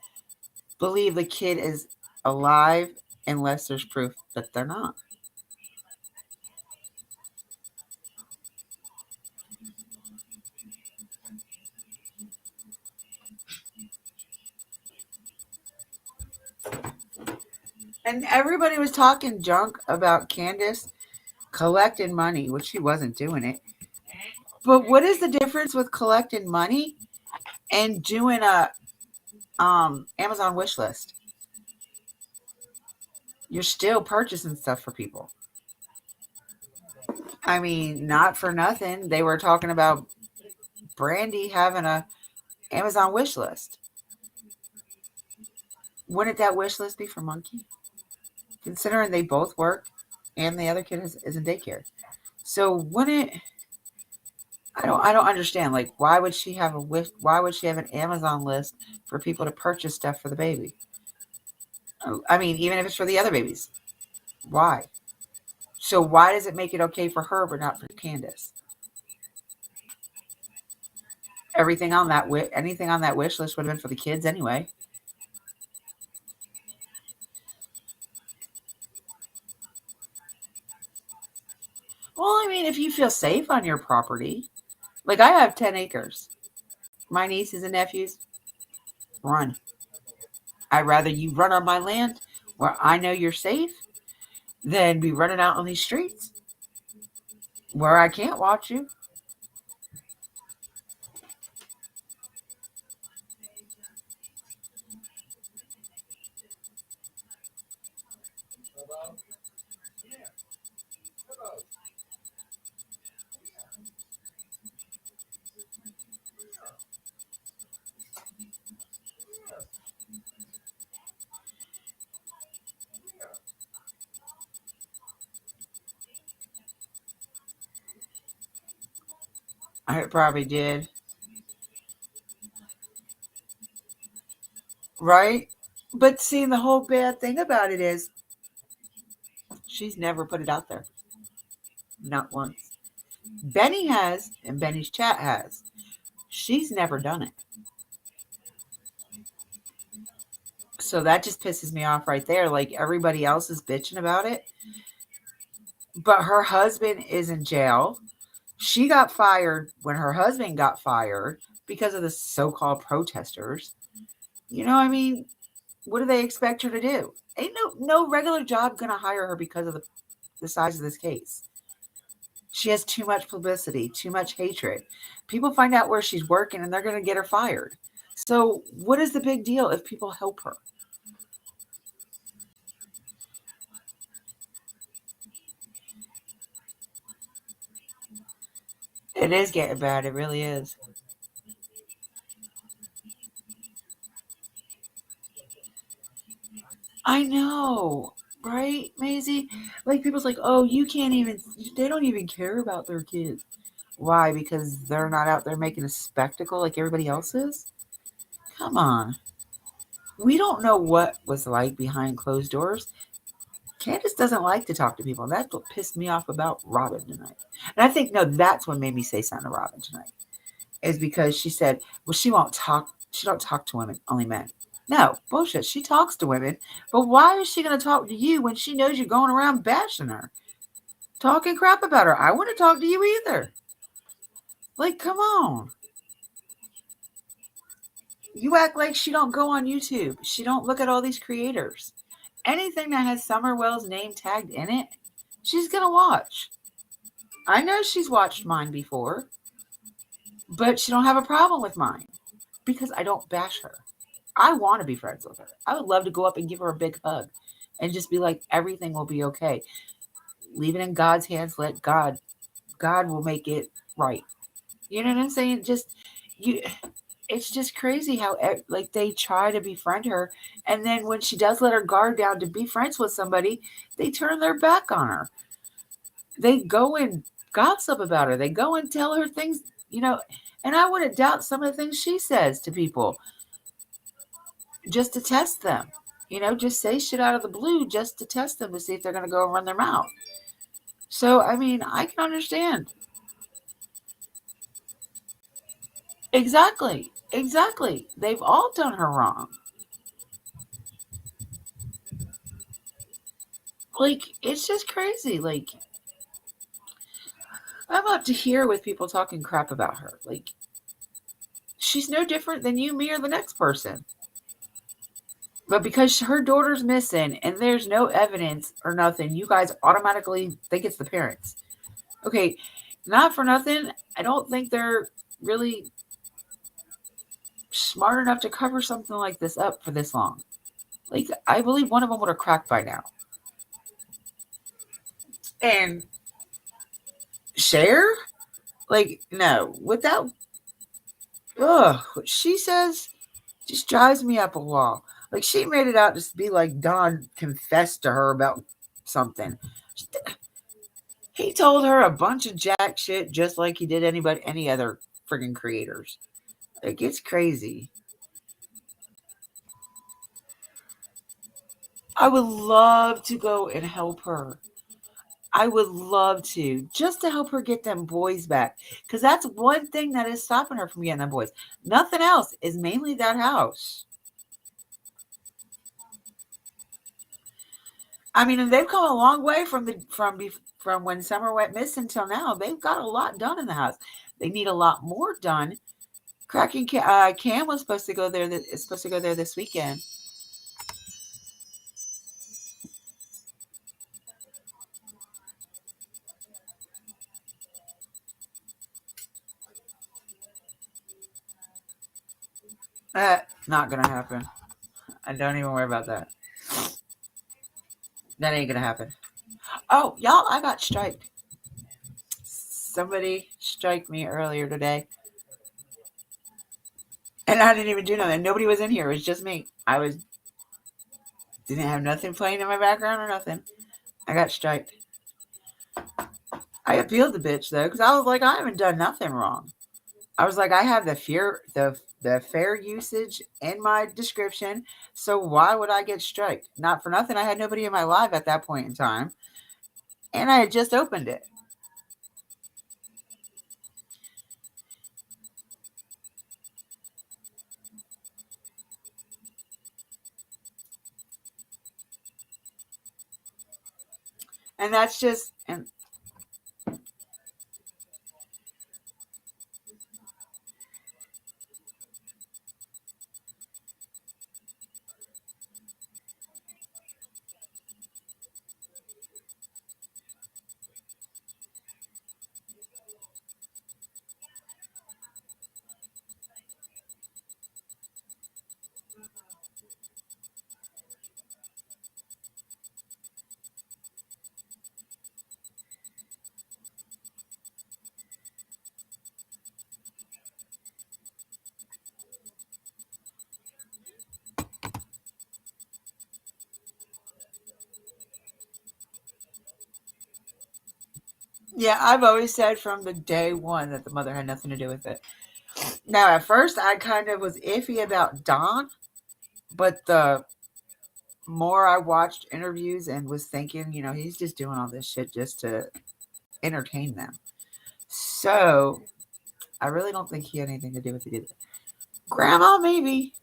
believe the kid is alive unless there's proof that they're not. And everybody was talking junk about Candace collecting money, which she wasn't doing it. But what is the difference with collecting money and doing a Amazon wish list? You're still purchasing stuff for people. I mean, not for nothing. They were talking about Brandy having a Amazon wish list. Wouldn't that wish list be for Monkey? Considering they both work and the other kid is in daycare. So wouldn't I don't understand. Like, why would she have a wish? Why would she have an Amazon list for people to purchase stuff for the baby? I mean, even if it's for the other babies, why? So why does it make it okay for her but not for Candace? Anything on that wish list would have been for the kids anyway. Well, I mean, if you feel safe on your property, like I have 10 acres. My nieces and nephews run. I'd rather you run on my land where I know you're safe than be running out on these streets where I can't watch you. I probably did. Right? But see, the whole bad thing about it is she's never put it out there. Not once. Benny has, and Benny's chat has. She's never done it. So that just pisses me off right there. Like, everybody else is bitching about it. But her husband is in jail. She got fired when her husband got fired because of the so-called protesters. You know, I mean, what do they expect her to do? Ain't no regular job gonna hire her because of the size of this case. She has too much publicity, too much hatred. People find out where she's working and they're gonna get her fired. So what is the big deal if people help her? It is getting bad. It really is. I know, right, Maisie? Like, people's like, oh, they don't even care about their kids. Why? Because they're not out there making a spectacle like everybody else is? Come on. We don't know what was like behind closed doors. Candace doesn't like to talk to people. And that's what pissed me off about Robin tonight. And I think, no, that's what made me say something to Robin tonight. Is because she said, well, she don't talk to women, only men. No, bullshit. She talks to women. But why is she going to talk to you when she knows you're going around bashing her? Talking crap about her. I wouldn't talk to you either. Like, come on. You act like she don't go on YouTube. She don't look at all these creators. Anything that has Summerwell's name tagged in it, she's going to watch. I know she's watched mine before, but she don't have a problem with mine because I don't bash her. I want to be friends with her. I would love to go up and give her a big hug and just be like, everything will be okay. Leave it in God's hands. Let God will make it right. You know what I'm saying? It's just crazy how like they try to befriend her, and then when she does let her guard down to be friends with somebody, they turn their back on her. They go and gossip about her. They go and tell her things, and I wouldn't doubt some of the things she says to people just to test them. Just say shit out of the blue just to test them to see if they're going to go and run their mouth. So, I mean, I can understand. Exactly. They've all done her wrong. Like, it's just crazy. Like, I'm up to here with people talking crap about her. Like, she's no different than you, me, or the next person. But because her daughter's missing and there's no evidence or nothing, you guys automatically think it's the parents. Okay, not for nothing. I don't think they're really smart enough to cover something like this up for this long. Like, I believe one of them would have cracked by now. And share? Like, no. Without Ugh, what she says just drives me up a wall. Like, she made it out to be like Don confessed to her about something. He told her a bunch of jack shit just like he did any other friggin' creators. Like, it's crazy. I would love to go and help her. I would love to, just to help her get them boys back. Because that's one thing that is stopping her from getting them boys. Nothing else. Is mainly that house. I mean, and they've come a long way from when Summer went missing until now. They've got a lot done in the house. They need a lot more done. Cracking Cam was supposed to go there. Is supposed to go there this weekend. Not gonna happen. I don't even worry about that. That ain't gonna happen. Oh, y'all, I got striked. Somebody striked me earlier today. And I didn't even do nothing. Nobody was in here. It was just me. Didn't have nothing playing in my background or nothing. I got striked. I appealed the bitch though, because I was like, I haven't done nothing wrong. I was like, I have the fair usage in my description, so why would I get striked? Not for nothing. I had nobody in my live at that point in time, and I had just opened it. And that's just, and yeah, I've always said from the day one that the mother had nothing to do with it. Now, at first, I kind of was iffy about Don, but the more I watched interviews and was thinking, he's just doing all this shit just to entertain them. So I really don't think he had anything to do with it either. Grandma, maybe,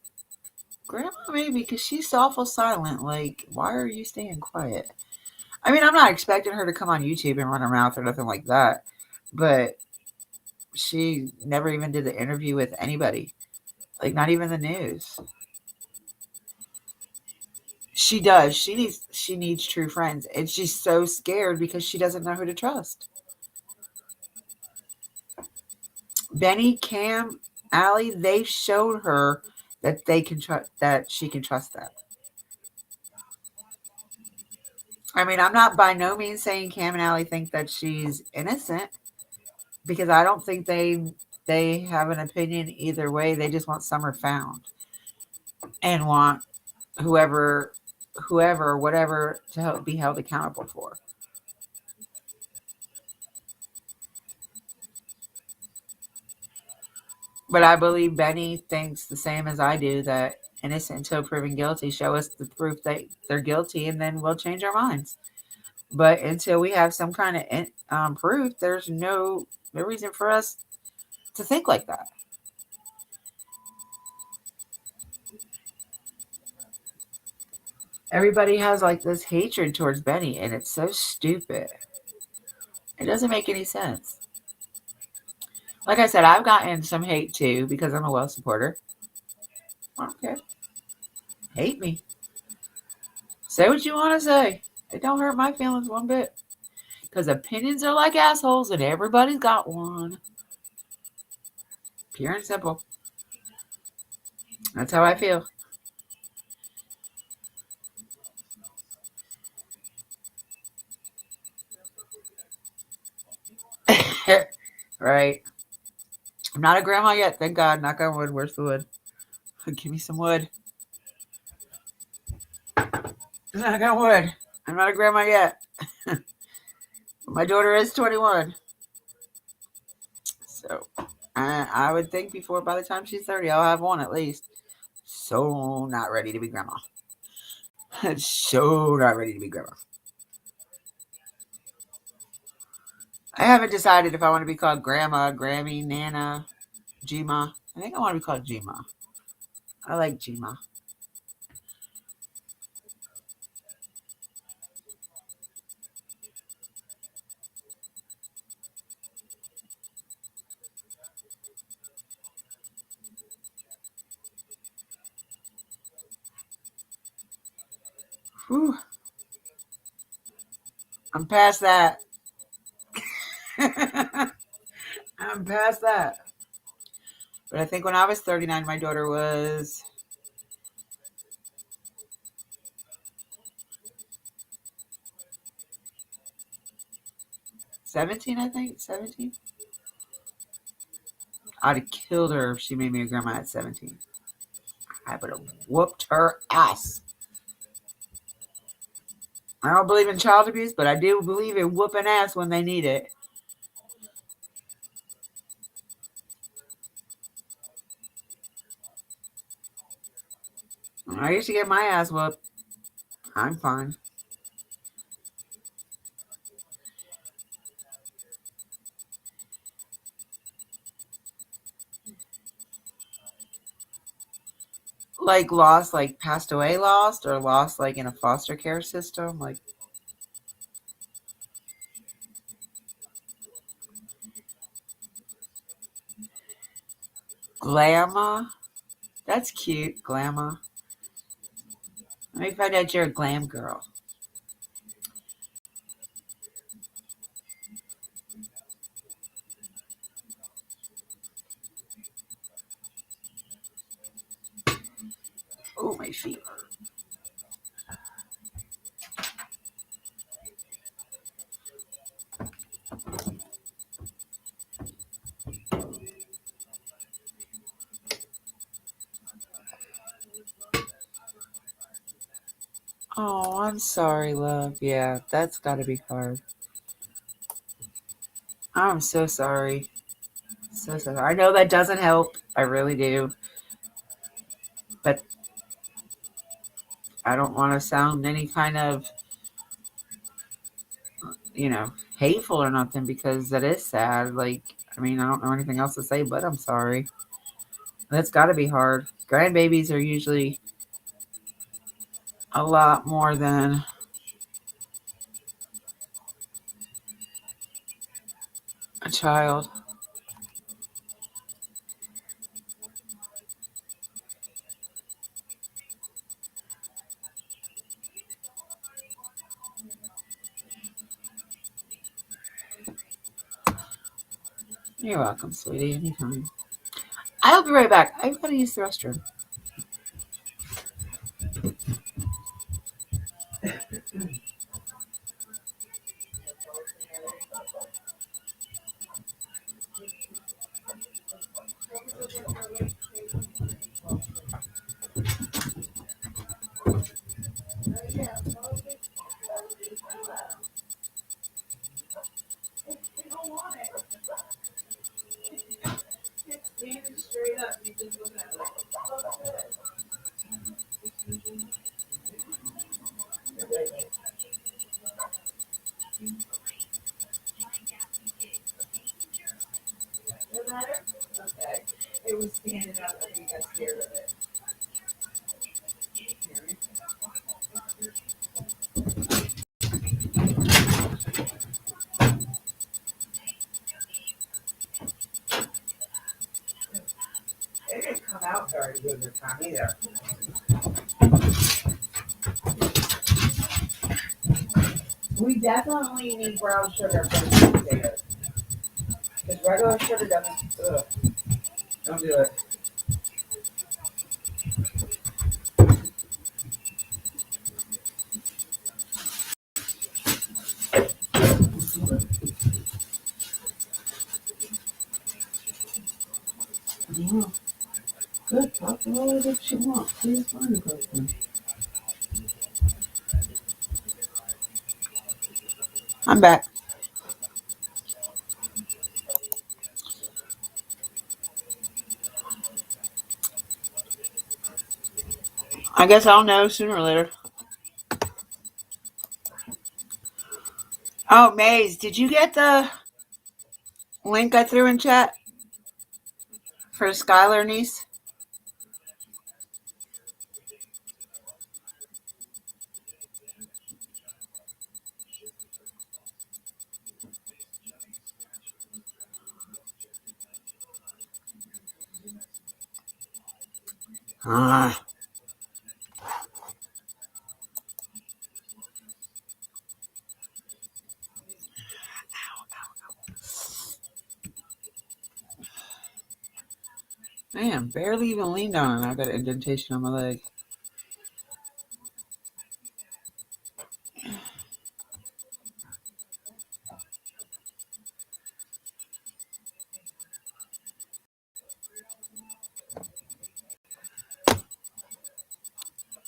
because she's awful silent. Like, why are you staying quiet? I mean, I'm not expecting her to come on YouTube and run her mouth or nothing like that, but she never even did the interview with anybody, like not even the news. She does. She needs true friends, and she's so scared because she doesn't know who to trust. Benny, Cam, Allie, they showed her that they can that she can trust them. I mean, I'm not by no means saying Cam and Allie think that she's innocent, because I don't think they have an opinion either way. They just want Summer found and want whoever, whatever to be held accountable for. But I believe Benny thinks the same as I do, that innocent until proven guilty. Show us the proof that they're guilty, and then we'll change our minds. But until we have some kind of proof, there's no reason for us to think like that. Everybody has like this hatred towards Benny, and it's so stupid. It doesn't make any sense. Like I said, I've gotten some hate too because I'm a Well supporter. I don't care. Hate me. Say what you want to say. It don't hurt my feelings one bit. Because opinions are like assholes, and everybody's got one. Pure and simple. That's how I feel. Right. I'm not a grandma yet, thank God. Knock on wood. Where's the wood? Give me some wood. Knock on wood. I'm not a grandma yet. My daughter is 21. So I would think before, by the time she's 30, I'll have one at least. So not ready to be grandma. So not ready to be grandma. I haven't decided if I want to be called grandma, Grammy, Nana, Gma. I think I want to be called Gma. I like Gma. Whew. I'm past that. I'm past that. But I think when I was 39, my daughter was 17, I think. 17. I'd have killed her if she made me a grandma at 17. I would have whooped her ass. I don't believe in child abuse, but I do believe in whooping ass when they need it. I used to get my ass whooped. I'm fine. Like lost, like passed away lost, or lost like in a foster care system, like Glamma. That's cute, Glamma. Let me find out you're a glam girl. Oh, my feet. Oh, I'm sorry, love. Yeah, that's got to be hard. I'm so sorry. So sorry. I know that doesn't help. I really do. But I don't want to sound any kind of, hateful or nothing, because that is sad. Like, I mean, I don't know anything else to say, but I'm sorry. That's got to be hard. Grandbabies are usually a lot more than a child. You're welcome, sweetie. Anytime. I'll be right back. I've got to use the restroom. Okay. It was standing up. I think I got scared of it. It didn't come out very good this time either. We definitely need brown sugar for the sweet potatoes. Because regular sugar doesn't. Ugh. Don't do it. Yeah. Good. Talk to her if you want. Please find a person. I'm back. I guess I'll know sooner or later. Oh, Maze, did you get the link I threw in chat for Skylar niece? Ah. Man, barely even leaned on it. I got an indentation on my leg.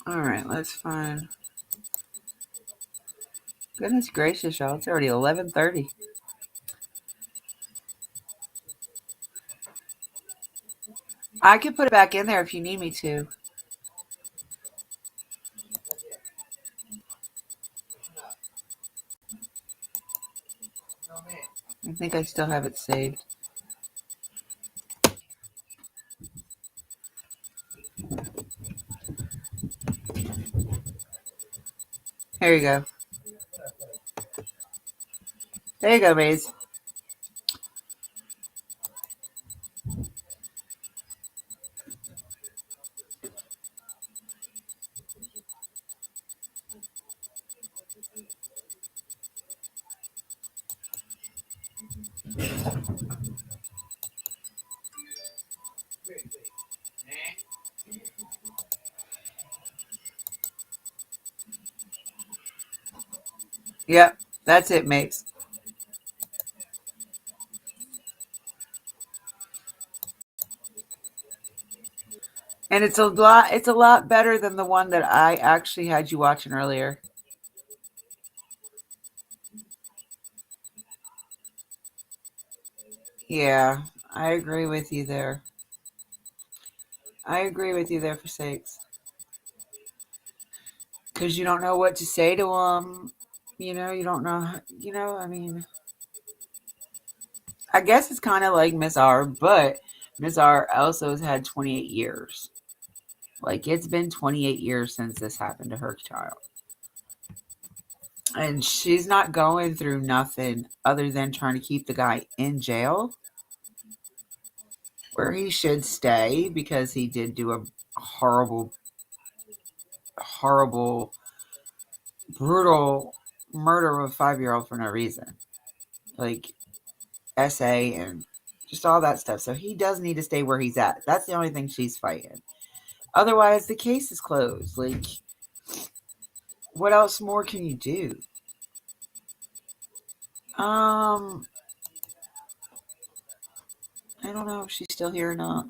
All right, let's find. Goodness gracious, y'all! It's already 11:30. I can put it back in there if you need me to. I think I still have it saved. Here you go. There you go, Maze. Yep, that's it, Maze. And it's a lot better than the one that I actually had you watching earlier. Yeah, I agree with you there. I agree with you there for sakes. Because you don't know what to say to them. You don't know. I mean, I guess it's kind of like Miss R, but Miss R also has had 28 years. Like, it's been 28 years since this happened to her child. And she's not going through nothing other than trying to keep the guy in jail, where he should stay, because he did do a horrible, brutal murder of a 5-year-old for no reason. Like, SA and just all that stuff. So he does need to stay where he's at. That's the only thing she's fighting. Otherwise, the case is closed. Like, what else more can you do? I don't know if she's still here or not.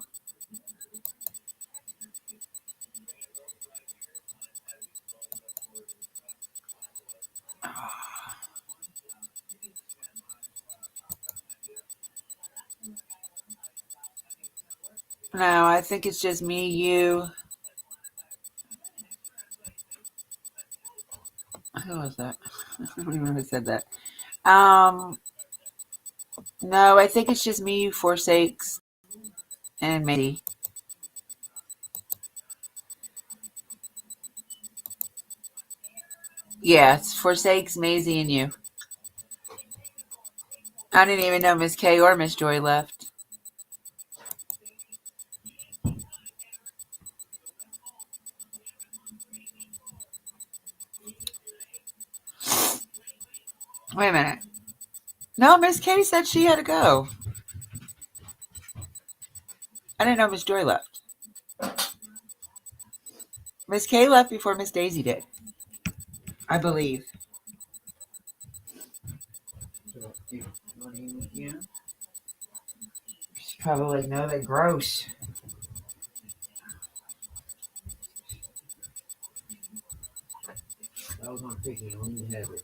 No, I think it's just me, you. Who was that? I don't even know who said that. No, I think it's just me, you, Forsakes, and Maisie. Yeah, it's Forsakes, Maisie, and you. I didn't even know Miss K or Miss Joy left. Wait a minute. No, Miss K said she had to go. I didn't know Miss Joy left. Miss K left before Miss Daisy did, I believe. Probably like, no, they're gross. I was on picking on you have it.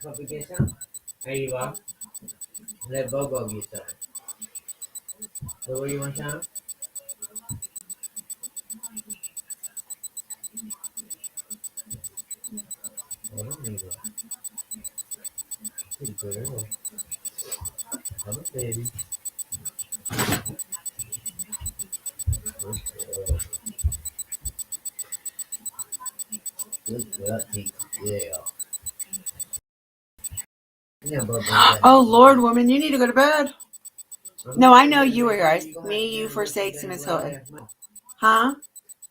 Puppy get some? There you are. Let Bobo get some. Bobo, you want some? I don't need one. Pretty good early. I'm a baby. Good teeth. Yeah. Yeah, Bobo. Oh, Lord, woman, you need to go to bed. No, I know you were guys. Me, you, forsakes, and Miss Hilton. Huh?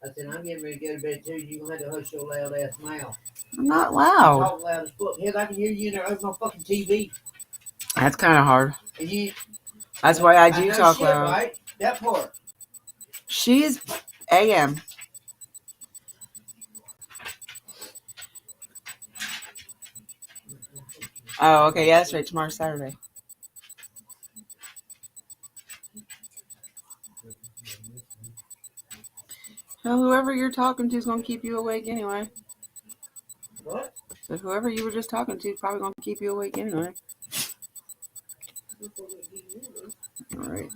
I said, I'm getting ready to go to bed too. You're going to have to hush your loud ass mouth. I'm not loud. Talk loud as fuck. Hell, I can hear you in there over my fucking TV. That's kind of hard. And you, That's why I do know talk shit, loud. Right? That part. She's AM. Oh, okay. Yeah, that's right. Tomorrow's Saturday. Well, whoever you're talking to is going to keep you awake anyway. What? So whoever you were just talking to is probably going to keep you awake anyway. All right.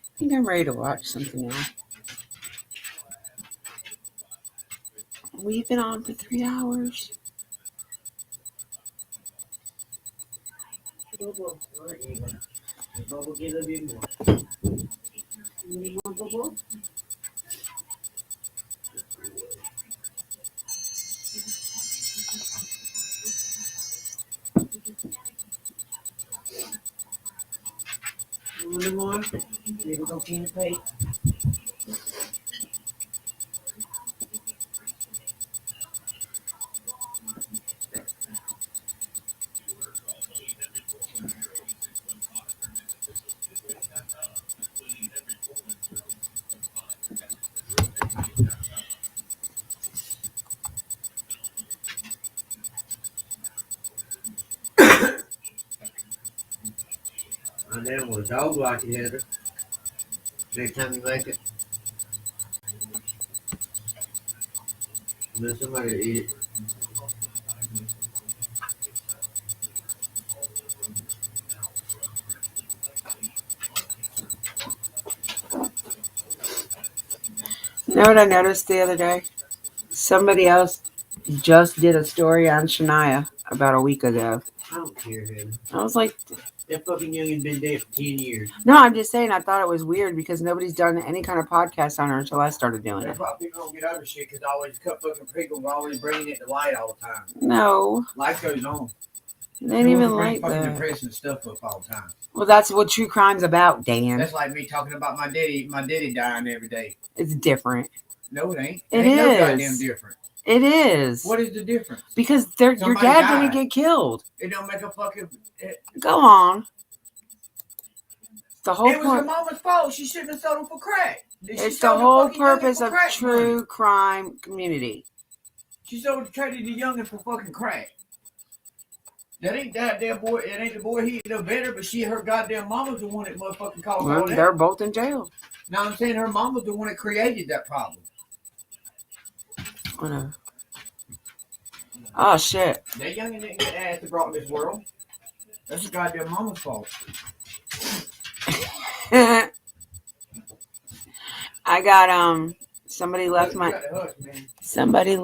I think I'm ready to watch something now. We've been on for 3 hours. Bobo, Bobo, get a little bit more. You need more, Bobo? You want more? Maybe go clean the plate. I never want a dog like it, Heather. Next time you make it, let somebody eat it. You know what I noticed the other day? Somebody else just did a story on Shania about a week ago. I don't care, Heather. I was like, That fucking youngin' been dead for 10 years. no, I'm just saying I thought it was weird because nobody's done any kind of podcast on her until I started doing That's it. why people don't get over shit because I always cut fucking people are always bringing it to light all the time. No, Life goes on. they ain't even like fucking that. depressing stuff up all the time. Well, that's what true crime's about, Dan. That's like me talking about my daddy dying every day. It's different. No, it ain't. It ain't no is. goddamn different. It is. What is the difference? Because your Somebody dad died. didn't get killed. It don't make a fucking. Go on. The whole It was her mama's fault. She shouldn't have sold him for crack. It's the whole purpose of true crime community. She traded the youngin for fucking crack. That ain't that damn boy. It ain't the boy. He no better, but her goddamn mama's the one that motherfucking caused all that. They're both in jail. Now I'm saying her mama's the one that created that problem. Whatever. Oh shit. That youngin didn't get ass that brought in this world. That's the goddamn mama's fault. I got somebody left my somebody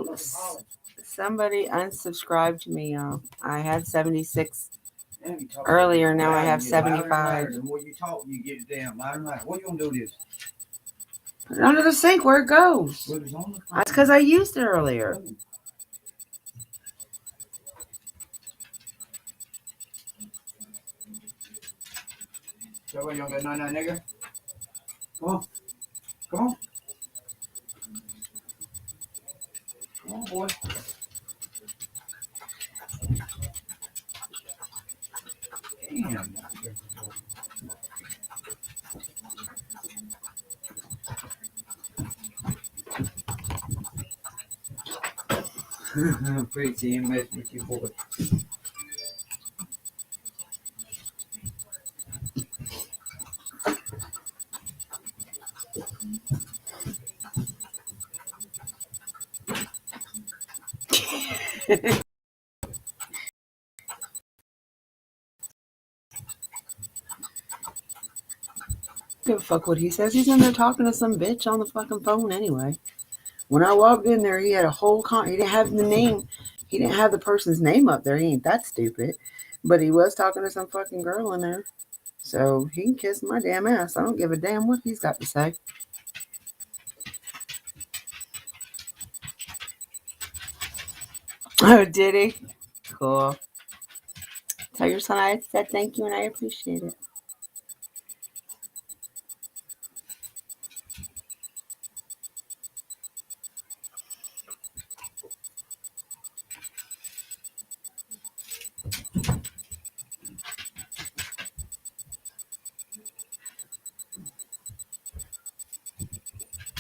unsubscribed to me, y'all. I had 76 earlier, now I have 75. The more you talk, you get it down. Louder and louder. What you gonna do this? Put it under the sink where it goes. That's because I used it earlier. So what, you don't got none, nigga? Come on. Come on. Come on, boy. Damn. Pretty much what you bought. Give a fuck what he says. He's in there talking to some bitch on the fucking phone anyway. When I walked in there, he had a whole he didn't have the name. He didn't have the person's name up there. He ain't that stupid. But he was talking to some fucking girl in there. So he can kiss my damn ass. I don't give a damn what he's got to say. Oh, did he? Cool. Tell your son I said thank you and I appreciate it.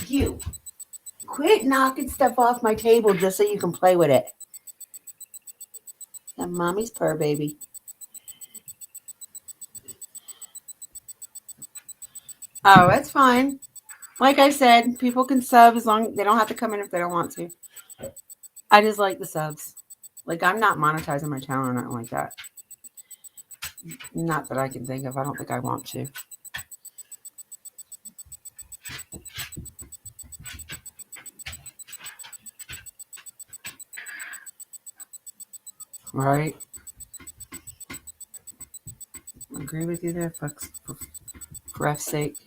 You quit knocking stuff off my table just so you can play with it. And mommy's purr, baby. Oh, that's fine. Like I said, people can sub as long as they don't have to come in if they don't want to. I just like the subs. Like, I'm not monetizing my channel or nothing like that. Not that I can think of. I don't think I want to. Right? I agree with you there, folks. For F's sake.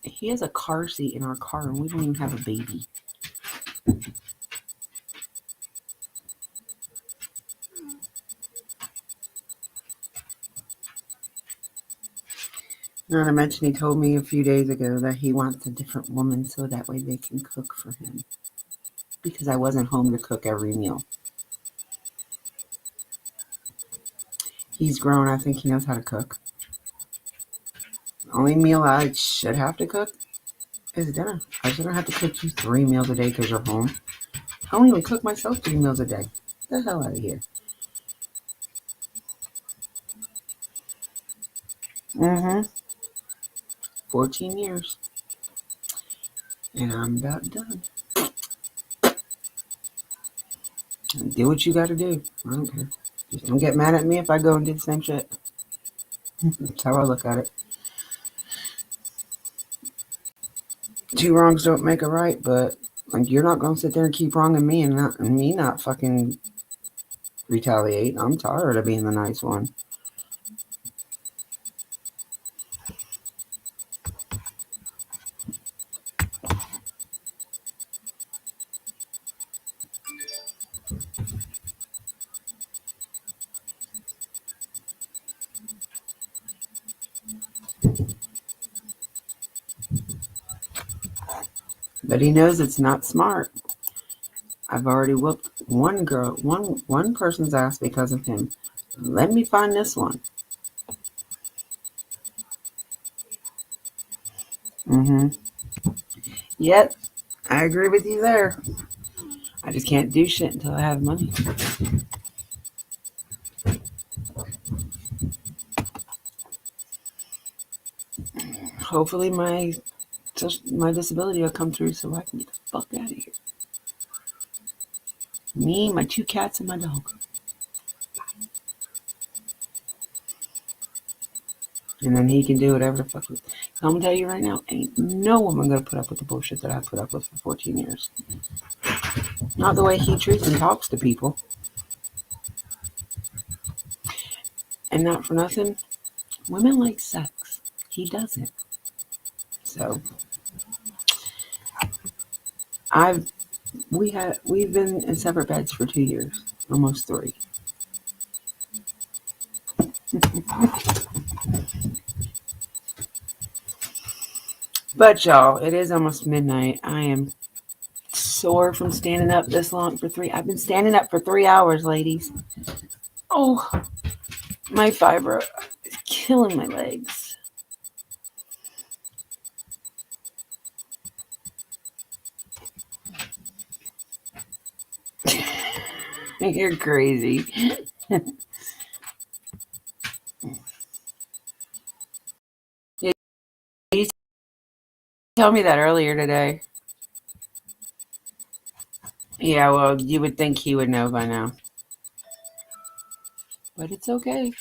He has a car seat in our car and we don't even have a baby. Not to mention he told me a few days ago that he wants a different woman so that way they can cook for him. Because I wasn't home to cook every meal. He's grown. I think he knows how to cook. The only meal I should have to cook is dinner. I shouldn't have to cook you 3 meals a day because you're home. I don't even cook myself 3 meals a day. Get the hell out of here. 14 years. And I'm about done. Do what you gotta do. I don't care. Just don't get mad at me if I go and do the same shit. That's how I look at it. 2 wrongs don't make a right, but like, you're not gonna sit there and keep wronging me and not fucking retaliate. I'm tired of being the nice one. But he knows it's not smart. I've already whooped one person's ass because of him. Let me find this one. Yep, I agree with you there. I just can't do shit until I have money. Hopefully my disability will come through so I can get the fuck out of here. Me, my 2 cats, and my dog. And then he can do whatever the fuck. I'm gonna tell you right now, ain't no woman gonna put up with the bullshit that I put up with for 14 years. Not the way he treats and talks to people. And not for nothing, women like sex. He doesn't. So, We've been in separate beds for 2 years, almost 3. But y'all, it is almost midnight. I am sore from standing up this long for 3. I've been standing up for 3 hours, ladies. Oh, my fibro is killing my legs. You're crazy. You told me that earlier today. Yeah, well, you would think he would know by now. But it's okay.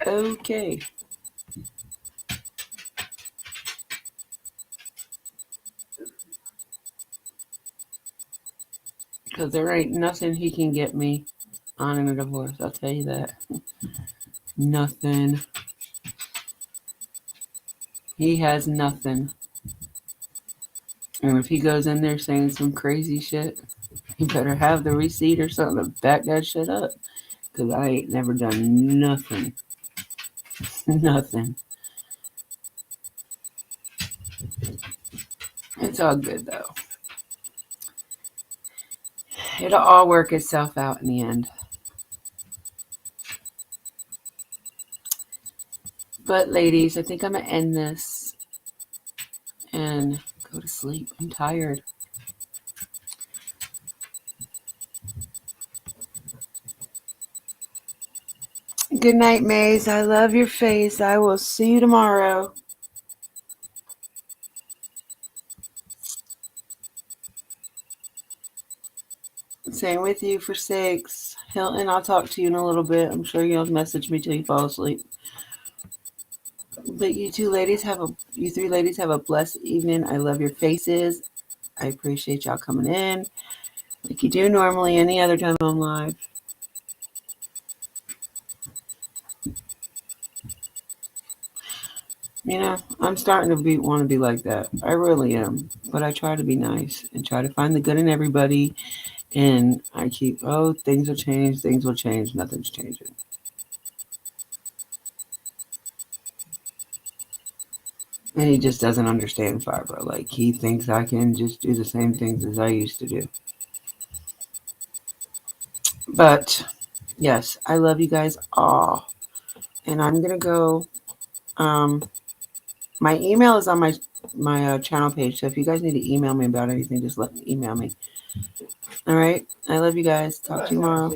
Okay. Because there ain't nothing he can get me on in a divorce. I'll tell you that. Nothing. He has nothing. And if he goes in there saying some crazy shit, he better have the receipt or something to back that shit up. Because I ain't never done nothing. Nothing. It's all good, though. It'll all work itself out in the end. But, ladies, I think I'm going to end this and go to sleep. I'm tired. Good night, Maze. I love your face. I will see you tomorrow. Same with you for 6. Hilton, I'll talk to you in a little bit. I'm sure you'll message me till you fall asleep. But you 3 ladies have a blessed evening. I love your faces. I appreciate y'all coming in like you do normally any other time I'm live. You know, I'm starting to want to be like that. I really am. But I try to be nice and try to find the good in everybody. And I keep, things will change. Nothing's changing. And he just doesn't understand fibro. Like, he thinks I can just do the same things as I used to do. But, yes, I love you guys all. And I'm going to go. My email is on my channel page. So if you guys need to email me about anything, just email me. All right? I love you guys. Talk to you tomorrow.